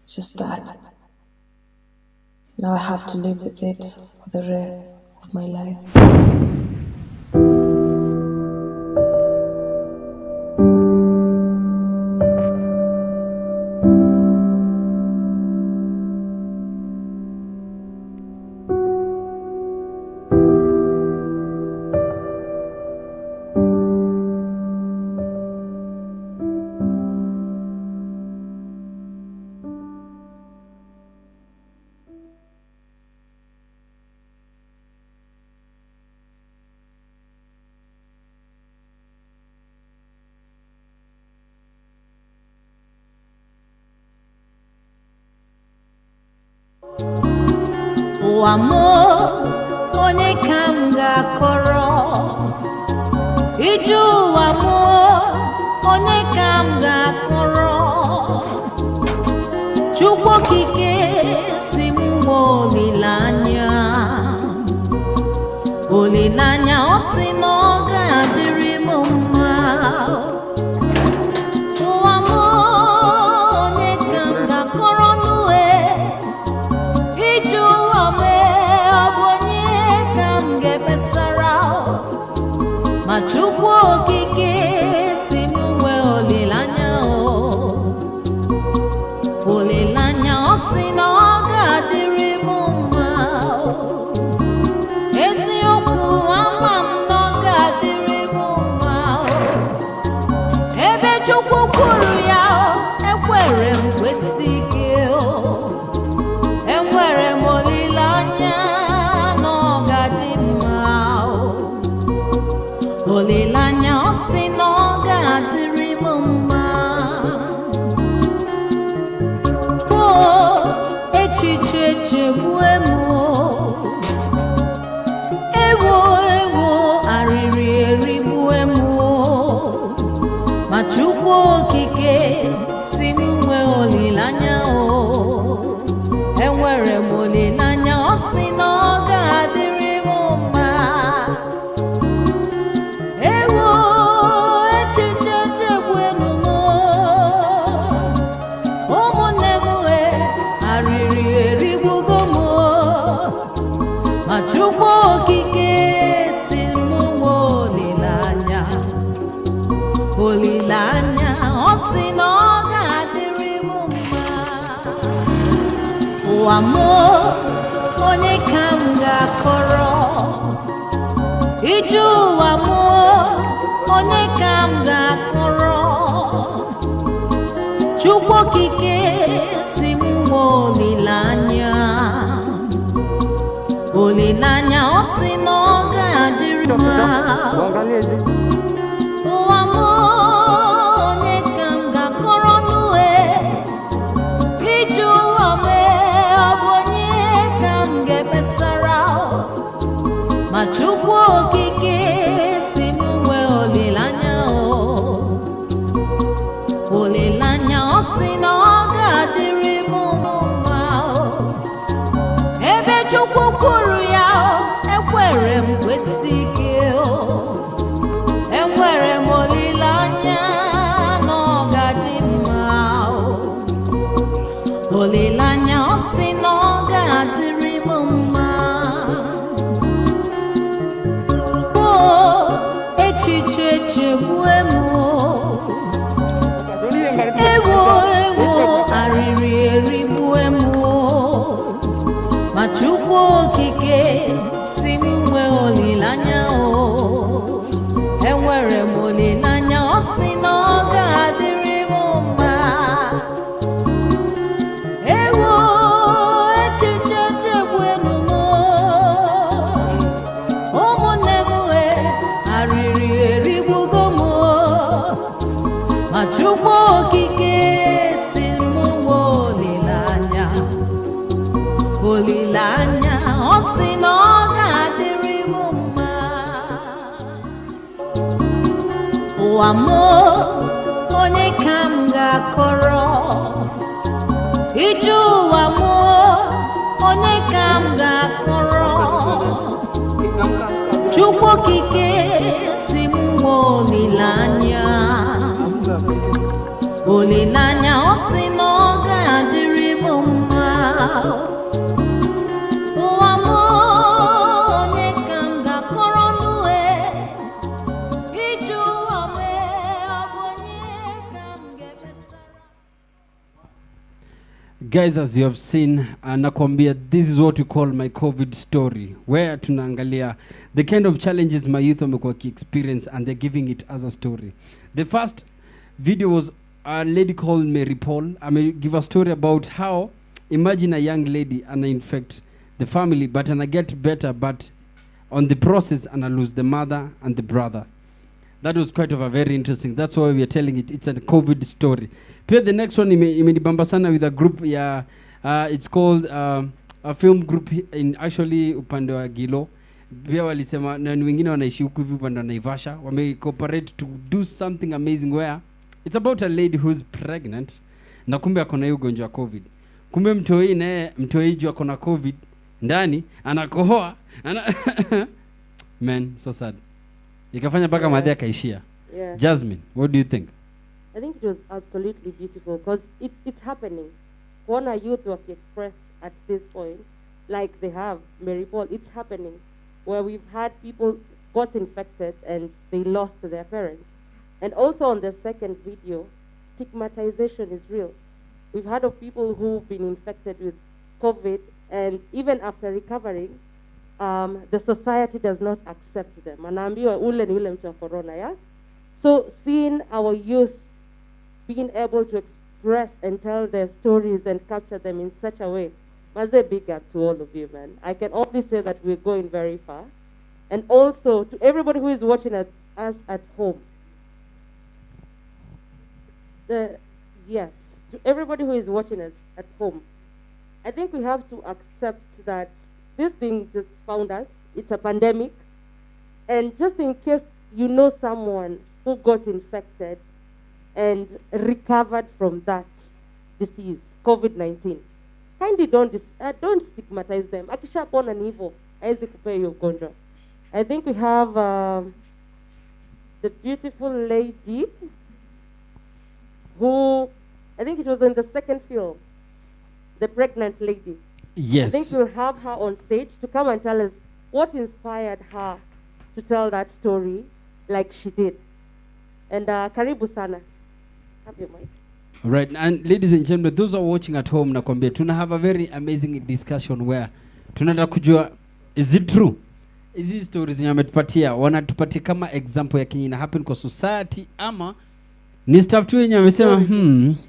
Just that. Now I have to live with it for the rest of my life. Amor, onye ka m ga-akọrọ? Iju amor, onye ka m ga-akọrọ? Chukwu okike si m nwe olileanya. Olileanya ọ sị na ọ ga-adịrị m mma. Amor, onye ka m ga-akọrọ n'ue? Iju ma Chukwu okike si m nwe olileanya olileanya ọ sị na ọ ga-adịrị m mma eziokwu ama m na ọ ga-adịrị m mma ebe Chukwu kwuru ya ekwere m kwesị ike enwere m olileanya na ọ ga-adị mma olileanya ọ sị na ọ ga-adịrị m mma o echiche echegbue m ewo ewo arịrị erigbue m ma Chukwu okike si m nwe olileanya enwere m olileanya ọ sị na ọ ga-adịrị m mma Chukwu okike si m nwe olileanya olileanya ọ sị na ọ ga-adịrị m mma ụwa m onye ka m ga-akọrọ ije ụwa m onye ka m ga-akọrọ Chukwu okike si m nwe olileanya olileanya ọ sị na ọ ga-adịrị mma ụwa m onye ka m ga-akọrọ n'ue ije ụwa m ọ bụ onye ka m ga-ekpesara ma Chukwu okike si m nwe olileanya olileanya Chukwu kwuru ya ekwere m kwesị gị enwere m olileanya na ọ ga-adị mma olileanya ọ sị na ọ ga-adịrị m mma echiche echegbue m ewo arịrị erigbue m ma Chukwu okike si m nwee olileanya enwere m olileanya ọ sị na ọ ga-adịrị m mma ewo echiche chegbuenu m ụmụnne m arịrị erigbugo m ma Chukwu okike si m nwee olileanya olileanya ọ sị na ọ ga-adịrị m mma ụwa m onye ka m ga-akọrọ ije ụwa m onye ka m ga-akọrọ Chukwu okike si m nwee olileanya olileanya ọ sị na ọ ga-adịrị m mma ụwa m onye ka m ga-akọrọ n'uwe ije ụwa m ọ bụ onye ka m ga-emesara. Guys, as you have seen, nakwambia, this is what we call my COVID story, where tunaangalia the kind of challenges my youth wamekuwa experience and they're giving it as a story. The first video was a lady called Mary Paul. I may give a story about how, imagine a young lady and infect the family, but and I get better, but on the process and I lose the mother and the brother. That was quite of a very interesting. That's why we are telling it. It's a COVID story. Pia the next one imenibamba sana with a group it's called a film group in actually upande wa Gilo. Pia walisema na wengine wanaishi huku hivi upande wa Naivasha. Wame cooperate to do something amazing where it's about a lady who's pregnant na kumbe akona hiyo ugonjwa wa COVID. Kumbe mtoi naye mtoi juu akona COVID ndani anakohoa man, so sad. Ikafanya mpaka madhi akaishia. Yeah. Jasmine, what do you think? I think it was absolutely beautiful because it's happening. When our youth were express at this point, like they have Mary Paul, it's happening where we've had people got infected and they lost their parents. And also on the second video, stigmatization is real. We've heard of people who've been infected with COVID and even after recovering, the society does not accept them. Anaambiwa ule ni ule mtu wa corona, yeah? So seeing our youth being able to express and tell their stories and capture them in such a way, maze big up to all of you, man. I can only say that we're going very far. And also to everybody who is watching us at home. Yes, to everybody who is watching us at home. I think we have to accept that this thing just found us. It's a pandemic. And just in case you know someone who got infected and recovered from that disease, COVID-19, kindly don't stigmatize them. Akishapona ni hivyo, haiwezi kupea hiyo ugonjwa. I think we have the beautiful lady who, I think it was in the second film, the pregnant lady. Yes. I think we'll have her on stage to come and tell us what inspired her to tell that story like she did. And karibu sana. Have your mic. All right, and ladies and gentlemen, those who are watching at home, nakwambia, tuna have a very amazing discussion where tunaenda kujua, is it true? Hizi stories zenye wametupatia wanatupatia kama example ya kenye ina happen kwa society ama ni staff tu yenye wamesema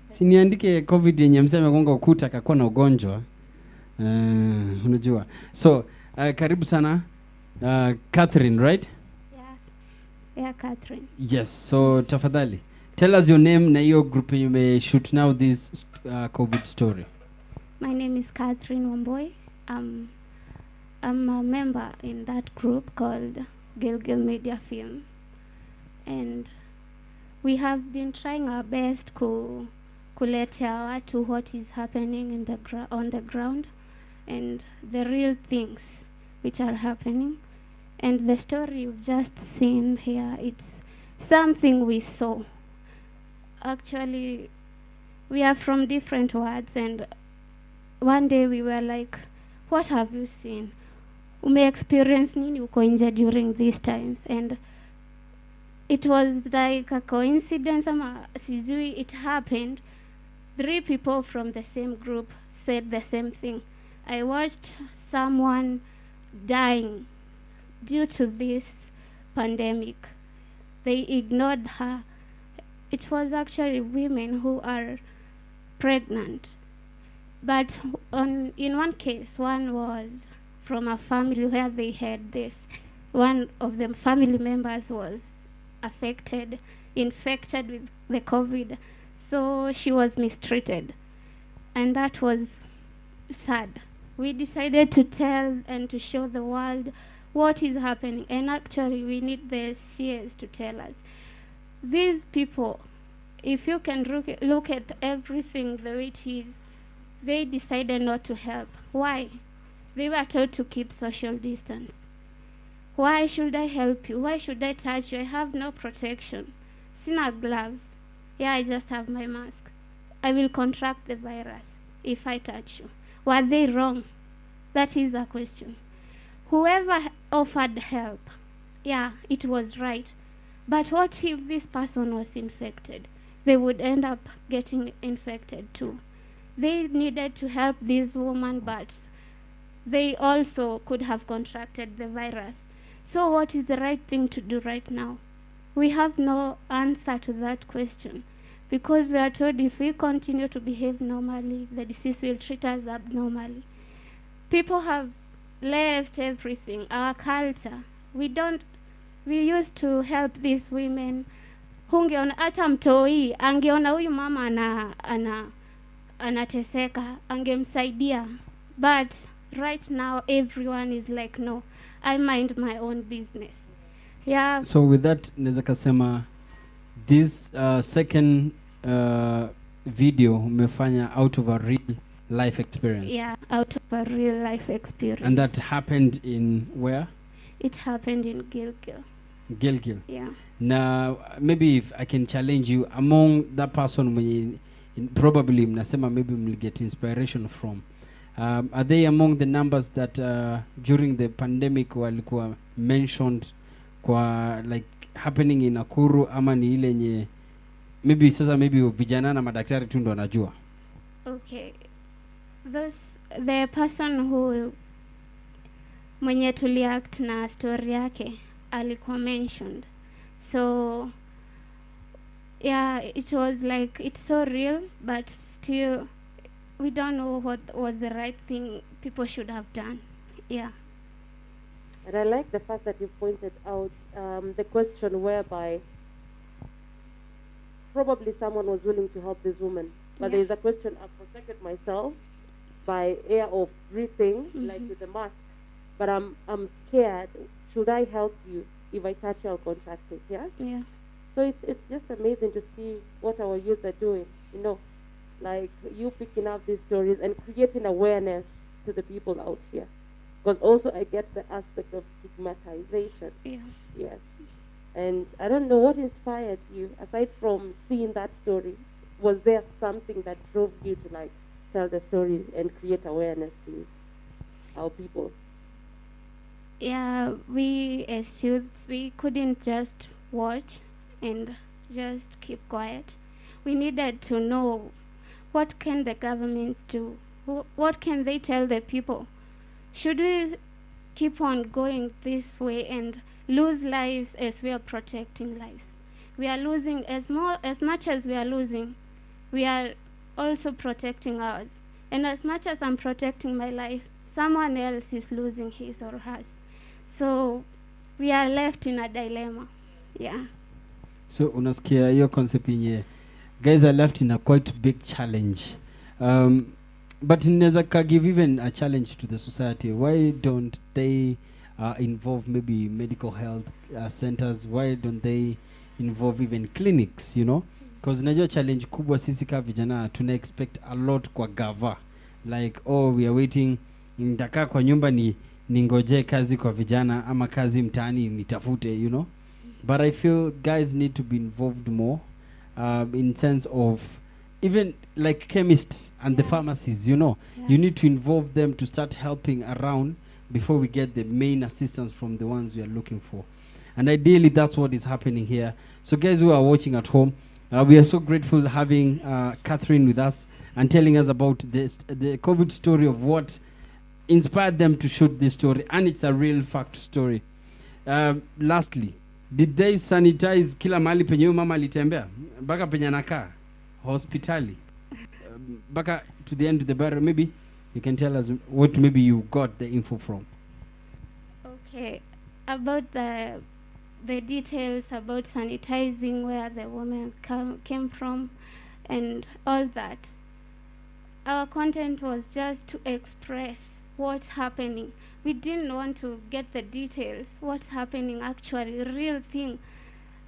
siniandike COVID yenye msema amegonga ukuta akakuwa na ugonjwa. Unajua. So, karibu sana Catherine, right? Yeah, Catherine. Yes, so tafadhali tell us your name na your group you may shoot now this COVID story. My name is Catherine Wamboy. I'm a member in that group called Gilgil Media Film, and we have been trying our best kuletea watu what is happening in on the ground, and the real things which are happening. And the story you've just seen here, it's something we saw. Actually, we are from different wards, and one day we were like, what have you seen? Ume experience nini uko nje during these times? And it was like a coincidence, ama sijui, it happened. 3 people from the same group said the same thing. I watched someone dying due to this pandemic. They ignored her. It was actually women who are pregnant. But in one case, one was from a family where they had this. One of the family members was infected with the COVID. So she was mistreated. And that was sad. We decided to tell and to show the world what is happening. And actually, we need the CS to tell us. These people, if you can look at everything the way it is, they decided not to help. Why? They were told to keep social distance. Why should I help you? Why should I touch you? I have no protection. Sina gloves. Yeah, I just have my mask. I will contract the virus if I touch you. Were they wrong? That is a question. Whoever offered help, yeah, it was right. But what if this person was infected? They would end up getting infected too. They needed to help this woman, but they also could have contracted the virus. So what is the right thing to do right now? We have no answer to that question, because we are told if we continue to behave normally, the disease will treat us abnormally. People have left everything, our culture. We used to help these women. Hungeona hata mtoi angeona huyu mama anateseka, angemsaidia. But right now everyone is like, no, I mind my own business. Yeah. So with that, naweza kasema this second video umefanya out of a real life experience. Yeah, out of a real life experience. And that happened in where? It happened in Gilgil. Gilgil. Yeah. Now, maybe if I can challenge you, among that person mwenye probably mnasema maybe mwill get inspiration from, are they among the numbers that during the pandemic walikuwa mentioned kwa like happening in Nakuru, ama ni ile nye maybe sasa maybe vijana na madaktari tu ndo wanajua? Okay. The person who mwenye tuliact na story yake alikuwa mentioned. So yeah, it was like, it's so real, but still we don't know what was the right thing people should have done. Yeah. And I like the fact that you pointed out the question whereby probably someone was willing to help this woman, but there is a question, I've protected myself by air of breathing, like with the mask, but I'm scared. Should I help you? If I touch you, I'll contract it. Yeah. Yeah. So it's just amazing to see what our youth are doing. You know, like you picking up these stories and creating awareness to the people out here. Because also I get the aspect of stigmatization. Yeah. Yes. And I don't know what inspired you, aside from seeing that story. Was there something that drove you to like tell the story and create awareness to our people? Yeah, we as youths, we couldn't just watch and just keep quiet. We needed to know, what can the government do? What can they tell the people? Should we keep on going this way and lose lives as we are protecting lives? We are losing as much as we are losing, we are also protecting ours. And as much as I'm protecting my life, someone else is losing his or hers. So we are left in a dilemma. Yeah. So unasikia hiyo concept yenye guys are left in a quite big challenge. But inaweza give even a challenge to the society. Why don't they involve maybe medical health centers? Why don't they involve even clinics, you know? Because najua challenge kubwa sisi kama vijana tuna expect a lot kwa gava. Like, oh, we are waiting nitakaa kwa nyumba ningoje kazi kwa vijana ama kazi mtaani nitafute, you know. But I feel guys need to be involved more in sense of even like chemists and the pharmacies, you know. You need to involve them to start helping around before we get the main assistance from the ones we are looking for. And ideally, that's what is happening here. So guys who are watching at home, we are so grateful having Catherine with us and telling us about this, the COVID story of what inspired them to shoot this story. And it's a real fact story. Lastly, did they sanitize kila mahali penye huyo mama alitembea? Baka penye anakaa? Hospitali? Baka to the end of the barrel? Maybe you can tell us what maybe you got the info from. Okay, about the details about sanitizing, where the woman came from and all that. Our content was just to express what's happening. We didn't want to get the details, what's happening actually, real thing,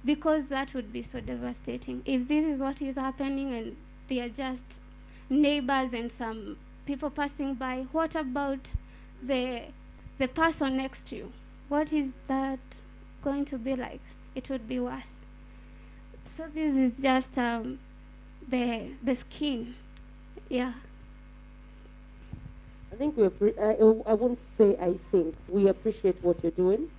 because that would be so devastating. If this is what is happening and they are just neighbors and some people passing by, what about the person next to you? What is that going to be like? It would be worse. So this is just the skin. Yeah. I think I won't say I think. We appreciate what you're doing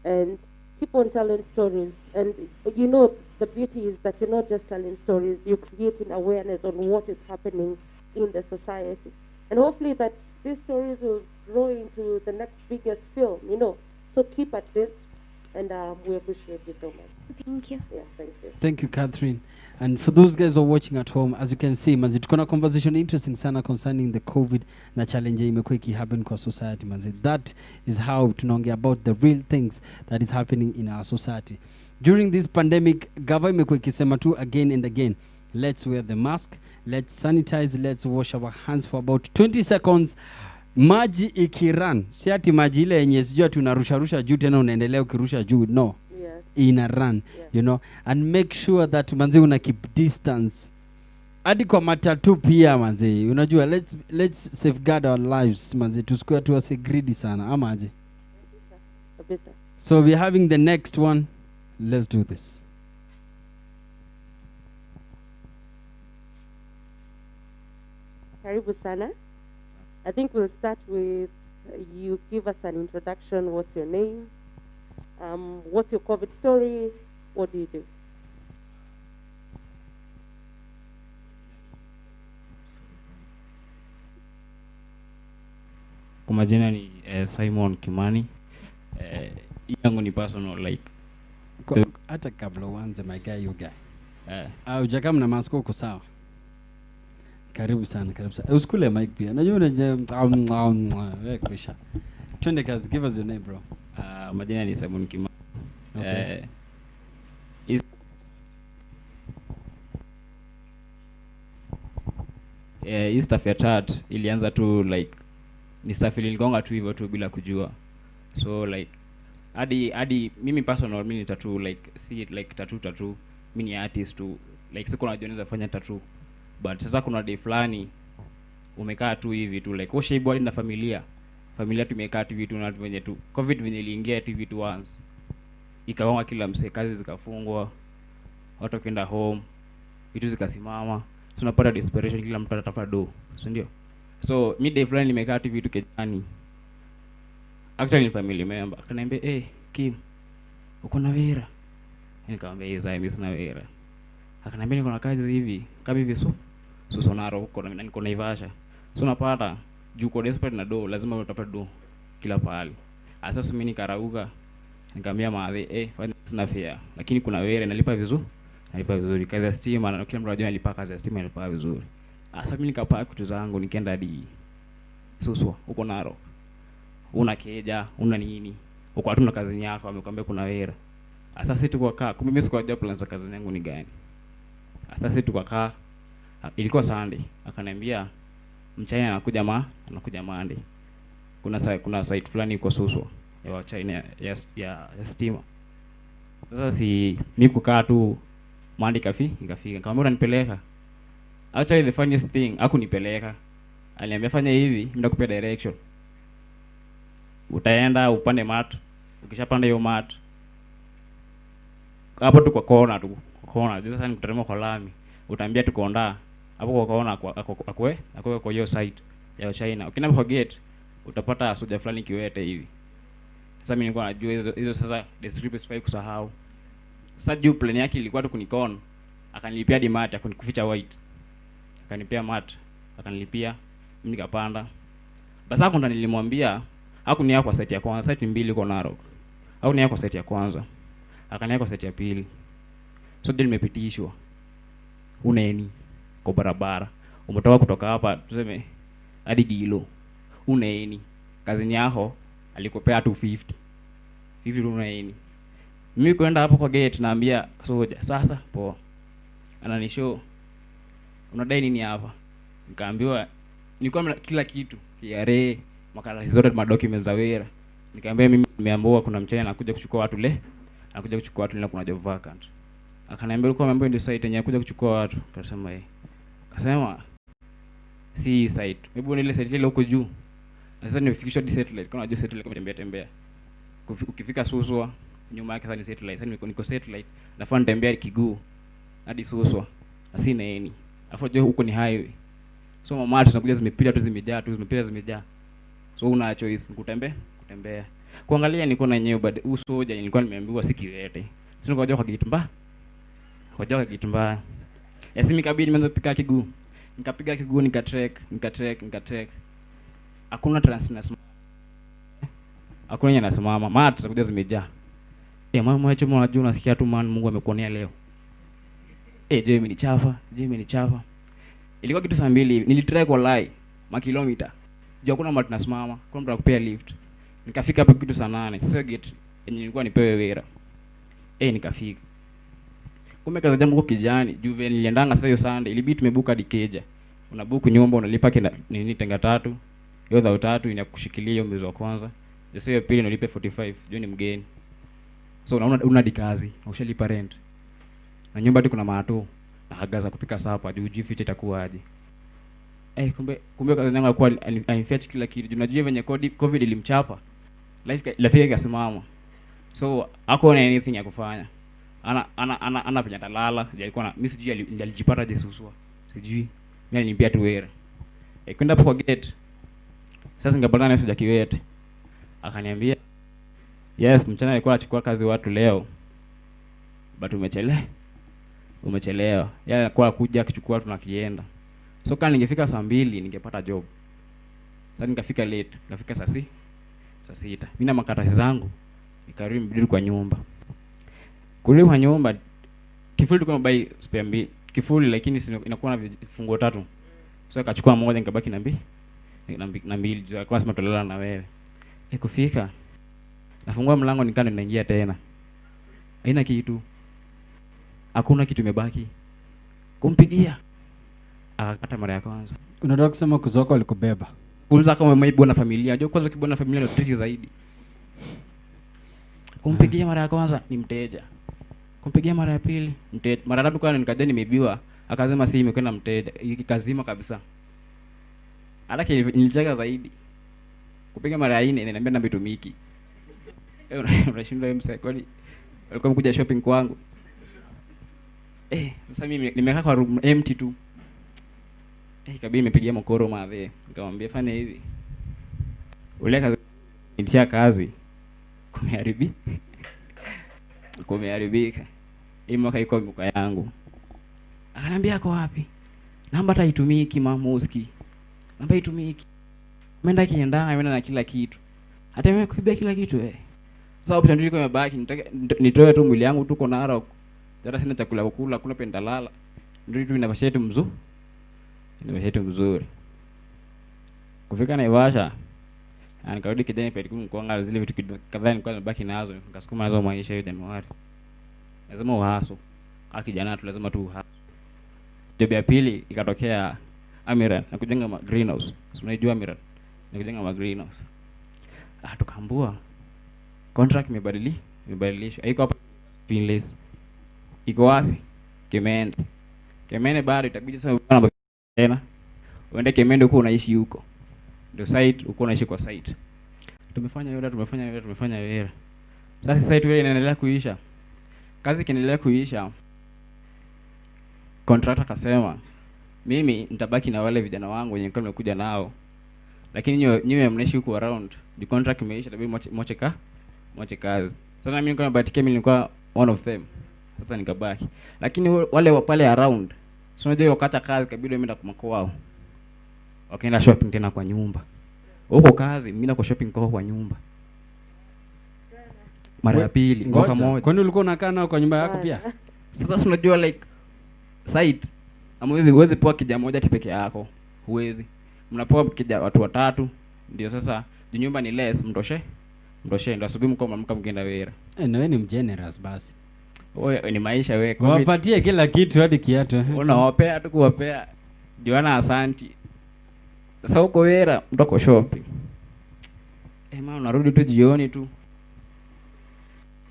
and keep on telling stories. And you know, the beauty is that you're not just telling stories, you're creating awareness on what is happening in the society. And hopefully that these stories will grow into the next biggest film, you know. So keep at this, and we appreciate you so much. Thank you. Yes, thank you. Thank you, Catherine. And for those guys who are watching at home, as you can see, manzi, tuko na conversation interesting sana concerning the COVID na challenge imekuwa ikihappen kwa society, manzi. That is how tunaongea about the real things that is happening in our society. During this pandemic, gava imekuwa ikisema tu again and again, let's wear the mask, let's sanitize, let's wash our hands for about 20 seconds. Maji ikiran, si ati maji ile yenye sijua tunarusha juu tena unaendelea ukirusha juu, no. Ina run, you know, and make sure that manzi una keep distance. Hadi kwa matatu pia manzi, unajua, let's safeguard our lives manzi, tusikue tu wase greedy sana ama aje. So we're having the next one. Let's do this. Karibu sana. I think we'll start with you give us an introduction. What's your name? What's your COVID story? What do you do? Kwa majina ni Simon Kimani. Yangu ni personal like. Hata kabla uanze my guy you guy. Hujaka mna mask uko sawa? Karibu sana, karibu sana. Usikule mic pia. Najua wewe kisha. Twende kazi, give us your name bro. Majina ni Simon Kimani. Okay. Hii stuff ya chat ilianza tu like ni stuff iligonga tu hivyo tu bila kujua. So like hadi mimi personal mimi ni tattoo like see it like tattoo mimi ni artist tu like siko najua naweza fanya tattoo. But sasa kuna day fulani umekaa tu hivi tu like oshe body na familia tumekaa tu vitu na venye tu COVID venye iliingia tu vitu once ikaonga kila mse, kazi zikafungwa, watu kwenda home, vitu zikasimama, tunapata desperation, kila mtu anatafuta do, si ndio? So mid day fulani nimekaa tu vitu kejani, actually ni family member akaniambia Kim uko na wera? Nikamwambia yes I miss na wera. Akaniambia niko na kazi hivi kama hivi so sonaro huko na niko Naivasha, so napata juu kwa desperate na do lazima utapata do kila pahali. Sasa mimi nikarauka nikamwambia maadhi fanya sina fare, lakini kuna wera nalipa vizuri kazi ya stima na kila mtu anajua nalipa kazi ya stima nalipa vizuri. Sasa mimi nikapaka vitu zangu nikaenda hadi Suswa huko Narok. Una keja una nini uko hatuna kazi yako, amekwambia kuna wera. Sasa sisi tuko kaa kumbe mimi sikujua plan za kazi yangu ni gani. Sasa sisi tuko kaa ilikuwa Sunday, akaniambia mchana anakuja Monday. Kuna site fulani iko Suswa ya China ya stima. Sasa si mimi kukaa tu Monday ikafika. Nikamwambia unanipeleka. Actually the funniest thing hakunipeleka. Aliniambia fanya hivi, mimi nakupea direction. utaenda upande mat, ukishapanda hiyo mat hapo tu kwa kona tu, kona sasa ni kuteremka kwa lami, utaambia tukonda hapo kwa kona akwe kwa hiyo site ya China. Ukienda kwa gate utapata soja fulani kiwete hivi. Sasa mimi nilikuwa najua hizo sasa description kusahau. Sasa juu plan yake ilikuwa tu kunikon, akanilipia di mat, akanikuficha white, akanipea mat, akanilipia, mimi nikapanda. Basi hapo ndo nilimwambia hakunia kwa site ya kwanza, site mbili iko Narok. Hakunia kwa site ya kwanza, akania kwa site ya pili. So ndio nimepitishwa. Uneni kwa barabara. Umetoka kutoka hapa tuseme hadi Gilo. Uneni. Kazini yako alikopea 250. 50 uneni. Mimi kwenda hapo kwa gate naambia soja, sasa poa. Ananishow unadai nini hapa? Nikaambiwa nilikuwa kila kitu, KRA, makaratasi zote, documents za wera. Nikamwambia mimi nimeambiwa kuna mchana anakuja kuchukua watu anakuja kuchukua watu na kuna job vacant. Akaniambia ulikuwa umeambiwa ndio site yenye anakuja kuchukua watu. Akasema akasema si site. Hebu ile site ile huko juu. Sasa nimefikishwa di satellite. Kama unajua satellite kama tembea. Ukifika Suswa, nyuma yake sasa ni satellite. Sasa niko satellite. Nafaa nitembea Kiguu hadi Suswa. Asina nini. Afu huko ni highway. So mama tunakuja zimejaa. So una choice kutembea. Kuangalia niko na yenyewe bado usoja nilikuwa nimeambiwa sikiwete. Sio ngoja kwa kitumba. Ngoja kwa kitumba. Yasimi kabidi nimeanza kupika Kiguu. Nikapiga Kiguu nikatrek. Hakuna transness. Hakuna yenye nasimama. Mat zinakuja zimejaa. Mama acha mwana unajua unasikia tu man Mungu amekuonea leo. Je, mimi ni chafa. Ilikuwa kitu saa 2 nilitry kwa lie makilomita. Jua kuna mtu nasimama, kuna mtu akupea lift. Nikafika hapo kitu saa 8. Sasa gate yenye nilikuwa nipewe wera. Nikafika. Kumbe kaza jambo kwa kijani, Juve niliendanga sasa hiyo Sunday, ilibidi tumebuka dikeja. Unabuku nyumba unalipa nini tenga 3. Hiyo za 3 inakushikilia hiyo mwezi wa kwanza. Sasa hiyo pili unalipa 45, juu ni mgeni. So una dikazi, ushalipa rent. Na nyumba tu kuna mato na hagaza kupika sapa, juu jifiche itakuwaje. Kumbe kaza yangu alikuwa anifetch kila kitu. Unajua venye COVID ilimchapa. Life ikasimama. So hakuona anything ya kufanya. Ana penya talala, alikuwa na mimi sijui alijipata Jesuswa. Sijui. Mimi nilimpia tu wera. Kwenda hapo kwa gate. Sasa ngapata na soja kiwete. Akaniambia, "Yes, mchana alikuwa anachukua kazi watu leo. But umechelewa. Yeye alikuwa kuja akichukua watu na kienda. So kama ningefika saa 2 ningepata job. Sasa nikafika late, nikafika saa 6. Mimi na makaratasi zangu nikarudi mbili kwa nyumba. Kule kwa nyumba kifuli tulikuwa buy spare mbili. Kifuli lakini inakuwa na vifungo 3. So akachukua moja nikabaki na mbili. Juu alikuwa anasema tulala na wewe. Kufika nafungua mlango nikana ninaingia tena. Haina kitu. Hakuna kitu imebaki. Kumpigia akakata mara ya kwanza. Unataka kusema kuzoko alikubeba? Kwanza kama umeibwa na familia. Unajua kwanza kibwa na familia ndio tricky zaidi. Kumpigia mara ya kwanza ni mteja. Kumpigia mara ya pili mteja. Mara ya tatu kwa nikaja nimeibiwa, akasema si imekwenda mteja. Ikazima kabisa. Hata nilicheka zaidi. Kupiga mara ya 4 inaniambia namba itumiki. Unashindwa hiyo mseko kwani alikuwa amekuja shopping kwangu. Sasa mimi nimekaa kwa room empty tu. Kabidi nimepigia mkoro madhe. Nikamwambia fanya hivi. Ule kazi nitia kazi. Kumeharibika. Hii mwaka iko mbuka yangu. Akaniambia ako wapi? Namba haitumiki mamuski. Namba haitumiki. Menda kiendanga na kila kitu. Hata mimi kuibia kila kitu Sasa option ndio imebaki nitoe tu mwili yangu tuko Narok. Hata sina chakula kukula, kuna pendalala. Ndio tu Naivasha yetu mzuri. Naivasha yetu mzuri. Kufika Naivasha. Nikarudi kijani pale kuangalia zile vitu kadhaa nilikuwa nimebaki nazo, nikasukuma nazo maisha hiyo Januari. Lazima uhaso. Kijana tu lazima tu uhaso. Job ya pili ikatokea Amiran na kujenga greenhouse. Unajua Amiran? Na kujenga greenhouse. Tukaambua contract imebadilishwa. Haiko hapa Pinless. Iko wapi? Kemende bado itabidi sasa bwana tena. Uende Kemende huko unaishi huko. Ndio site huko unaishi kwa site. tumefanya wera. Sasa site ile inaendelea kuisha. Kazi ikiendelea kuisha, contractor akasema mimi nitabaki na wale vijana wangu wenye nilikuwa nimekuja nao, lakini nyewe mnaishi huko around, the contract imeisha, tabii moche kazi. Sasa mimi nilikuwa nabatikia, mimi nilikuwa one of them. Sasa nikabaki, lakini wale wa pale around, sio unajua wakati kazi kabidi wameenda kwa mkoa wao, wakaenda shopping tena kwa nyumba. Huko kazi mimi na kwa shopping kwa nyumba mara ya pili mwaka mmoja. Kwani ulikuwa unakaa nao kwa nyumba yako pia? Sasa unajua like site huwezi poa kija moja peke yako, huwezi. Mnapoa kija watu watatu, ndio sasa nyumba ni less, mtoshe ndio asubuhi mko mkienda wera. Na wewe ni mgenerous basi. Wewe ni maisha wewe. Wapatie kila kitu hadi kiatu. Unawapea tu kuwapea. Diwana asanti. Sasa uko wera, mtoko shopping. Maana unarudi tu jioni tu.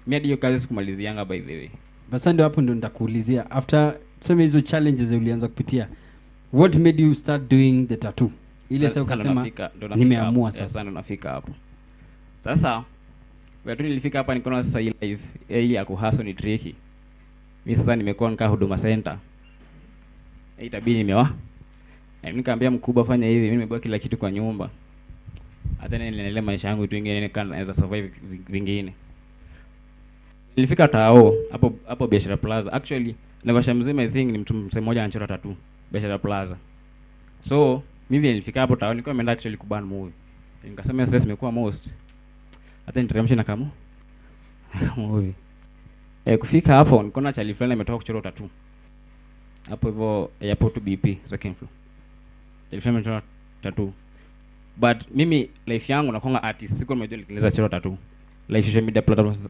Mimi hadi hiyo kazi sikumalizianga by the way. Basi ndio hapo ndo nitakuulizia, after some hizo challenges ulianza kupitia, what made you start doing the tattoo? Ile sasa ukasema nimeamua sasa. Sasa ndo nafika hapo. Sasa wakati nilifika hapa nikaona sasa hii life hii ya kuhustle ni tricky. Mimi sasa nimekuwa nikaa Huduma Center. Itabidi nikaambia mkubwa fanya hivi, mimi nimebeba kila kitu kwa nyumba. Hata niendelee maisha yangu tu ingine naweza survive vingine. Nilifika tao hapo Biashara Plaza. Actually Naivasha mzima I think ni mtu mmoja anachora tattoo Biashara Plaza. So mimi nilifika hapo tao nilikuwa nimeenda actually kuban movie. Nikasema sasa imekuwa most. Hata niteremsha na kamo movie. Kufika hapo nikaona chali fulani ametoka kuchora tattoo. Hapo hivyo airport BP second floor. Chali fulani amechora tattoo. But mimi life yangu nakonga artist, siko nimejua nikieleza chora tattoo. Like social media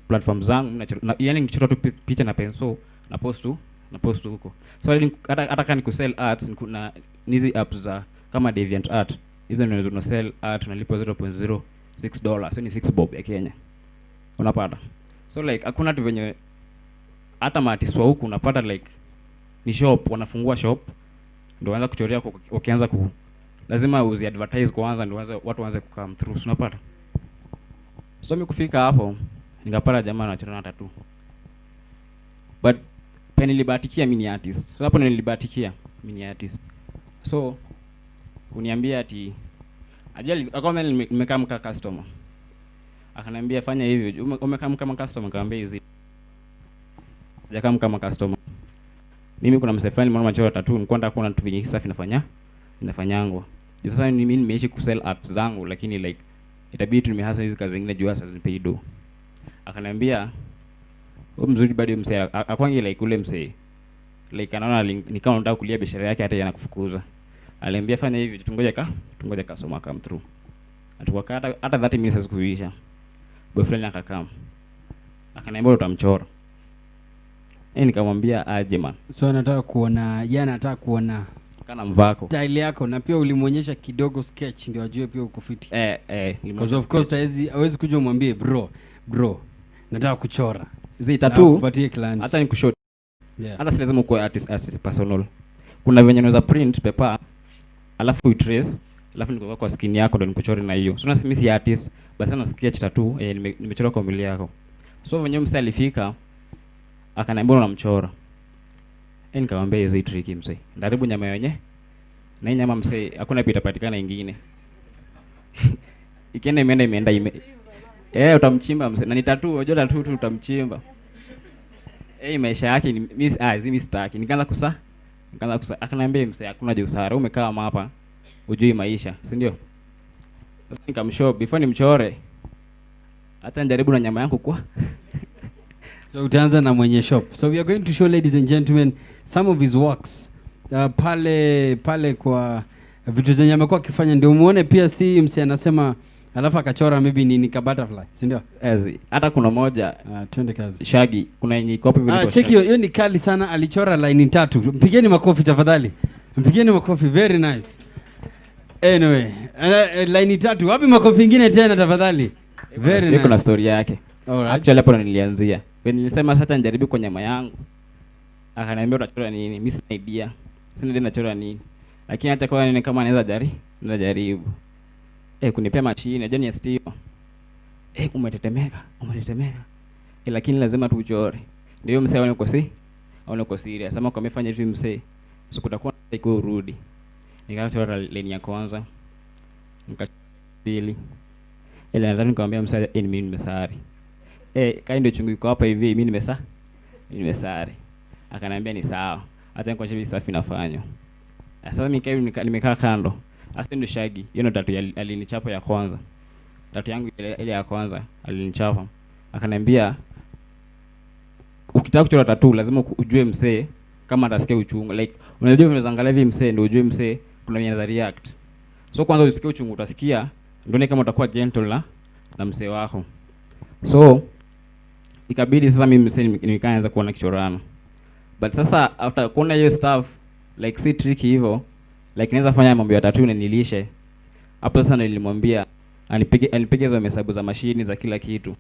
platforms zangu yani nikichora tu picha na pencil na post huko. So hata kama nikusell arts kuna hizi apps za kama DeviantArt. Hizo ndio una sell art unalipa $0.06. So ni 6 bob ya Kenya. Unapata. So like hakuna tu venye hata maartist wa huku unapata like ni shop, wanafungua shop ndio waanza kuchorea wakianza lazima uzi advertise kwanza ndio watu waanze come through. Unapata. So mimi kufika hapo nikapata jamaa anachora tattoo. But nilibatikia mimi ni artist. So hapo nilibatikia mimi ni artist. So uniambia ati ajali akawa nimekaa kama customer. Akaniambia fanya hivi, umekaa kama customer, kaambia hizi. Sijakaa kama customer. Mimi kuna msee fulani mwana anachora tattoo, nilikuwa nataka kuona vitu vingi safi inafanyangwa. Sasa mimi nimeishi kusell arts zangu lakini like itabidi nimehasa hizi kazi zingine juu sasa zinipei do. Akaniambia wewe mzuri bado msee akwangi like ule msee like anaona nikawa nataka kulia biashara yake hata yanakufukuza. Aliambia fanya hivi, tungoja kasoma come through. Atakuwa hata 30 minutes kuisha. Boyfriend akakam. Akaniambia utamchora. Nikamwambia aje man. So anataka kuona kana mvako style yako, na pia ulimuonyesha kidogo sketch ndio ajue pia uko fit. Because of course hawezi kuja umwambie bro nataka kuchora zi tattoo kupatie client hata ni kushot. Hata si lazima uko artist personal. Kuna venye unaweza print paper alafu utrace alafu niko kwa skin yako ndio nikuchore na hiyo. So na mimi si artist basi na sketch tattoo nimechora kwa mwili yako. So venye msee alifika akaniambia unamchora. Nikamwambia hizo tricky msee. Ndaribu nyama yenyewe. Na hii nyama msee hakuna pita patikana nyingine. Ikienda imeenda. Utamchimba msee. Na ni tattoo, unajua tattoo tu utamchimba. Maisha yake mimi sitaki. Nikaanza kusa. Akaniambia msee hakuna je usara. Umekaa hapa ujui maisha, si ndio? Sasa nikamshow before nimchore. Hata njaribu na nyama yangu kwa. So utaanza na mwenye shop. So we are going to show ladies and gentlemen some of his works. Pale kwa vitu zenye amekuwa akifanya ndio muone pia, si msi anasema alafu akachora maybe ni ka butterfly, si ndio? Hata kuna moja twende kazi. Shaggy kuna yenye copy vile. Check hiyo ni kali sana, alichora line 3. Mpigeni makofi tafadhali. Mpigeni makofi, very nice. Anyway, line 3. Wapi makofi mengine tena tafadhali? Very nice. Kuna story yake. Alright. Actually hapo nilianzia. When nilisema sasa nijaribu kwa nyama yangu. Akaniambia unachora nini? Mimi sina idea. Sina idea nachora nini. Lakini hata kwa nini kama naweza jaribu. Kunipea machine, najua ni stima. umetetemeka. Lakini lazima tuchore. Ndio msee aone uko serious. Sama kwa amefanya hivi msee. So kutakuwa iko urudi. Nikachora leni ya kwanza. Pili. Ile nadhani nikamwambia msee mimi nimesari. Kai ndio chungu iko hapa hivi mimi nimesari. Akaniambia ni sawa. Acha nikuache hivi safi nafanywa. Sasa mimi nimekaa kando. Sasa ndio shagi. Hiyo ndo tatu alinichapa ya kwanza. Tatu yangu ile ya kwanza alinichapa. Akaniambia ukitaka kuchora tattoo lazima ujue msee kama atasikia uchungu. Like unajua unaweza angalia hivi msee ndio ujue msee kuna mwenye za react. So kwanza usikie uchungu utasikia ndio ni kama utakuwa gentle na msee wako. So ikabidi sasa mimi msee nikaanza kuona kichorano. But sasa after kuona hiyo stuff like si tricky hivyo like naweza fanya mambo ya tattoo na nilishe. Hapo sasa nilimwambia anipige hizo hesabu za mashini za kila kitu.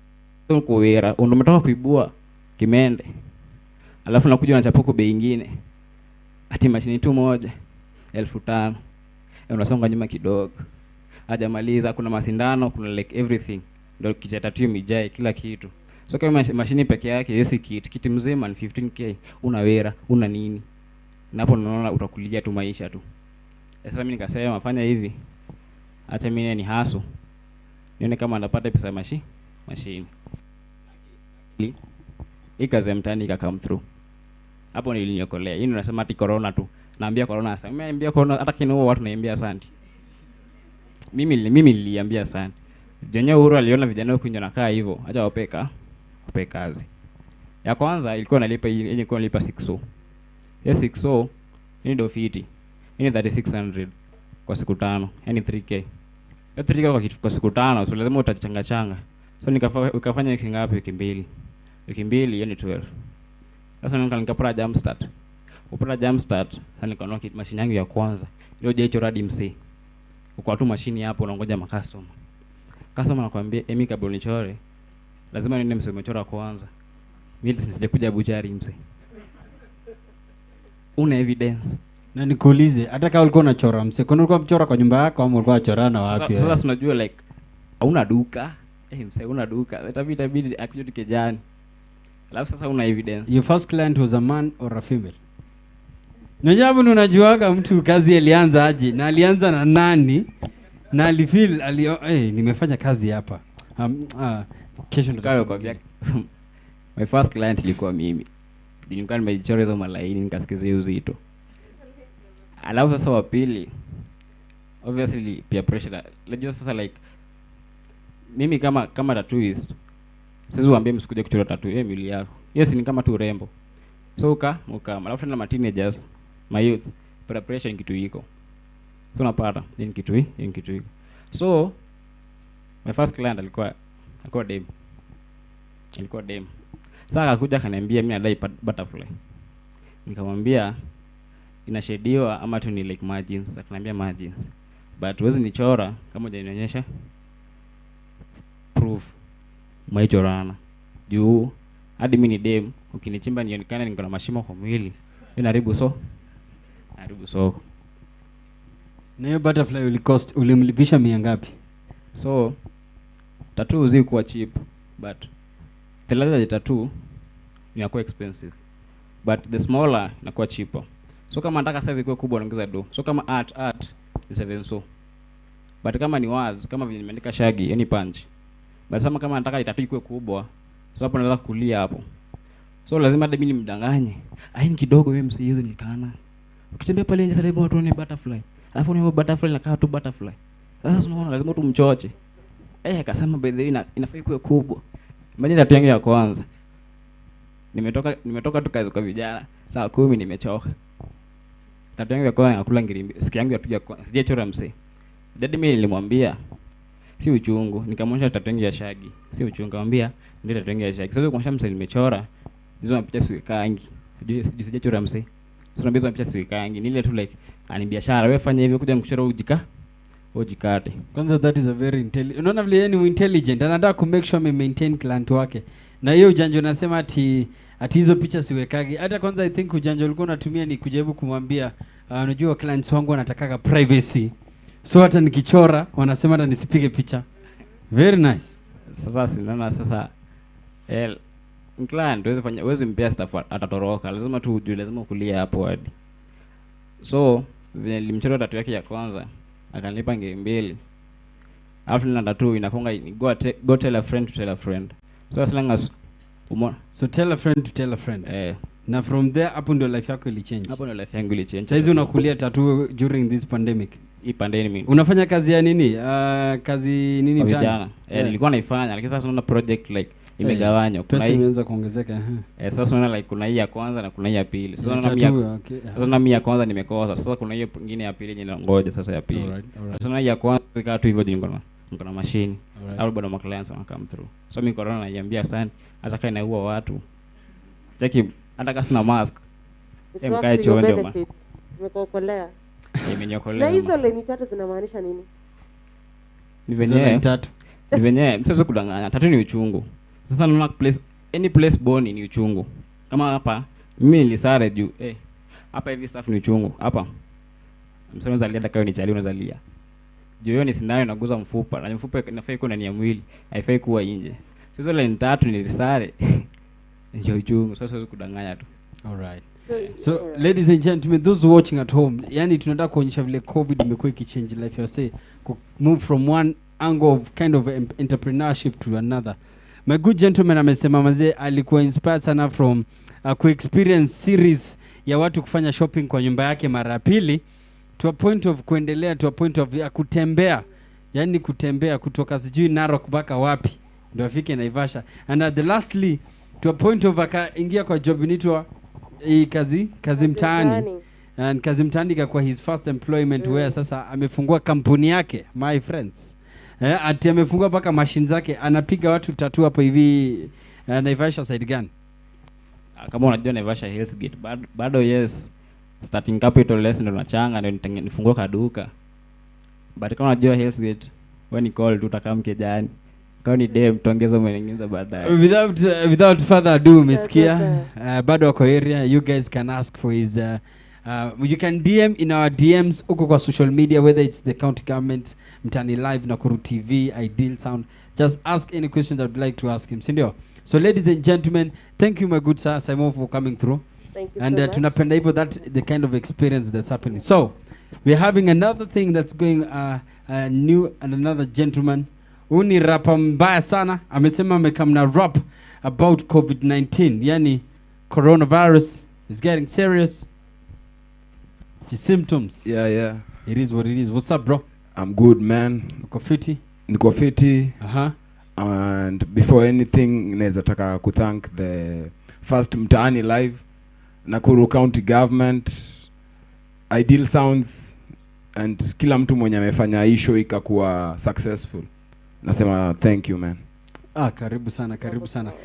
So kuwera umetoka kuibua kimende. Alafu nakuja unachapuko bei nyingine. Ati mashini tu moja 1500. Unasonga nyuma kidogo. Hajamaliza kuna masindano, kuna like everything. Ndio kichatatiu mijae kila kitu. So kama mashini peke yake hiyo si kit mzima ni 15k. Unawera, una nini? Napo unaona utakulia tu maisha tu. Sasa mimi nikasema fanya hivi. Acha mimi ni hasu. Nione kama anapata pesa ya mashini. Ikaze ya mtani come through. Hapo nilinyokolea. Yeye unasema ati corona tu. Naambia corona sasa. Mimi naambia corona hata kinao watu naambia asante. Mimi niliambia asante. Jenye Uhuru aliona vijana huko nakaa hivyo. Acha wape kazi. Ya kwanza ilikuwa nalipa 600. Yes 600 ni ndio fiti. Ni 3600 kwa siku 5, yani 3k. Ya 3k kwa siku 5, so lazima utachanga. So nikafanya wiki ngapi? Wiki mbili yani 12. Sasa nikapata jump start. Upata jump start, sasa nikaona mashine yangu ya kwanza. Ndio je chora DMC. Uko tu mashine hapo unangoja makastoma. Customer anakuambia emi kabla unichore lazima niende msee umechora kwanza. Mimi sijakuja bujari msee. Una evidence. Na nikuulize hata kama ulikuwa unachora msee, kwani ulikuwa mchora kwa nyumba yako au ulikuwa unachorana wapi? Sasa tunajua like hauna duka. Msee una duka. Itabidi akuje kijani. Alafu sasa una evidence. Your first client was a man or a female? Najabu unajuaga mtu kazi alianza aje na alianza na nani na alifeel nimefanya kazi hapa. Kesho ndo kwa my first client ilikuwa mimi. Nilikuwa nimechora hizo malaini nikasikiza hiyo uzito. Alafu sasa wa pili obviously peer pressure. Unajua sasa like mimi kama tattooist sasa uambie msikuje kuchora tattoo mwili yako. Yes ni kama tu urembo. So alafu na teenagers my youth peer pressure ni kitu iko. So napata ni kitu iko. So my first client alikuwa dem. Sasa akakuja akaniambia mimi nadai butterfly. Nikamwambia inashediwa ama tu ni like margins. Akaniambia margins. But huwezi nichora kama hujanionyesha proof umechorana. Juu hadi mimi ni dem, ukinichimba nionekane niko na mashimo kwa mwili. Inaharibu soko. Na hiyo butterfly ulimlipisha mia ngapi? So tattoo zilikuwa cheap but the larger tattoo inakuwa expensive. But the smaller inakuwa cheaper. So kama nataka size ikuwe kubwa naongeza do. So kama art ni 7 so. But kama ni was kama vile nimeandika shagi yani punch. Basi kama nataka tattoo ikuwe kubwa, so hapo naweza kulia hapo. So lazima hata mimi nimdanganye. Ni kidogo wewe msihizo nikana. Ukitembea pale nje sasa watu ni butterfly. Alafu ni butterfly na kaa tu butterfly. Sasa unaona lazima tu mchoche. Akasema by the way inafaa ikuwe kubwa. Imagine tattoo yangu ya kwanza. Nimetoka tu kazi kwa vijana. Saa 10 nimechoka. Tattoo yangu ya kwanza nakula ngirimbi. Siku yangu ya tuja kwanza. Sijachora msee. Dadi mimi nilimwambia si uchungu, nikamwonyesha tattoo yangu ya shagi. Si uchungu, nikamwambia ndio tattoo yangu ya shagi. Sasa kumwonyesha msee nimechora. Hizo mapicha siwekangi. Sijachora msee. Sasa nabizo mapicha siwekangi. Ni ile tu like ani biashara. Wewe fanya hivyo kuja nikuchora ujikate. Kwanza that is a very intelligent. Unaona vile yeye ni intelligent. Anataka ku make sure maintain client wake. Na hiyo ujanja unasema ati hizo picha siwekagi. Hata kwanza I think ujanja ulikuwa unatumia ni kujaribu kumwambia unajua clients wangu wanataka privacy. So hata nikichora wanasema hata nisipige picha. Very nice. Sasa sinaona sasa inclined huwezi mpea staff atatoroka, lazima tu ujue, lazima ukulia hapo hadi. So vile nilimchora tatu yake ya kwanza akanipa 2,000, alafu na tatu inakonga go tell a friend to tell a friend. So as long as so tell a friend to tell a friend. Na from there hapo ndio life yako ilichange. Hapo ndio life yangu ilichange. Sasa hizo unakulia tattoo during this pandemic. Hii pandemic. Unafanya kazi ya nini? Kazi nini mtani? Nilikuwa naifanya lakini sasa unaona project like imegawanywa. Pesa imeanza kuongezeka. Sasa unaona like kuna hii ya kwanza na kuna hii ya pili. Sasa unaona mimi ya kwanza nimekosa. Sasa kuna hiyo nyingine ya pili yenye ngoja sasa ya pili. Sasa unaona ya kwanza kaa tu hivyo niko na machine. Au bado ma clients wana come through. So mimi corona naiambia sana hata kama inaua watu. Cheki hata kama sina mask. Mkae chonjo ma. Nimekokolea. Imenyokolea. Na hizo leni tatu zinamaanisha nini? Ni venye tatu. Ni venye msasa kudanganya. Tatu ni uchungu. Sasa naona any place born ni uchungu. Kama hapa mimi nilisare juu hapa hivi staff ni uchungu. Hapa msasa unazalia dakika ni chali unazalia. Juu hiyo ni sindano inaguza mfupa. Na mfupa inafaa iko ndani ya mwili. Haifai kuwa nje. Sasa leni tatu nilisare. Ndio uchungu. Sasa kudanganya tu. Alright. So ladies and gentlemen, those watching at home, yani tunataka kuonyesha vile COVID imekuwa ikichange life ya say, move from one angle of kind of entrepreneurship to another. My good gentleman amesema mazee alikuwa inspired sana from ku-experience series ya watu kufanya shopping kwa nyumba yake mara pili to a point of kuendelea to a point of kutembea, yani kutembea kutoka sijui Narok mpaka wapi ndio afike Naivasha, and at the lastly to a point of akaingia kwa job inaitwa kazi mtaani. And kazi mtaani kwa his first employment where sasa amefungua kampuni yake my friends. Ati amefungua paka machine zake, anapiga watu tattoo hapo hivi Naivasha side gani? Kama unajua Naivasha Hills Gate bado yes starting capital less ndo nachanga ndio nifungua kaduka. But kama unajua Hills Gate when you call tutakamke jani. Kama ni dem tuongeza mwenengeza baadaye. Without further ado, Miskia, bado wako area, you guys can ask for his you can DM in our DMs uko kwa social media, whether it's the county government, Mtani Live, Nakuru TV, Ideal Sound. Just ask any question that you'd like to ask him. Sindio? So ladies and gentlemen, thank you my good sir Simon for coming through. Thank you and so much. tunapenda hivyo that the kind of experience that's happening. So we're having another thing that's going new, and another gentleman uni rapa mbaya sana amesema amekamna rap about COVID-19, yani coronavirus is getting serious. The symptoms. Yeah. It is what it is. What's up, bro? I'm good, man. Niko fiti. And before anything, naweza taka kuthank the first Mtaani Live, Nakuru County Government, Ideal Sounds, and kila mtu mwenye amefanya hii show ikakuwa successful. Nasema thank you, man. Karibu sana.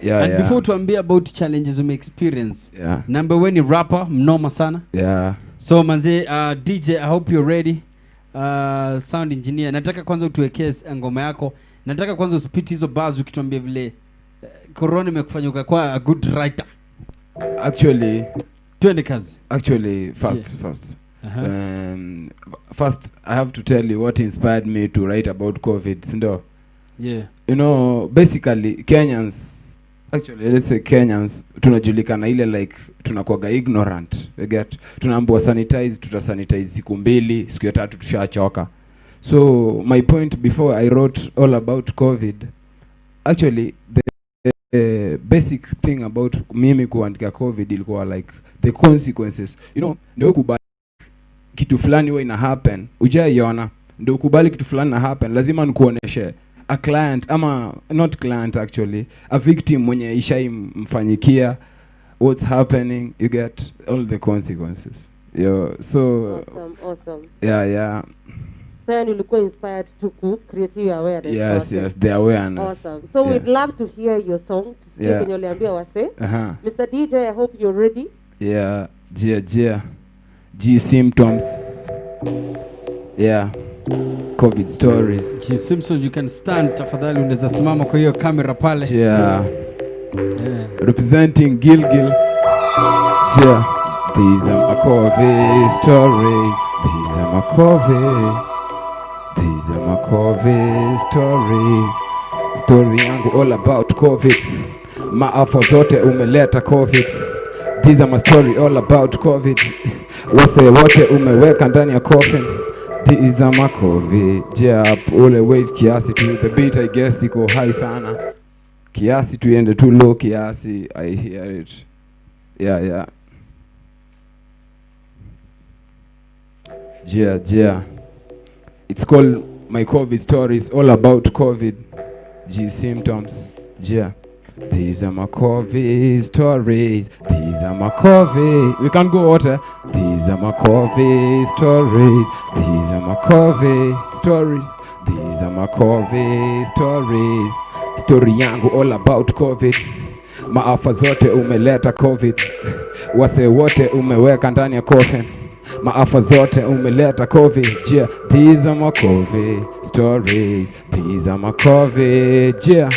And before tuambie about challenges we experience. Yeah. Number 1 ni rapper, mnoma sana. Yeah. So manze, DJ, I hope you're ready. Sound engineer, nataka kwanza utuwekee ngoma yako. Nataka kwanza usipiti hizo bars ukituambia vile corona imekufanya ukakuwa a good writer. Actually, twende kazi. Actually, first. First, I have to tell you what inspired me to write about COVID. Sindo? Yeah. You know, basically, Kenyans, let's say Kenyans, tunajulikana ile like, tunakuwaga ignorant. You get? Tunaambiwa sanitize, tutasanitize siku 2, siku ya 3 tushachoka. So, my point before I wrote all about COVID, actually, the basic thing about mimi kuandika COVID ilikuwa like, the consequences. You know, ndio kubali kitu fulani huwa ina happen, ujaiona, ndio kubali kitu fulani na happen, lazima nikuoneshe a client, ama not client actually, a victim mwenye ishaimfanyikia, what's happening, you get all the consequences. So awesome. Yeah. So yani ulikuwa inspired to create your awareness. Yes, the awareness. Awesome. So we'd love to hear your song, to speak when uliambia wase. Mr. DJ, I hope you're ready. Yeah, G symptoms. Yeah. COVID stories. G Simpson, you can stand. Tafadhali unaweza simama kwa hiyo kamera pale. Yeah. Representing Gilgil. Yeah. These are my COVID stories. These are my COVID stories. Story yangu all about COVID. Maafa zote umeleta COVID. These are my story all about COVID. Wase wote umeweka ndani ya coffin. These are my COVID. Jap ule weight kiasi tu. The beat I guess iko high sana. Kiasi tuende tu low kiasi. I hear it. Yeah. Yeah. It's called My COVID Stories, all about COVID. G symptoms. Yeah. These are my COVID stories. These are my COVID. We can't go water. These are my COVID stories. These are my COVID stories. These are my COVID stories. Story yangu all about COVID. Maafa zote umeleta COVID. Wase wote umeweka ndani ya coffin. Maafa zote umeleta COVID. Yeah, these are my COVID stories. These are my COVID. Yeah,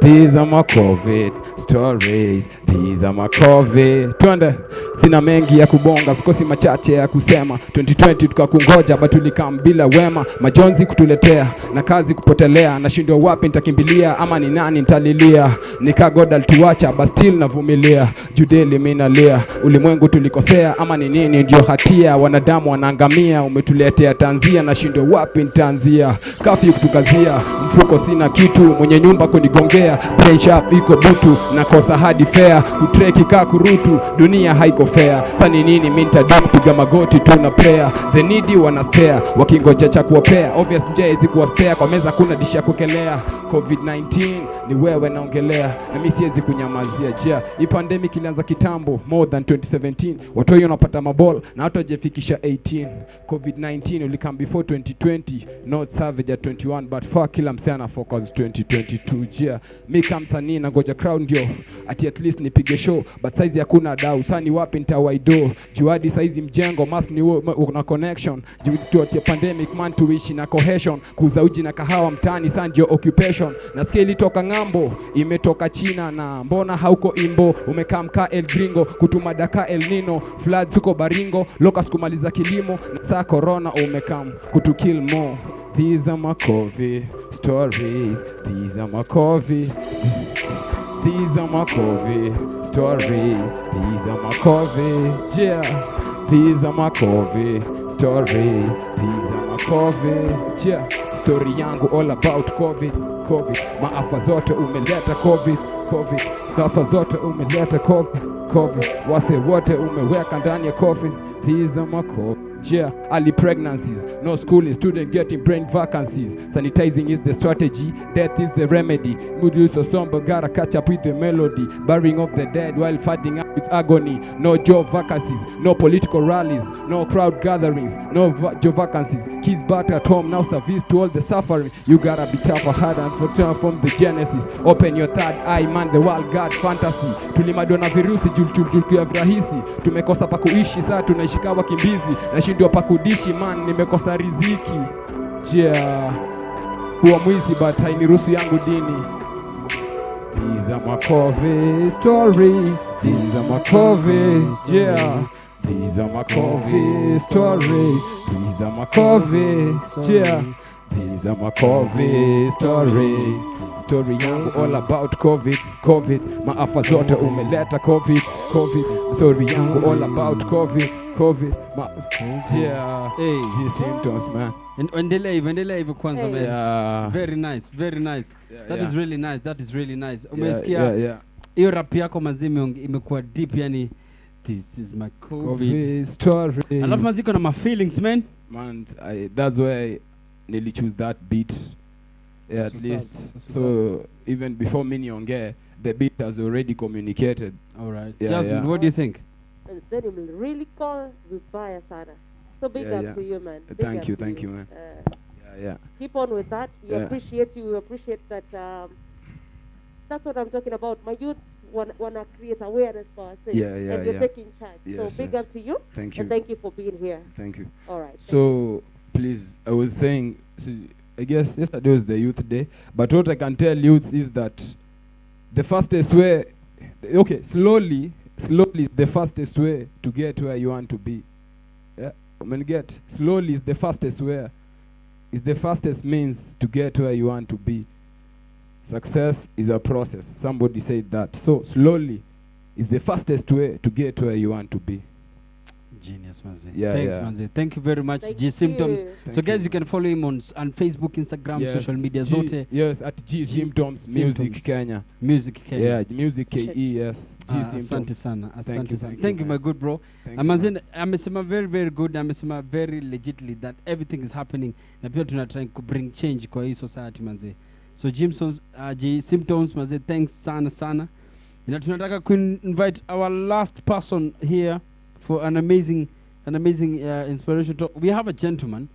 these are my COVID stories. These are my COVID. Twende, sina mengi ya kubonga, sikosi machache ya kusema. 2020 tukakungoja but tulikam bila wema. Majonzi kutuletea na kazi kupotelea. Nashindwa wapi nitakimbilia ama ni nani nitalilia. Nikagoda alituacha but still navumilia. Judeli minalia, ulimwengu tulikosea ama ni nini ndio hatia. Wanadamu wanaangamia, umetuletea tanzia. Nashindwa wapi nitaanzia. Kafi kutukazia, mfuko sina kitu. Mwenye nyumba kunigongea, brain sharp iko butu. Nakosa hadi fair, kutreki kakurutu. Dunia haiko fair, sani nini minta duk. Piga magoti tuna prayer. The needy wana spare, wakingoja cha kuwapea. Obvious nje hizi kuwa spare, kwa meza kuna dishi ya kukelea. COVID-19 ni wewe naongelea, na mimi siwezi kunyamazia. Jia, hii pandemic ilianza kitambo, more than 2017. Watu wanapata maball na hata hajafikisha 18. COVID-19 ulikam before 2020, not savage at 21, but fuck kila msana focus 2022. Jia, mi kama msanii na ngoja crowd ndio at least nipige show, but size hakuna dau. Sani wapi nitawaido, juadi size mjengo mas ni una connection. Juadi pandemic man tuishi na cohesion. Kuuza uji na kahawa mtaani san ndio occupation. Na scale toka ngambo imetoka China, na mbona hauko imbo. Umekaa mkaa El Gringo, kutuma daka El Nino. Flood tuko Baringo, locust kumaliza kilimo. Na saa corona umekam kutukill more. These are my COVID stories. These are my COVID. These are my COVID stories. These are my COVID. Yeah. These are my COVID stories. These are my COVID. Yeah. Story yangu all about COVID. Maafa zote umeleta COVID. Maafa zote umeleta COVID. Wase wote umeweka ndani ya coffin. These are my COVID. Yeah, early pregnancies, no schooling, student getting brain vacancies. Sanitizing is the strategy, death is the remedy. Mood use of somber, gotta catch up with the melody. Burying of the dead while fighting up with agony. No job vacancies, no political rallies, no crowd gatherings, no job vacancies. Kids back at home, now service to all the suffering. You gotta be tougher, hard and for turn from the genesis. Open your third eye, man, the wild god fantasy. Tulimadona virusi, jul kuyavrahisi. Tumekosa pa kuishi, saa tunaishi kama wakimbizi. Ndio pakudishi man, nimekosa riziki. Yeah, kuwa mwizi but hainiruhusu yangu dini. These are my COVID stories. These are my COVID. Yeah, these are my COVID stories. These are my COVID. Yeah, these are my COVID stories. Story yangu all about COVID. Maafa zote umeleta COVID. Story yangu all about COVID. Yeah, these symptoms man. Endelea hivyo kwanza man. Yeah. Very nice. Yeah, That is really nice. Umesikia? Yeah. Hiyo rap yako mazima imekuwa deep, yani this is my COVID stories. Alafu maziko na my feelings man. That's why I nearly choose that beat. Yeah, at least. So even before me niongee, the beat has already communicated. All right. Yeah, Jasmine, what do you think? And said him really call vibaya sana. So big up to you, man. Thank you, man. Yeah. Keep on with that. We appreciate you. We appreciate that. That's what I'm talking about. My youths wanna create awareness for us, and you're taking charge. Yes, so big up to you. Thank you. And thank you for being here. Thank you. All right. So please, I was saying, so I guess yesterday was the Youth Day, but what I can tell youths is that the fastest way, slowly is the fastest way to get where you want to be. Yeah, slowly is the fastest way. Is the fastest means to get where you want to be. Success is a process. Somebody said that. So slowly is the fastest way to get where you want to be. Genius, Manze. Yeah, Thanks, yeah. Manze. Thank you very much, Thank G Symptoms. you. So guys, you can follow him on Facebook, Instagram, Yes, social media G- zote. yes, at G Symptoms Music Kenya. Music Kenya. Yeah, Music KE, yes. G Symptoms. Asante sana. Asante sana. Thank Thank you, man. my good bro. Thank you, Amazing. Amesema very very good. Amesema very legitly that everything is happening. Na pia tuna trying to bring change kwa hii society, manze. So G Symptoms, manze, thanks sana sana. Na tunataka invite our last person here for an amazing inspiration talk. We have a gentleman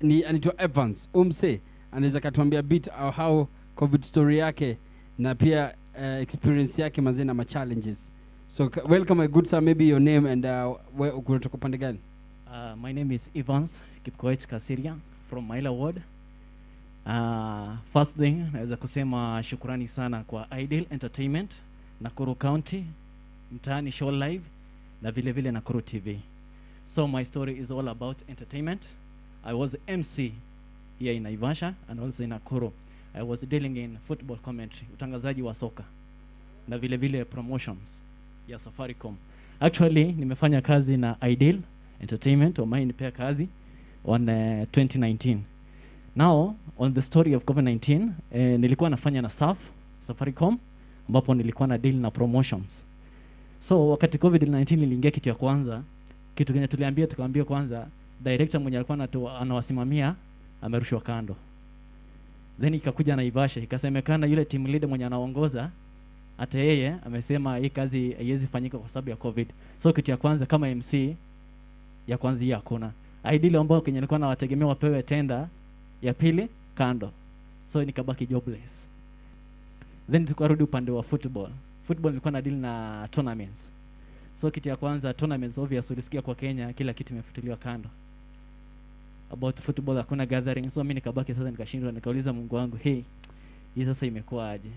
ni anaitwa Evans Umse, anaweza katuambia bit how COVID story yake na pia experience yake mazee na challenges. So welcome my good sir, maybe your name and kutoka pande gani? My name is Evans Kipkoech Kasiria from Maila Ward. First thing naweza kusema shukrani sana kwa Ideal Entertainment Nakuru County, Mtaani Show Live na vile vile Nakuru TV. So my story is all about entertainment. I was MC here in Naivasha and also in Nakuru. I was dealing in football commentary, utangazaji wa soka na vile vile promotions ya Safaricom. Actually nimefanya kazi na Ideal Entertainment, wamenipea kazi on 2019. Now on the story of COVID-19, nilikuwa nafanya na Safaricom ambapo nilikuwa na deal na promotions. So wakati COVID-19 iliingia, kitu ya kwanza, kitu kenye tukaambia kwanza, director mwenye alikuwa anawasimamia amerushwa kando. Then ikakuja Naivasha, ikasemekana yule team leader mwenye anaongoza hata yeye amesema hii kazi haiwezi fanyika kwa sababu ya COVID. So kitu ya kwanza kama MC ya kwanza hii hakuna. Ideally ambao kenye nilikuwa nawategemea wapewe tenda ya pili kando. So nikabaki jobless. Then tukarudi upande wa football. Football nilikuwa na deal na tournaments. So kitu ya kwanza tournaments obviously ulisikia kwa Kenya kila kitu imefutiliwa kando. About football hakuna gathering. So mimi nikabaki sasa, nikashindwa, nikauliza Mungu wangu, hey, hii sasa imekuwa aje?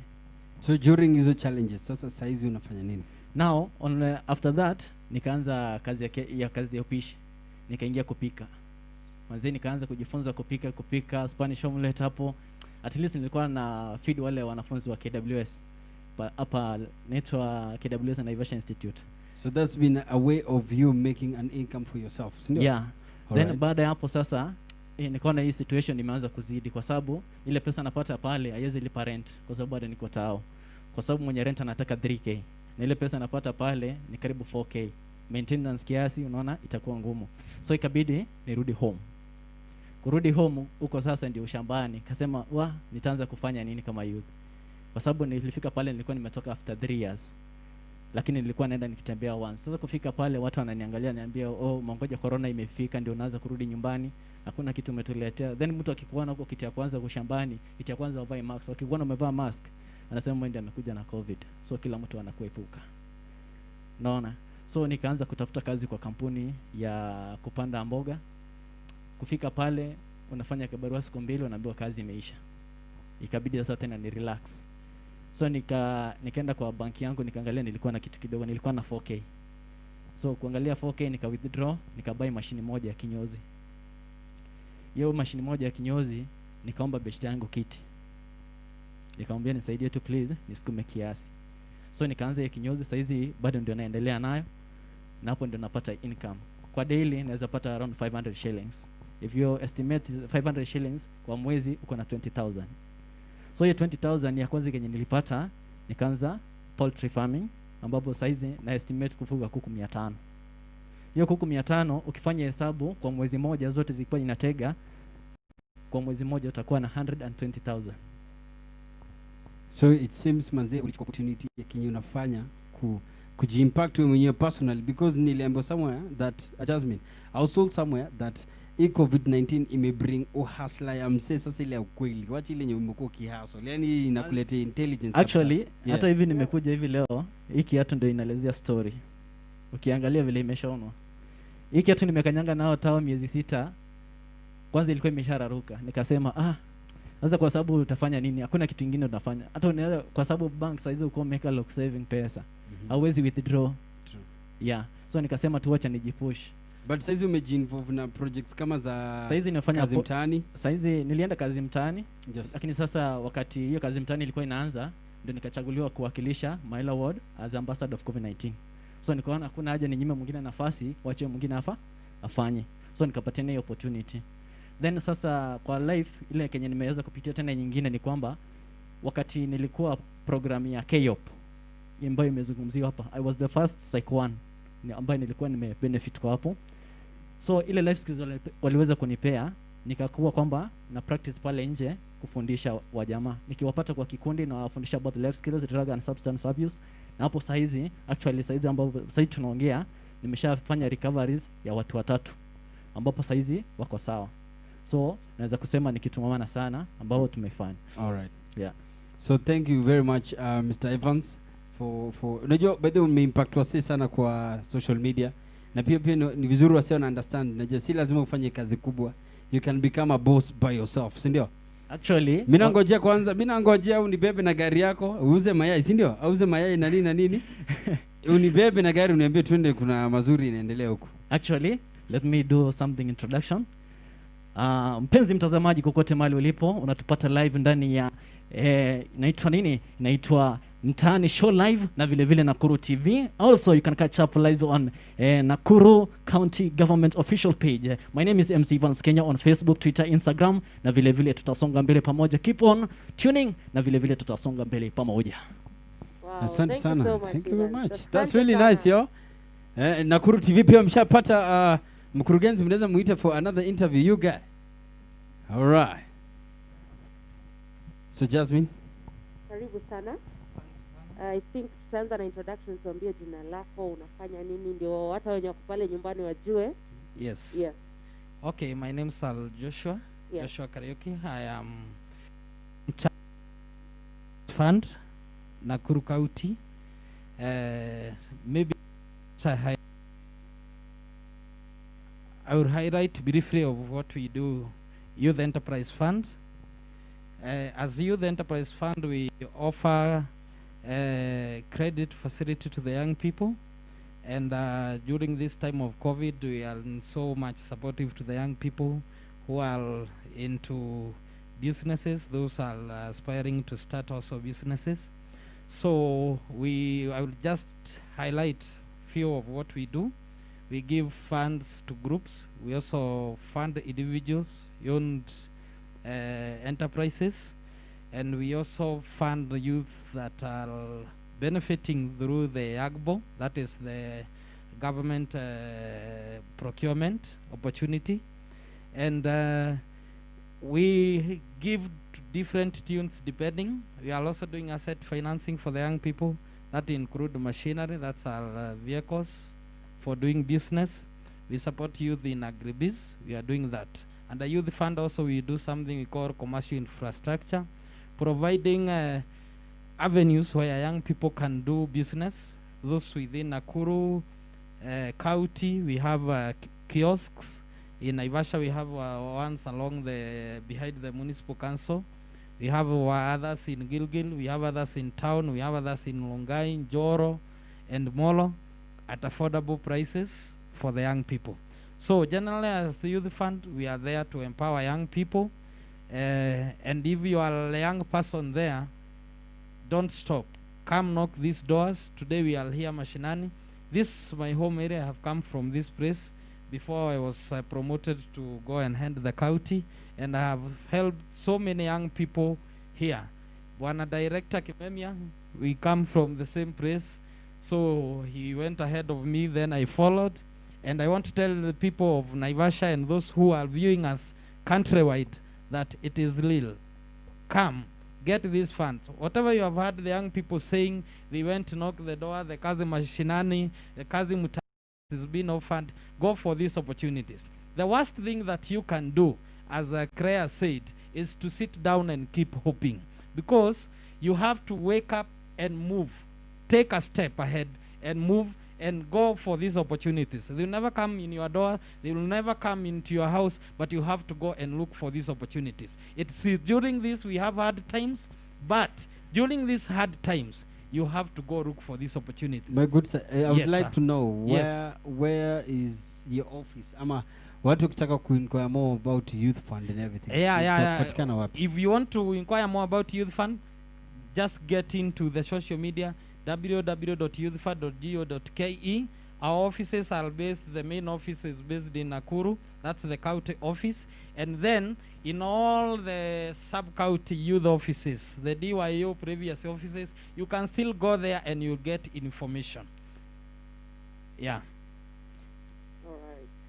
So during hizo challenges sasa saizi unafanya nini? Now on after that nikaanza kazi ya upishi. Nikaingia kupika. Mwanzo nikaanza kujifunza kupika Spanish omelette hapo. At least nilikuwa na feed wale wanafunzi wa KWS. Hapa naitwa KWS and Naivasha Institute. So that's been a way of you making an income for yourself, sindio? Yeah. Then baada ya hapo sasa nikaona hii situation imeanza kuzidi kwa sababu ile pesa napata pale haiwezi lipa rent kwa sababu bado niko tao. Kwa sababu mwenye rent anataka 3k. Na ile pesa napata pale ni karibu 4k. Maintenance kiasi, unaona itakuwa ngumu. So ikabidi nirudi home. Kurudi home huko sasa ndio shambani. Kasema nitaanza kufanya nini kama youth? Kwa sababu nilifika pale nilikuwa nimetoka after 3 years. Lakini nilikuwa naenda nikitembea once. Sasa kufika pale watu wananiangalia, niambia mangoja corona imefika ndio unaanza kurudi nyumbani. Hakuna kitu umetuletea. Then mtu akikuona huko kitu ya kwanza kushambani, kitu ya kwanza uvae mask. Akikuona umevaa mask, anasema mwende amekuja na COVID. So kila mtu anakuepuka. Naona. So nikaanza kutafuta kazi kwa kampuni ya kupanda mboga. Kufika pale unafanya kibarua siku 2 unaambiwa kazi imeisha. Ikabidi sasa tena ni relax. So nikaenda kwa banki yangu nikaangalia, nilikuwa na kitu kidogo, nilikuwa na 4k. So kuangalia 4k nika withdraw, nikabuy mashini moja ya kinyozi. Hiyo mashini moja ya kinyozi nikaomba beshte yangu kiti. Nikamwambia nisaidie tu please, nisukume kiasi. So nikaanza ya kinyozi, saizi bado ndio naendelea nayo. Na hapo ndio napata income. Kwa daily naweza pata around 500 shillings. If you estimate 500 shillings kwa mwezi uko na 20,000. So hiyo 20,000 ya kwanza yenye nilipata nikaanza poultry farming ambapo saizi na estimate kufuga kuku 500. Hiyo kuku 500 ukifanya hesabu kwa mwezi moja zote zilikuwa inatega, kwa mwezi moja utakuwa na 120,000. So it seems manze ulichukua opportunity ya kinyo unafanya kujiimpact wewe mwenyewe personally, because niliambiwa somewhere that Jasmine, I was told somewhere that COVID-19 imebring uhasla ya mse sasa ile ya ukweli. Wacha ile yenye umekuwa kihasla. Yaani inakuletea intelligence. Actually, hata hivi nimekuja hivi leo, hii kiatu ndio inaelezea story. Ukiangalia vile imeshaonwa. Hii kiatu nimekanyanga nao tao miezi 6. Kwanza ilikuwa imeshararuka. Nikasema sasa kwa sababu utafanya nini? Hakuna kitu kingine unafanya. Hata kwa sababu bank saizi uko make lock saving pesa. Hauwezi withdraw. True. Yeah. So nikasema tu acha nijipush. But saizi umejinvolve na projects kama za saizi nimefanya kazi mtaani. Saizi nilienda kazi mtaani. Yes. Lakini sasa wakati hiyo kazi mtaani ilikuwa inaanza ndio nikachaguliwa kuwakilisha Maila Ward as ambassador of COVID-19. So nikaona hakuna haja ninyime mwingine nafasi, wache mwingine afanye. So nikapatia hiyo opportunity. Then sasa kwa life ile Kenya nimeweza kupitia tena nyingine ni kwamba wakati nilikuwa program ya KYOP ambayo imezungumziwa hapa, I was the first psych 1 ambayo nilikuwa benefit kwa hapo. So ile life skills waliweza kunipea, nikakuwa kwamba na practice pale nje kufundisha wajamaa, nikiwapata kwa kikundi na wafundisha about life skills, drug and substance abuse. Na hapo saizi ambapo saizi tunaongea nimeshafanya recoveries ya watu 3 ambapo saizi wako sawa. So naweza kusema ni kitu maana sana ambao tumefanya. All right. Yeah. So thank you very much Mr. Evans for unajua by the way umeimpact wasi sana kwa social media, na pia ni vizuri wasi wana understand, unajua si lazima ufanye kazi kubwa, you can become a boss by yourself, si ndio? Actually mimi nangojea kwanza, mimi nangojea unibebe na gari yako uuze mayai, si ndio? Auze mayai na nini unibebe na gari uniambie twende, kuna mazuri inaendelea huko. Actually let me do something introduction. Mpenzi mtazamaji kokote mahali ulipo, unatupata live ndani ya inaitwa nini? Inaitwa Mtaani Show Live na vile vile Nakuru TV. Also you can catch up live on Nakuru County Government official page. My name is MC Evans Kenya on Facebook, Twitter, Instagram, na vile vile tutasonga mbele pamoja. Keep on tuning na vile vile tutasonga mbele pamoja. Wow, asante sana. so much, Thank you very Ivan. much. Asante That's really sana. nice yo. Nakuru TV pia mshapata mkurugenzi, mnaweza muita for another interview you guys. All right. So Jasmine, Karibu sana. I think tutaanza na introduction, tuambie jina lako, unafanya nini, ndio hata wenye wako pale nyumbani wajue. Yes. Yes. Okay, my name is Joshua. Yes. Joshua Karaoke. I am in charge of fund Nakuru County. Maybe I will highlight briefly of what we do. Youth Enterprise Fund. As Youth Enterprise Fund, we offer credit facility to the young people, and during this time of COVID, we are so much supportive to the young people who are into businesses, those are aspiring to start also businesses. So I will just highlight few of what we do. We give funds to groups. We also fund individuals, owned enterprises, and we also fund the youth that are benefiting through the AGBO, that is the government procurement opportunity. And we give different tunes depending. We are also doing asset financing for the young people. That include machinery, that's our vehicles for doing business. We support youth in agribiz, we are doing that. And the youth fund also, we do something we call commercial infrastructure, providing avenues where young people can do business. Those within Nakuru County, we have kiosks. In Naivasha, we have ones along behind the municipal council. We have others in Gilgil, we have others in town, we have others in Longai, Joro, and Molo at affordable prices for the young people. So generally, as the youth fund, we are there to empower young people. And if you are a young person there, don't stop. Come knock these doors. Today we are here, Mashinani. This is my home area. I have come from this place before I was promoted to go and hand the county. And I have helped so many young people here. Bwana Director Kimemia, we come from the same place. So he went ahead of me, then I followed. And I want to tell the people of Naivasha and those who are viewing us countrywide that it is real. Come, get these funds. Whatever you have heard the young people saying, they went to knock the door, the Kazi Mashinani, the Kazi Muta is being offered, go for these opportunities. The worst thing that you can do, as Kreya said, is to sit down and keep hoping. Because you have to wake up and move. Take a step ahead and move and go for these opportunities. They will never come in your door, they will never come into your house, but you have to go and look for these opportunities. It's during this we have hard times, but during these hard times, you have to go look for these opportunities. My good sir, I would Yes, like sir. to know Yes. where is your office? Ama watu ukitaka kuinquire more about youth fund and everything. Itapatikana wapi? If you want to inquire more about youth fund, just get into the social media www.youthfund.go.ke. Our offices are based, the main office is based in Nakuru, that's the county office, and then in all the sub-county youth offices, the DYO previous offices, you can still go there and you'll get information. Yeah.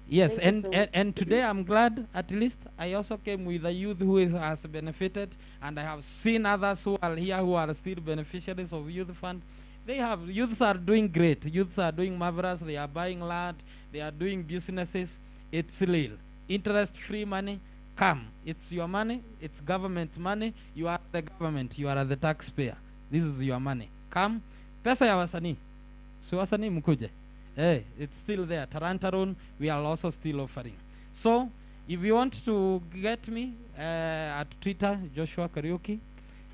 Yes, Thank you so much. and today I'm glad at least I also came with a youth who has benefited, and I have seen others who are here who are still beneficiaries of youth fund. Youths are doing great. Youths are doing marvelous. They are buying land. They are doing businesses. It's real. Interest-free money. Come. It's your money. It's government money. You are the government. You are the taxpayer. This is your money. Come. Pesa ya wasanii. So wasanii mkuje. Hey, it's still there. Tarantaron, we are also still offering. So, if you want to get me at Twitter, Joshua Karaoke,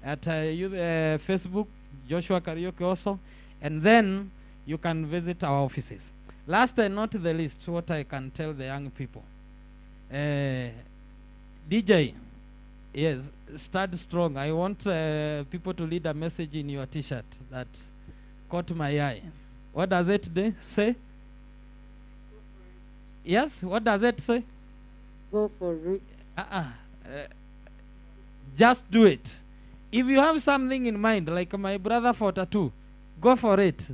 at Facebook, Joshua Karaoke also, and then you can visit our offices. Last and not the least, what I can tell the young people. DJ, yes, start strong. I want people to lead a message in your t-shirt that caught my eye. What does it say? Yes, what does it say? Go for it. Just do it. If you have something in mind, like my brother for tattoo, go for it.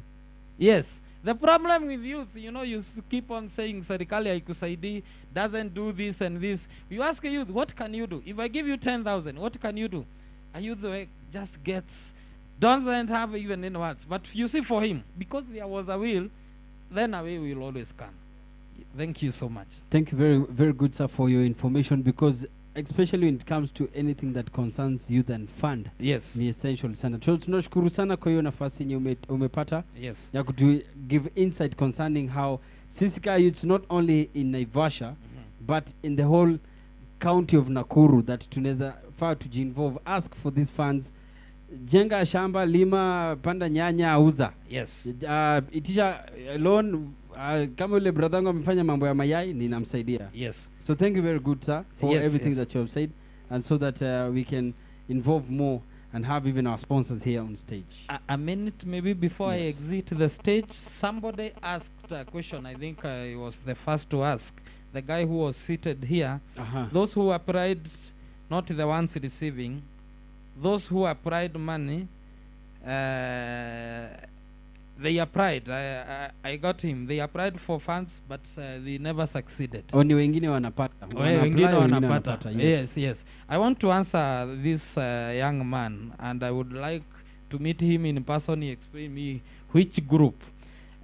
Yes. The problem with youth, you know, you keep on saying serikali haikusaidii, doesn't do this and this. You ask a youth, what can you do? If I give you 10,000, what can you do? A youth just doesn't have even in words. But you see, for him, because there was a will, then a way will always come. Thank you so much. Thank you very, very good, sir, for your information, because especially when it comes to anything that concerns youth and fund, yes, ni essential sana. Tunashukuru sana kwa hiyo nafasi yenye umepata, yes, ya kutu give insight concerning how sisi kama youth, not only in Naivasha, but in the whole county of Nakuru, that tunaweza faa tujiinvolve, ask for these funds, jenga shamba, lima, panda nyanya, auza. Yes. Itisha loan. Kama ule brother wangu amefanya mambo ya mayai, ninamsaidia. Yes. So thank you very good, sir, for Yes, everything yes. that you have said, and so that we can involve more and have even our sponsors here on stage. A minute maybe before I Yes. exit the stage, somebody asked a question. I think I was the first to ask. The guy who was seated here, those who applied, not the ones receiving, those who applied money, they applied. I got him. They applied for funds, but they never succeeded. Oni wengine wanapata. Wengine Wengine wanapata. Yes, yes. I want to answer this young man, and I would like to meet him in person. He explain me which group.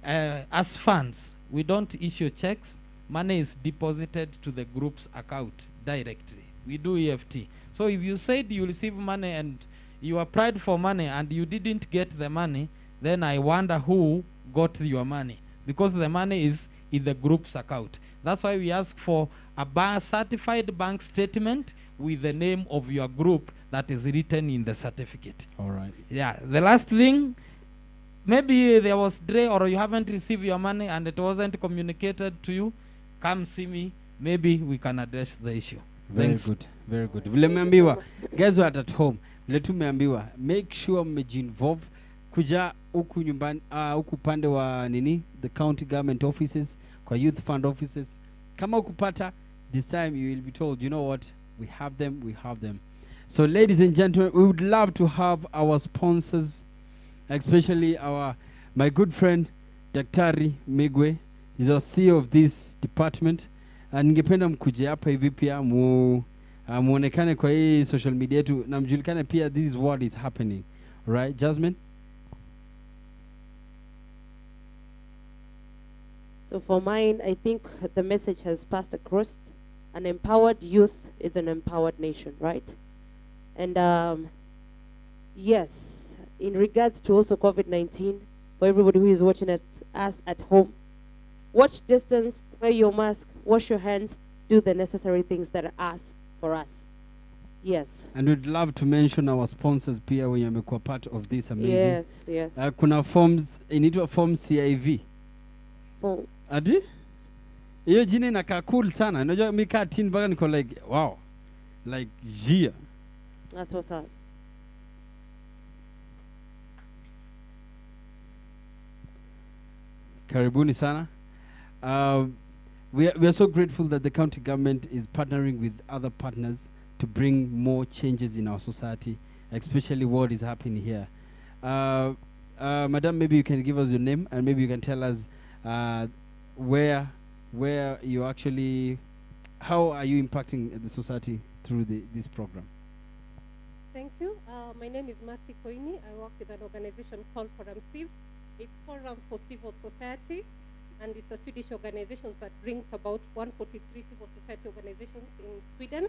As funds, we don't issue checks. Money is deposited to the group's account directly. We do EFT. So if you said you receive money and you applied for money and you didn't get the money, then I wonder who got your money, because the money is in the group's account. That's why we ask for a certified bank statement with the name of your group that is written in the certificate. All right. Yeah. The last thing, maybe there was delay or you haven't received your money and it wasn't communicated to you, come see me. Maybe we can address the issue. Very Thanks. good, very good. Vile meambiwa, guys who are at home, vile tumeambiwa, make sure mmejiinvolve kuja huku nyumbani, huku pande wa nini, the county government offices, kwa youth fund offices. Kama ukupata, this time you will be told, you know what, we have them. So ladies and gentlemen, we would love to have our sponsors, especially my good friend Daktari Migwe is our CEO of this department. Ningependa mkuje hapa hivi pia muonekane kwa hii social media yetu na mjulikane pia, this is what is happening. Right, Jasmine? So for mine, I think the message has passed across. An empowered youth is an empowered nation, right? And yes, in regards to also COVID-19, for everybody who is watching us at home, watch distance, wear your mask, wash your hands, do the necessary things that are asked for us. Yes. And we'd love to mention our sponsors pia wenye wamekuwa part of this amazing. Yes, yes. Kuna forms, inaitwa form CIV. Form. Ati? Hiyo jina inakaa cool sana. Unajua mimi kaa tin mpaka niko like wow. Like Gia. That's what's up. Karibuni sana. We are so grateful that the county government is partnering with other partners to bring more changes in our society, especially what is happening here. Madam, maybe you can give us your name and maybe you can tell us where you actually, how are you impacting the society through this program? Thank you. My name is Mercy Koini. I work with an organization called Forum Civ. It's Forum for Civil Society, and it's a Swedish organization that brings about 143 civil society organizations in Sweden.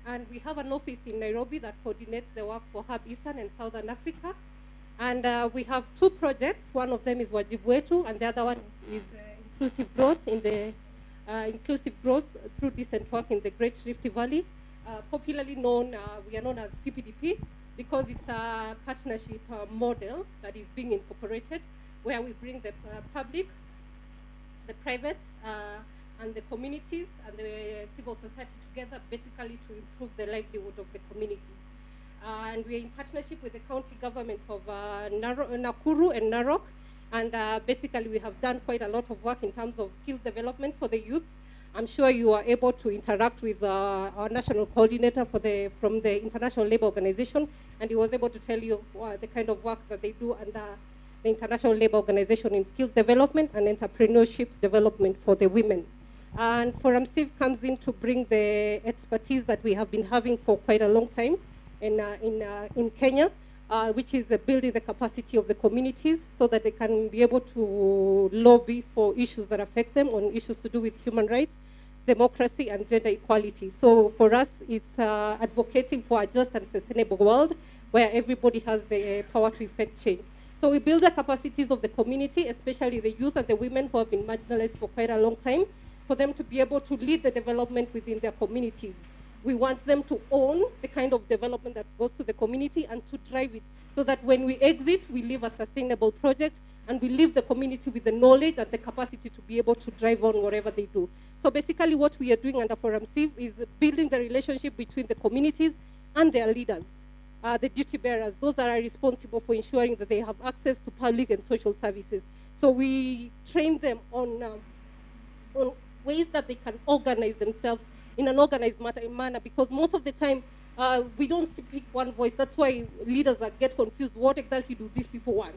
And we have an office in Nairobi that coordinates the work for Hub Eastern and Southern Africa. And we have two projects. One of them is Wajibu Wetu, and the other one is inclusive growth in the inclusive growth through decent work in the Great Rift Valley. Popularly known, we are known as PPDP because it's a partnership model that is being incorporated, where we bring the public, the private, and the communities and the civil society together, basically to improve the livelihood of the communities. And we are in partnership with the county government of Nakuru and Narok, and basically we have done quite a lot of work in terms of skill development for the youth. I'm sure you are able to interact with our national coordinator from the International Labour Organization, and he was able to tell you the kind of work that they do under the International Labour Organization in skills development and entrepreneurship development for the women. And Forum Civ comes in to bring the expertise that we have been having for quite a long time in Kenya, which is building the capacity of the communities so that they can be able to lobby for issues that affect them, on issues to do with human rights, democracy, and gender equality. So for us, it's advocating for a just and sustainable world where everybody has the power to effect change. So we build the capacities of the community, especially the youth and the women who have been marginalized for quite a long time, for them to be able to lead the development within their communities. We want them to own the kind of development that goes to the community and to drive it, so that when we exit, we leave a sustainable project and we leave the community with the knowledge and the capacity to be able to drive on whatever they do. So basically what we are doing under Forum Civ is building the relationship between the communities and their leaders, the duty bearers, those that are responsible for ensuring that they have access to public and social services. So we train them on ways that they can organize themselves in an organized manner, because most of the time we don't speak one voice. That's why leaders get confused. What exactly do these people want?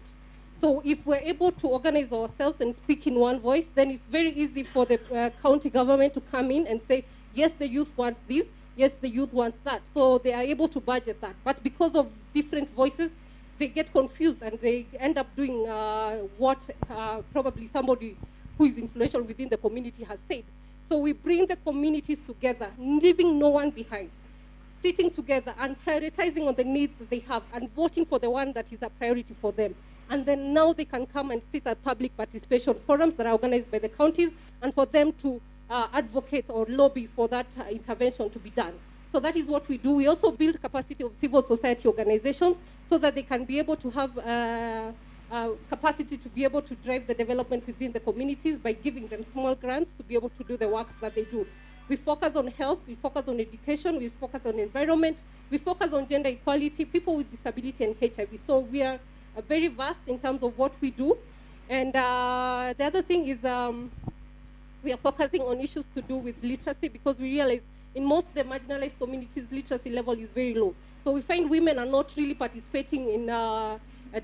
So if we're able to organize ourselves and speak in one voice, then it's very easy for the county government to come in and say, yes, the youth want this, yes, the youth want that. So they are able to budget that. But because of different voices, they get confused and they end up doing what probably somebody who is influential within the community has said. So we bring the communities together, leaving no one behind, sitting together and prioritizing on the needs that they have and voting for the one that is a priority for them. And then now they can come and sit at public participation forums that are organized by the counties, and for them to advocate or lobby for that intervention to be done. So that is what we do. We also build capacity of civil society organizations so that they can be able to have capacity to be able to drive the development within the communities by giving them small grants to be able to do the works that they do. We focus on health, we focus on education, we focus on environment, we focus on gender equality, people with disability, and HIV. So we are very vast in terms of what we do. And the other thing is we are focusing on issues to do with literacy, because we realize in most of the marginalized communities, literacy level is very low. So we find women are not really participating in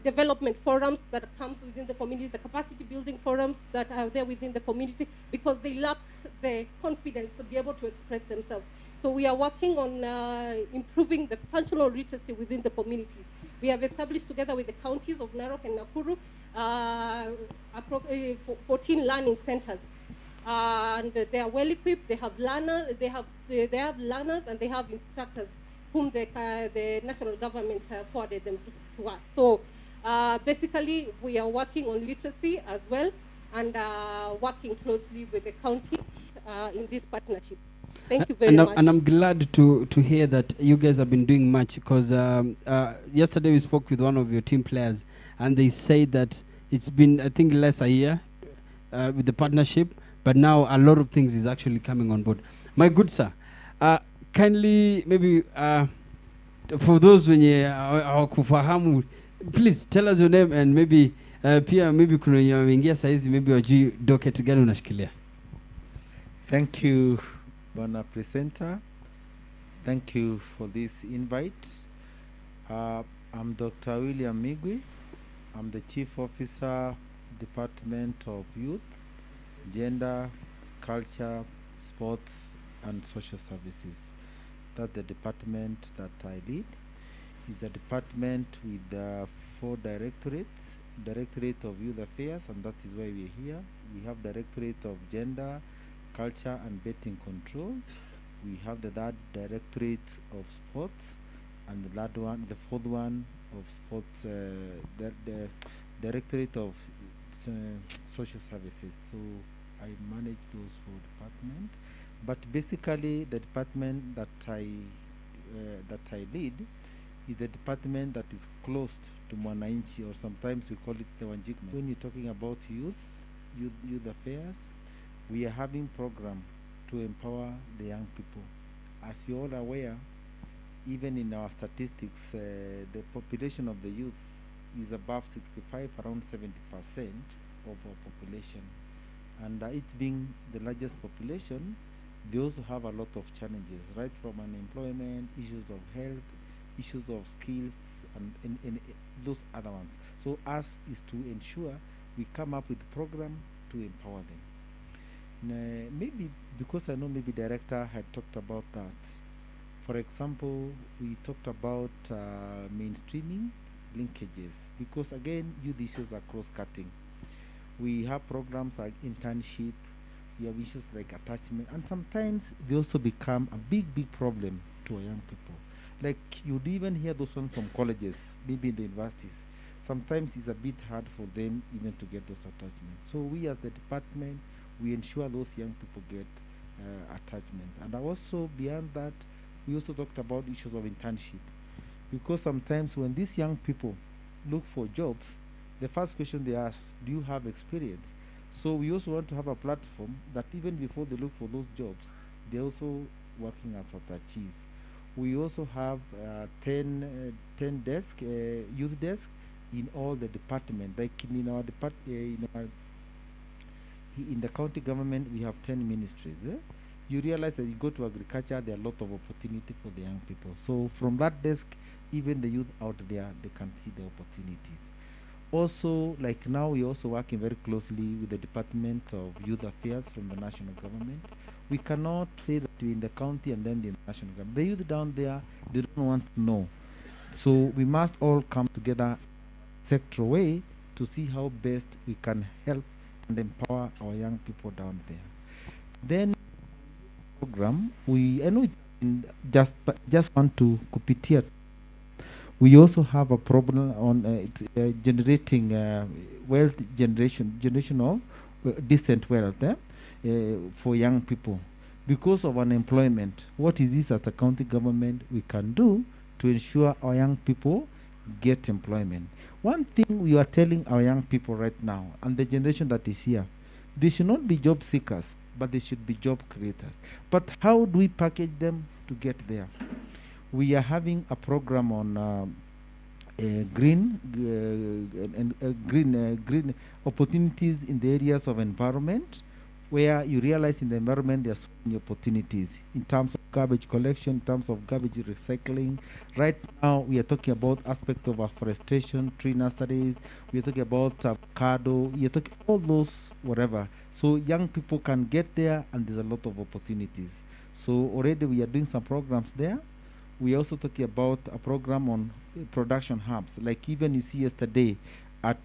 development forums that comes within the community, the capacity building forums that are there within the community, because they lack the confidence to be able to express themselves. So we are working on improving the functional literacy within the communities. We have established together with the counties of Narok and Nakuru 14 learning centers. And they are well equipped, they have learners, they have learners, and they have instructors whom the national government forwarded them to us. So basically we are working on literacy as well, and working closely with the county in this partnership. Thank you very and much. And I'm glad to hear that you guys have been doing much, because yesterday we spoke with one of your team players, and they say that it's been, I think, less a year with the partnership, but now a lot of things is actually coming on board. My good sir, kindly maybe for those wenye hawakufahamu, please tell us your name, and maybe pia maybe kuna wenye wameingia saizi maybe wajui docket gani unashikilia. Thank you, Bwana Presenter. Thank you for this invite. I'm Dr. William Migwi. I'm the Chief Officer, Department of Youth, Gender, Culture, Sports, and Social Services. That's the department that I lead. It's the department with 4 directorates. Directorate of Youth Affairs, and that is why we're here. We have Directorate of Gender, Culture and Betting Control. We have the third Directorate of Sports, and the fourth one of Sports, the Directorate of Social Services. So I manage those 4 departments. But basically, the department that I lead is the department that is close to Mwananchi, or sometimes we call it the Wanjikma. When you're talking about youth affairs, we are having program to empower the young people. As you're all aware, even in our statistics, the population of the youth is above 65, around 70% of our population. And it being the largest population, they also have a lot of challenges, right from unemployment, issues of health, issues of skills, and those other ones. So us is to ensure we come up with a program to empower them. Maybe because I know maybe director had talked about that. For example, we talked about mainstreaming linkages, because again, youth issues are cross-cutting. We have programs like internship, we have issues like attachment, and sometimes they also become a big problem to our young people. Like you'd even hear those ones from colleges, maybe in the universities. Sometimes it's a bit hard for them even to get those attachments. So we as the department, we ensure those young people get attachment. And also beyond that, we also talked about issues of internship. Because sometimes when these young people look for jobs, the first question they ask, do you have experience? So we also want to have a platform that even before they look for those jobs, they're also working as attachees. We also have 10 desk, youth desk in all the department. Like in our in the county government, we have 10 ministries. You realize that you go to agriculture, there are a lot of opportunity for the young people. So from that desk, even the youth out there, they can see the opportunities. Also, like now, we're also working very closely with the Department of Youth Affairs from the national government. We cannot say that we're in the county and then the national government. The youth down there, they don't want to know. So we must all come together sector way to see how best we can help and empower our young people down there. Then program, I know just want to kupitia. We also have a problem on generating wealth generation of decent wealth for young people. Because of unemployment, what is this as a county government we can do to ensure our young people get employment? One thing we are telling our young people right now, and the generation that is here, they should not be job seekers, but they should be job creators. But how do we package them to get there? We are having a program on green opportunities in the areas of environment, where you realize in the environment there are so many opportunities in terms of garbage collection, in terms of garbage recycling. Right now we are talking about aspect of afforestation, tree nurseries, we are talking about avocado, we are talking all those whatever. So young people can get there, and there's a lot of opportunities. So already we are doing some programs there. We are also talking about a program on production hubs, like even you see yesterday at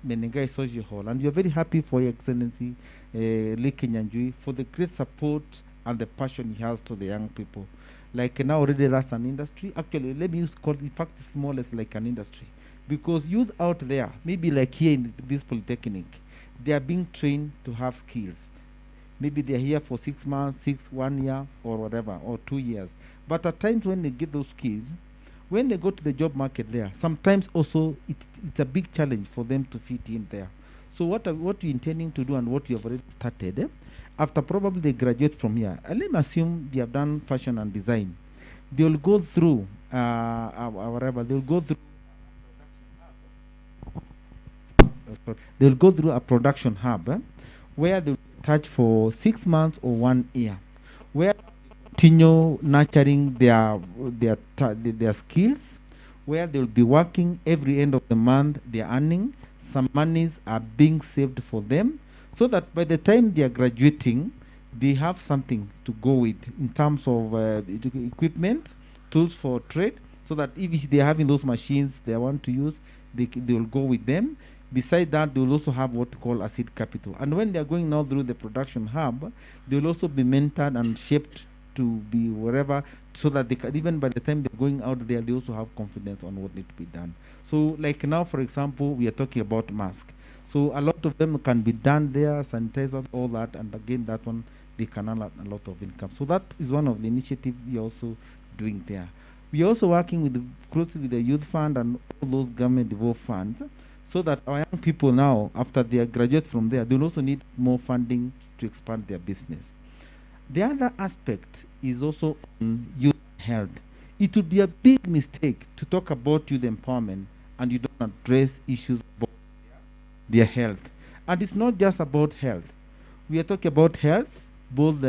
Menengai Social Hall. And we are very happy for Your Excellency Lee Kenyanjui for the great support and the passion he has to the young people. Like now already that's an industry. Actually, let me use call in fact it's more or less like an industry. Because youth out there, maybe like here in this polytechnic, they are being trained to have skills. Maybe they're here for 6 months, 1 year, or whatever, or 2 years. But at times when they get those skills, when they go to the job market there, sometimes also it's a big challenge for them to fit in there. So what you're intending to do and what you have already started, after probably they graduate from here, let me assume they have done fashion and design. They will go through whatever, they will go through they'll go through a production hub where they will touch for 6 months or 1 year, where continue nurturing their skills, where they'll be working every end of the month. They're earning some monies are being saved for them, so that by the time they are graduating, they have something to go with in terms of equipment, tools for trade, so that if they're having those machines they want to use, they will go with them. Beside that, they will also have what we call a seed capital. And when they are going now through the production hub, they will also be mentored and shaped to be wherever, so that they can, even by the time they're going out there, they also have confidence on what needs to be done. So like now, for example, we are talking about mask. So a lot of them can be done there, sanitizers, all that, and again, that one, they can earn a lot of income. So that is one of the initiatives we are also doing there. We are also working with closely with the youth fund and all those government devolved funds, so that our young people now, after they graduate from there, they will also need more funding to expand their business. The other aspect is also on youth health. It would be a big mistake to talk about youth empowerment and you don't address issues about their health. And it's not just about health. We are talking about health, both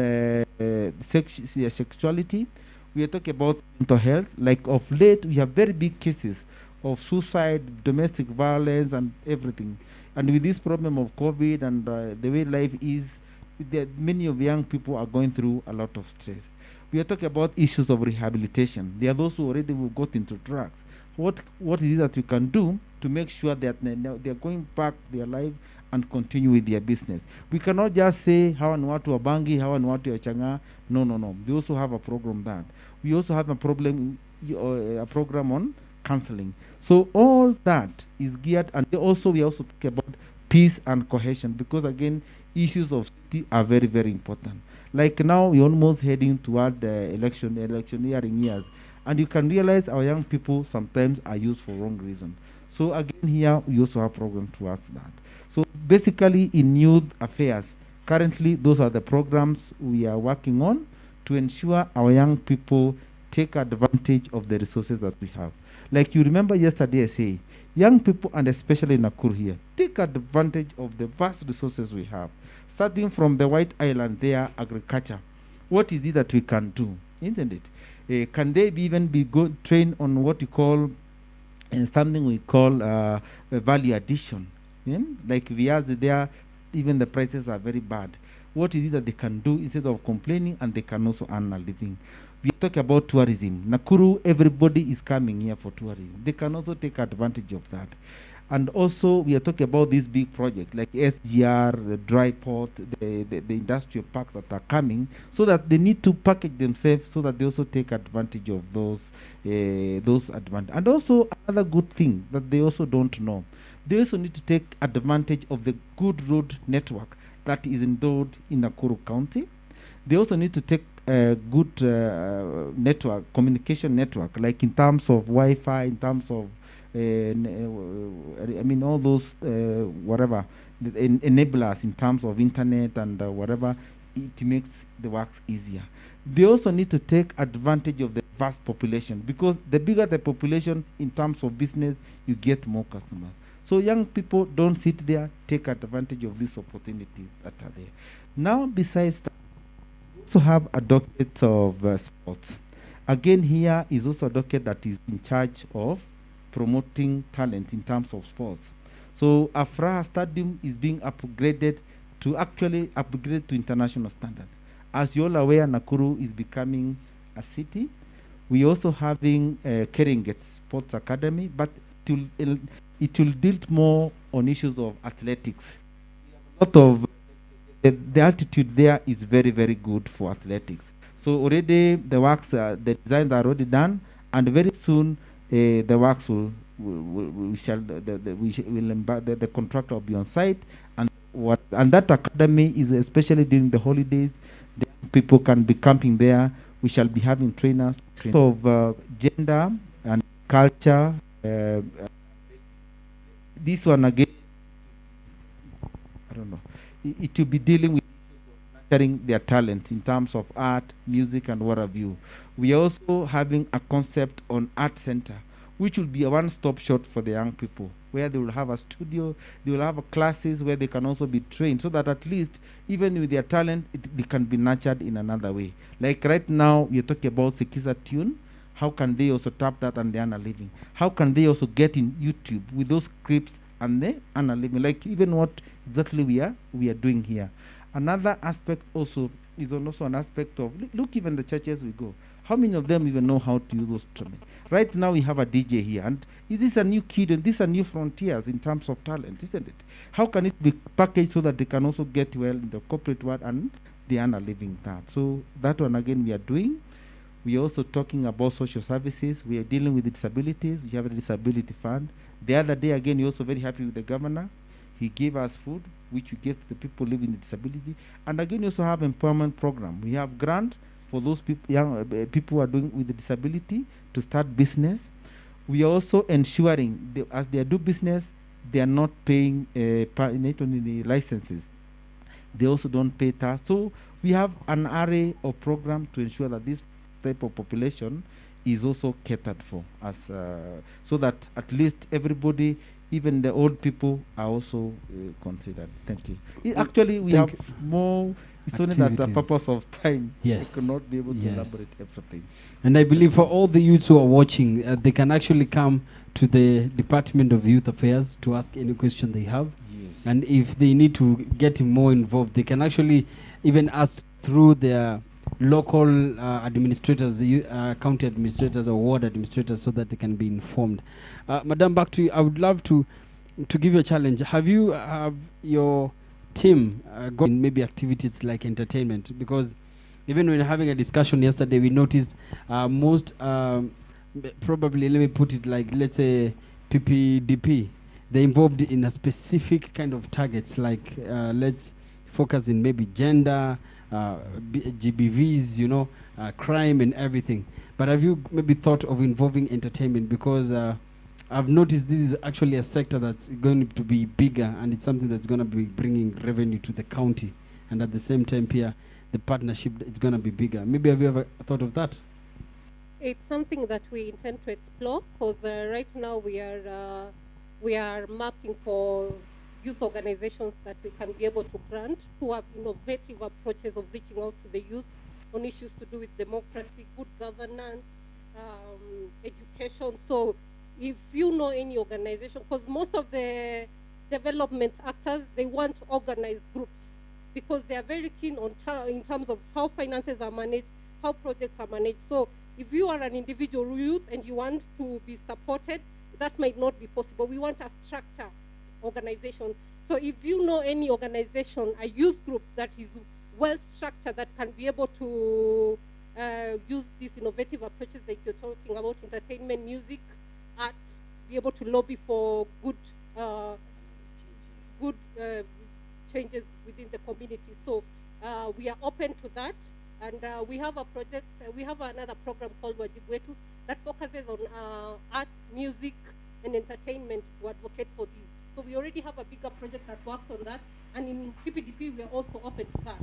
sexuality. We are talking about mental health. Like of late, we have very big cases of suicide, domestic violence, and everything. And with this problem of COVID and the way life is, many of young people are going through a lot of stress. We are talking about issues of rehabilitation. There are those who already got into drugs. What is it that we can do to make sure that they are going back to their life and continue with their business? We cannot just say how and what to abangi, how and what to changa. No. We also have a program that. We also have a program on counseling. So all that is geared, and we also talk about peace and cohesion, because again, issues of city are very, very important. Like now, we're almost heading toward the electioneering years, and you can realize our young people sometimes are used for wrong reason. So again, here we also have program towards that. So basically, in youth affairs, currently those are the programs we are working on to ensure our young people take advantage of the resources that we have. Like you remember yesterday I say, young people, and especially in Nakuru here, take advantage of the vast resources we have. Starting from the White Island there, agriculture. What is it that we can do, isn't it? Can they even be trained on what you call, and something we call value addition? Yeah? Like viazi there, even the prices are very bad. What is it that they can do instead of complaining, and they can also earn a living? We talk about tourism. Nakuru, everybody is coming here for tourism. They can also take advantage of that. And also, we are talking about this big project like SGR, the dry port, the industrial park that are coming, so that they need to package themselves so that they also take advantage of those advantages. And also, another good thing that they also don't know, they also need to take advantage of the good road network that is endowed in Nakuru County. They also need to take a good communication network, like in terms of Wi-Fi, in terms of all those whatever enablers in terms of internet and whatever. It makes the works easier. They also need to take advantage of the vast population, because the bigger the population in terms of business, you get more customers. So young people, don't sit there, take advantage of these opportunities that are there. Now, besides that, we also have a docket of sports. Again, here is also a docket that is in charge of promoting talent in terms of sports. So Afra Stadium is being upgraded to international standard. As you're all aware, Nakuru is becoming a city. We're also having Keringet Sports Academy, but it will deal more on issues of athletics. A lot of the altitude there is very, very good for athletics. So already the works, the designs are already done, and very soon the works the contractor will be on site and what, and that academy is especially during the holidays. The young people can be camping there. We shall be having trainers of gender and culture. This one again, I don't know. It will be dealing with nurturing their talents in terms of art, music, and what have you. We are also having a concept on art center, which will be a one-stop shop for the young people, where they will have a studio, they will have classes where they can also be trained, so that at least even with their talent, they can be nurtured in another way. Like right now, we are talking about Sikiza Tune. How can they also tap that and they earn a living? How can they also get in YouTube with those scripts and they earn a living? Like even what exactly we are doing here. Another aspect also is also an aspect of, look even the churches we go. How many of them even know how to use those instruments? Right now we have a DJ here, and is this a new kid, and these are new frontiers in terms of talent, isn't it? How can it be packaged so that they can also get well in the corporate world and they earn a living that? So that one again we are doing. We are also talking about social services. We are dealing with disabilities. We have a disability fund. The other day again, we're also very happy with the governor. He gave us food, which we gave to the people living with disability. And again, we also have empowerment program. We have grant for those people, young people who are doing with the disability to start business. We are also ensuring as they do business, they are not paying not only the licenses. They also don't pay tax. So we have an array of programs to ensure that this type of population is also catered for, as so that at least everybody, even the old people, are also considered. Thank you. Actually, we have more. It's only that the purpose of time. Yes. We cannot be able to elaborate everything. And I believe for all the youths who are watching, they can actually come to the Department of Youth Affairs to ask any question they have. Yes. And if they need to get more involved, they can actually even ask through their local administrators, county administrators or ward administrators, so that they can be informed. Madam, back to you. I would love to give you a challenge. Have your team got in maybe activities like entertainment? Because even when having a discussion yesterday, we noticed most probably, let me put it like, let's say PPDP, they're involved in a specific kind of targets, like let's focus in maybe gender, GBVs, crime and everything. But have you maybe thought of involving entertainment? Because I've noticed this is actually a sector that's going to be bigger, and it's something that's going to be bringing revenue to the county. And at the same time here, the partnership, it's going to be bigger. Maybe have you ever thought of that? It's something that we intend to explore, because right now we are mapping for youth organizations that we can be able to grant, who have innovative approaches of reaching out to the youth on issues to do with democracy, good governance, education. So if you know any organization, because most of the development actors, they want organized groups, because they are very keen on in terms of how finances are managed, how projects are managed. So if you are an individual youth and you want to be supported, that might not be possible. We want a structure organization. So if you know any organization, a youth group that is well structured, that can be able to use these innovative approaches like you're talking about, entertainment, music, art, be able to lobby for good changes within the community. So we are open to that. And we have a project, we have another program called Wajibwetu that focuses on art, music, and entertainment to advocate for these. So we already have a bigger project that works on that. And in PPDP, we are also open to that.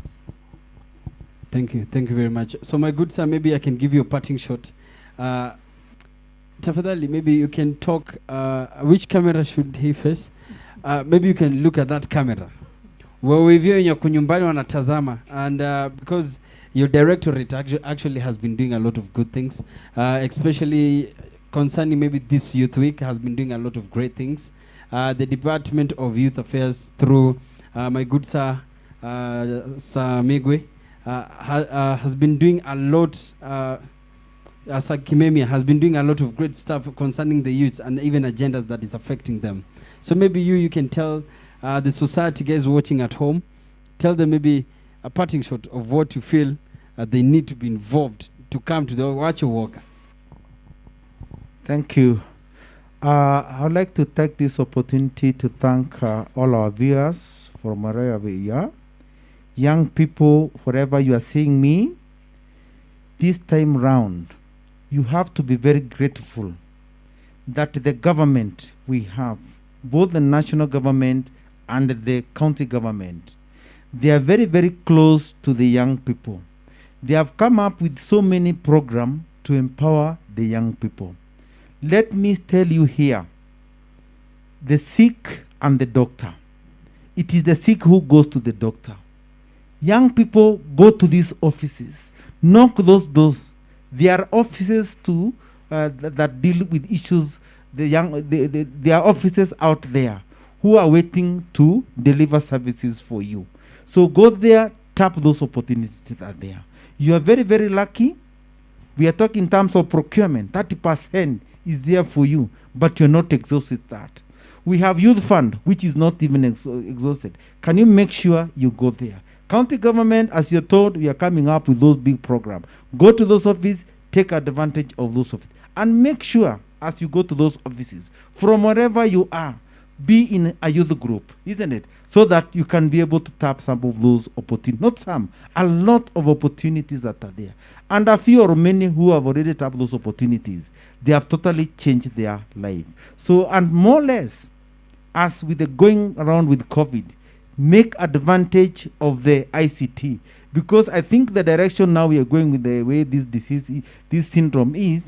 Thank you. Thank you very much. So my good sir, maybe I can give you a parting shot. Tafadhali, maybe you can talk, which camera should he face? Maybe you can look at that camera. Wawevyo wenye kunyumbani wanatazama, and because your directorate actually has been doing a lot of good things, especially concerning maybe this Youth Week, has been doing a lot of great things. The Department of Youth Affairs through my good sir, Sir Migwe, has been doing a lot, Sir Kimemia has been doing a lot of great stuff concerning the youths and even agendas that is affecting them. So maybe you can tell the society guys watching at home, tell them maybe a parting shot of what you feel they need to be involved to come to the Watch Your Walker. Thank you. I would like to take this opportunity to thank all our viewers from wherever you are. Young people, wherever you are seeing me, this time round, you have to be very grateful that the government we have, both the national government and the county government, they are very, very close to the young people. They have come up with so many programs to empower the young people. Let me tell you here, the sick and the doctor. It is the sick who goes to the doctor. Young people go to these offices, knock those doors. There are offices too that deal with issues. There are offices out there who are waiting to deliver services for you. So go there, tap those opportunities that are there. You are very, very lucky. We are talking in terms of procurement. 30% is there for you, but you're not exhausted that. We have youth fund, which is not even exhausted. Can you make sure you go there? County government, as you're told, we are coming up with those big programs. Go to those offices, take advantage of those offices. And make sure, as you go to those offices, from wherever you are, be in a youth group, isn't it? So that you can be able to tap some of those opportunities. Not some, a lot of opportunities that are there. And a few or many who have already tapped those opportunities, they have totally changed their life. So, and more or less, as with the going around with COVID, make advantage of the ICT, because I think the direction now we are going with the way this disease, this syndrome is,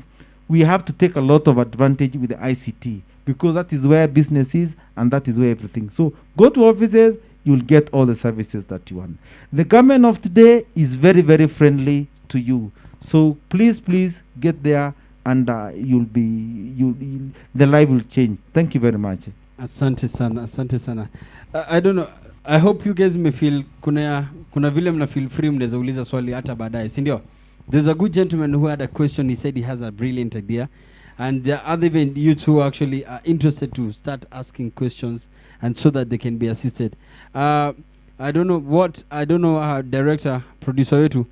we have to take a lot of advantage with the ICT, because that is where business is and that is where everything. So go to offices, you'll get all the services that you want. The government of today is very, very friendly to you. So please, please get there, and the life will change. Thank you very much. Asante sana, asante sana. I don't know. I hope you guys may feel kuna vile mna feel free mnaweza uliza swali hata baadaye, si ndio? There's a good gentleman who had a question. He said he has a brilliant idea, and there are other even youth who actually are interested to start asking questions, and so that they can be assisted. I don't know director, producer wetu,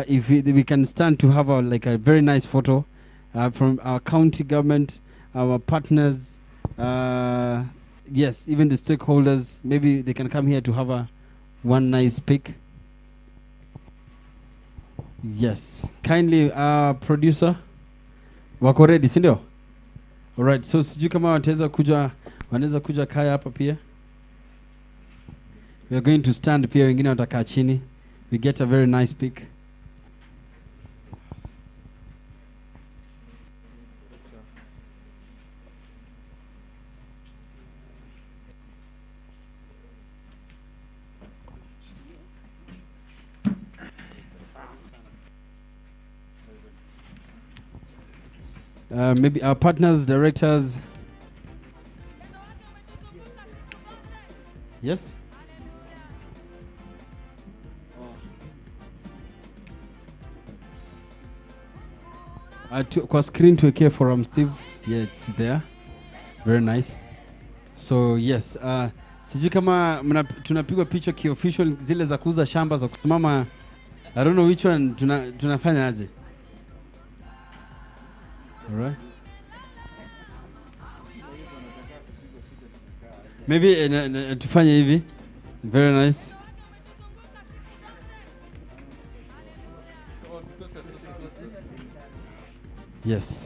if we can stand to have a very nice photo from our county government, our partners, yes, even the stakeholders. Maybe they can come here to have one nice pic. Yes, kindly, producer, wako ready, si ndio? Alright, so sijui kama wanaweza kuja kaya hapa pia. We are going to stand pia, wengine watakaa chini. We get a very nice pic. Maybe our partners, directors. Yes? Kwa screen tuwekee Forum Steve. Yeah, it's there. Very nice. So yes, sijui kama tunapigwa picha ki-official zile za kuuza shamba za kusimama. I don't know which one tunafanya aje. Alright. Maybe tufanye hivi. Very nice. Yes.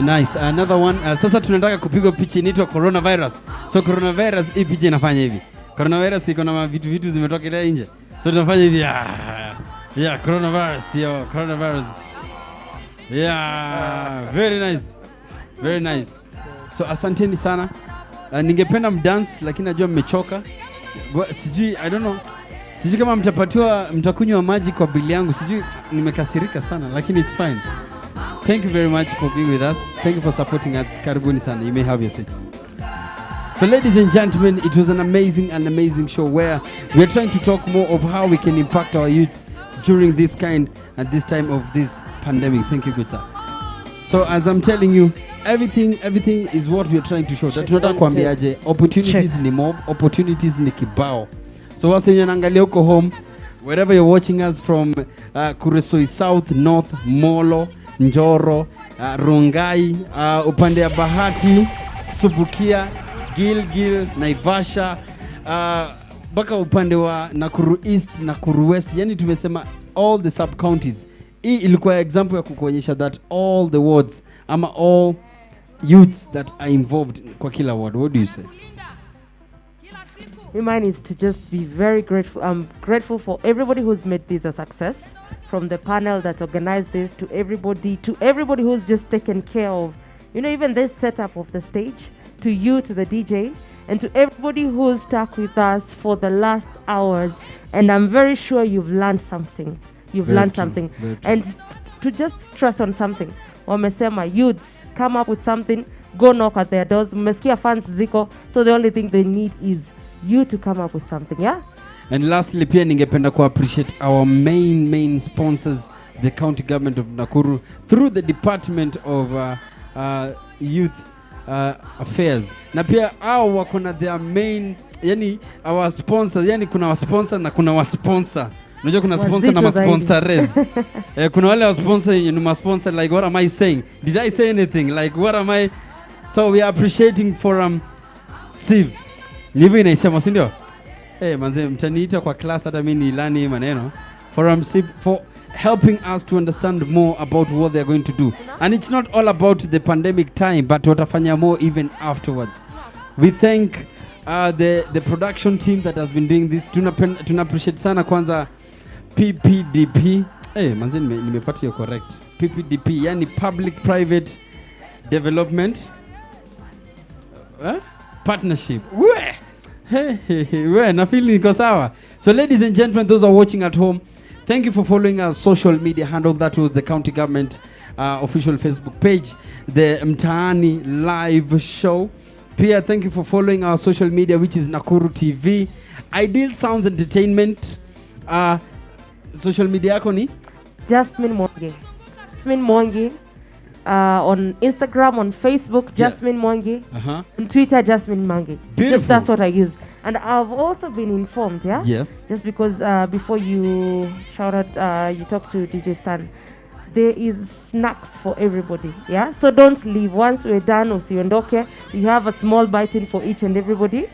Nice. Another one. Sasa tunataka kupigwa picha inaitwa coronavirus. So coronavirus hii picha inafanya hivi. Coronavirus iko na vitu zimetokelea nje. So tunafanya hivi. Yeah, coronavirus. Yo, coronavirus. Yeah, very nice. Very nice. So asanteni sana. Ningependa mdance lakini najua mmechoka. Sijui, I don't know. Sijui kama mtakunywa maji kwa bili yangu. Sijui, nimekasirika sana lakini it's fine. Thank you very much for being with us. Thank you for supporting us. Karibuni sana. You may have your seats. So ladies and gentlemen, it was an amazing show where we are trying to talk more of how we can impact our youths during this time of this pandemic. Thank you, good sir. So as I'm telling you, everything is what we are trying to show. Tunataka kuambiaje, opportunities ni mob, opportunities ni kibao. So wase wenye naangalia huko home, wherever you're watching us from, Kuresoi South, North, Molo, Njoro, Rongai, upande ya Bahati, Subukia, Gilgil, Naivasha, baka upande wa Nakuru East, Nakuru West, yani tumesema all the sub-counties. Hii ilikuwa example ya kukuonyesha that all the wards, ama all youths that are involved kwa kila ward. What do you say? Mine is to just be very grateful. I'm grateful for everybody who's made this a success, from the panel that organized this to everybody who's just taken care of, even this setup of the stage, to you, to the DJ, and to everybody who's stuck with us for the last hours. And I'm very sure you've learned something. And to just stress on something. Wamesema youths, come up with something, go knock at their doors. Mmesikia fans ziko, so the only thing they need is you to come up with something, yeah? And lastly, pia ningependa ku appreciate our main sponsors, the county government of Nakuru, through the Department of Youth Affairs. Na pia hao wako na their main, yani our sponsors, yani kuna wa sponsor na kuna wa sponsor. Unajua kuna sponsor na ma sponsors. Kuna wale wa sponsor yenye ma sponsor, like what am I saying? Did I say anything? Like what am I? So we are appreciating for Siv. Nivu inaisema, si ndio? Manze mtaniita kwa class hata mimi nilani maneno. For helping us to understand more about what they're going to do. And it's not all about the pandemic time, but watafanya more even afterwards. We thank the production team that has been doing this. Tuna appreciate sana kwanza PPDP. Manze nimepata hiyo correct. PPDP, yani Public Private Development Partnership. Na feel niko sawa. So ladies and gentlemen, those are watching at home, thank you for following our social media handle. That was the county government official Facebook page, the Mtaani live show. Pia, thank you for following our social media, which is Nakuru TV, Ideal Sounds Entertainment. Social media yako ni Jasmine Mwangi. On Instagram, on Facebook, Jasmine Mwangi. On Twitter, Jasmine Mwangi. Just that's what I use. And I've also been informed, yeah? Yes. Just because before you shout out, you talk to DJ Stan, there is snacks for everybody, yeah? So don't leave. Once we're done, usiondoke. We have a small bite in for each and everybody.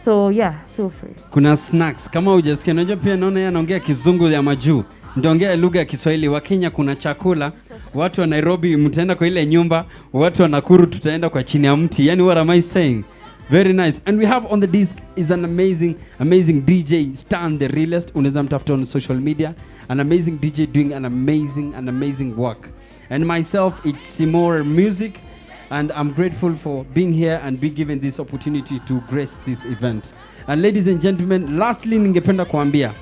So yeah, feel free. Kuna snacks. Kama hujasikia, unajua pia naona yeye anaongea kizungu ya majuu. Ndaongea lugha ya Kiswahili. Wa Kenya kuna chakula, watu wa Nairobi mtaenda kwa ile nyumba, watu wa Nakuru tutaenda kwa chini ya mti. Yani what am I saying? Very nice. And we have on the disc is an amazing DJ, Stan the realest. Unaweza mtafuta on social media. An amazing DJ doing an amazing work. And myself, it's Simore Music. And I'm grateful for being here and be given this opportunity to grace this event. And ladies and gentlemen, lastly ningependa kuambia,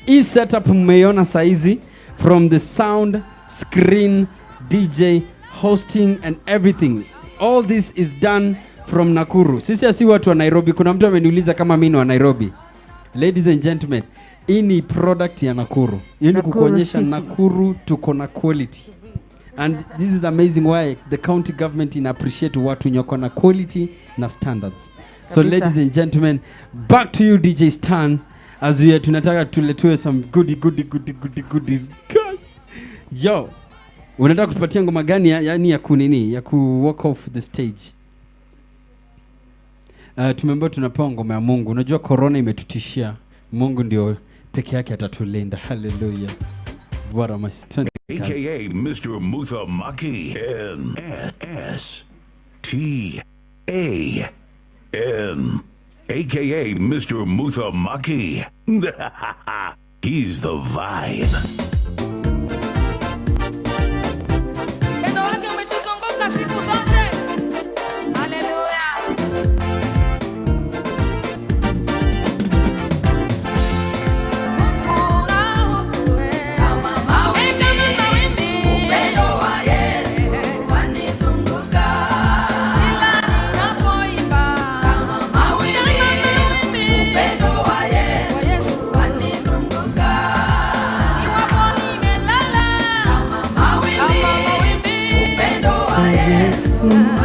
hii setup mmeiona saizi, from the sound, screen, DJ, hosting and everything. All this is done from Nakuru. Sisi asi watu wa Nairobi. Kuna mtu ameniuliza kama mimi ni wa Nairobi. Ladies and gentlemen, hii ni product ya Nakuru. Hii ni kukuonyesha Nakuru tuko na quality. And this is amazing why the county government appreciate watu nyoko na quality na standards. So ladies and gentlemen, back to you DJ Stan, as we tunataka tuletue some goodies. Yo, unataka kutupatia ngoma gani yani ya kunini, ya ku walk off the stage? Tumeambiwa tunapewa ngoma ya Mungu. Unajua corona imetutishia. Mungu ndio peke yake atatulinda. Hallelujah. What am I saying? AKA Mr. Mutha Maki. NSTAN. AKA Mr. Mutha Maki. He's the vibe. Yesu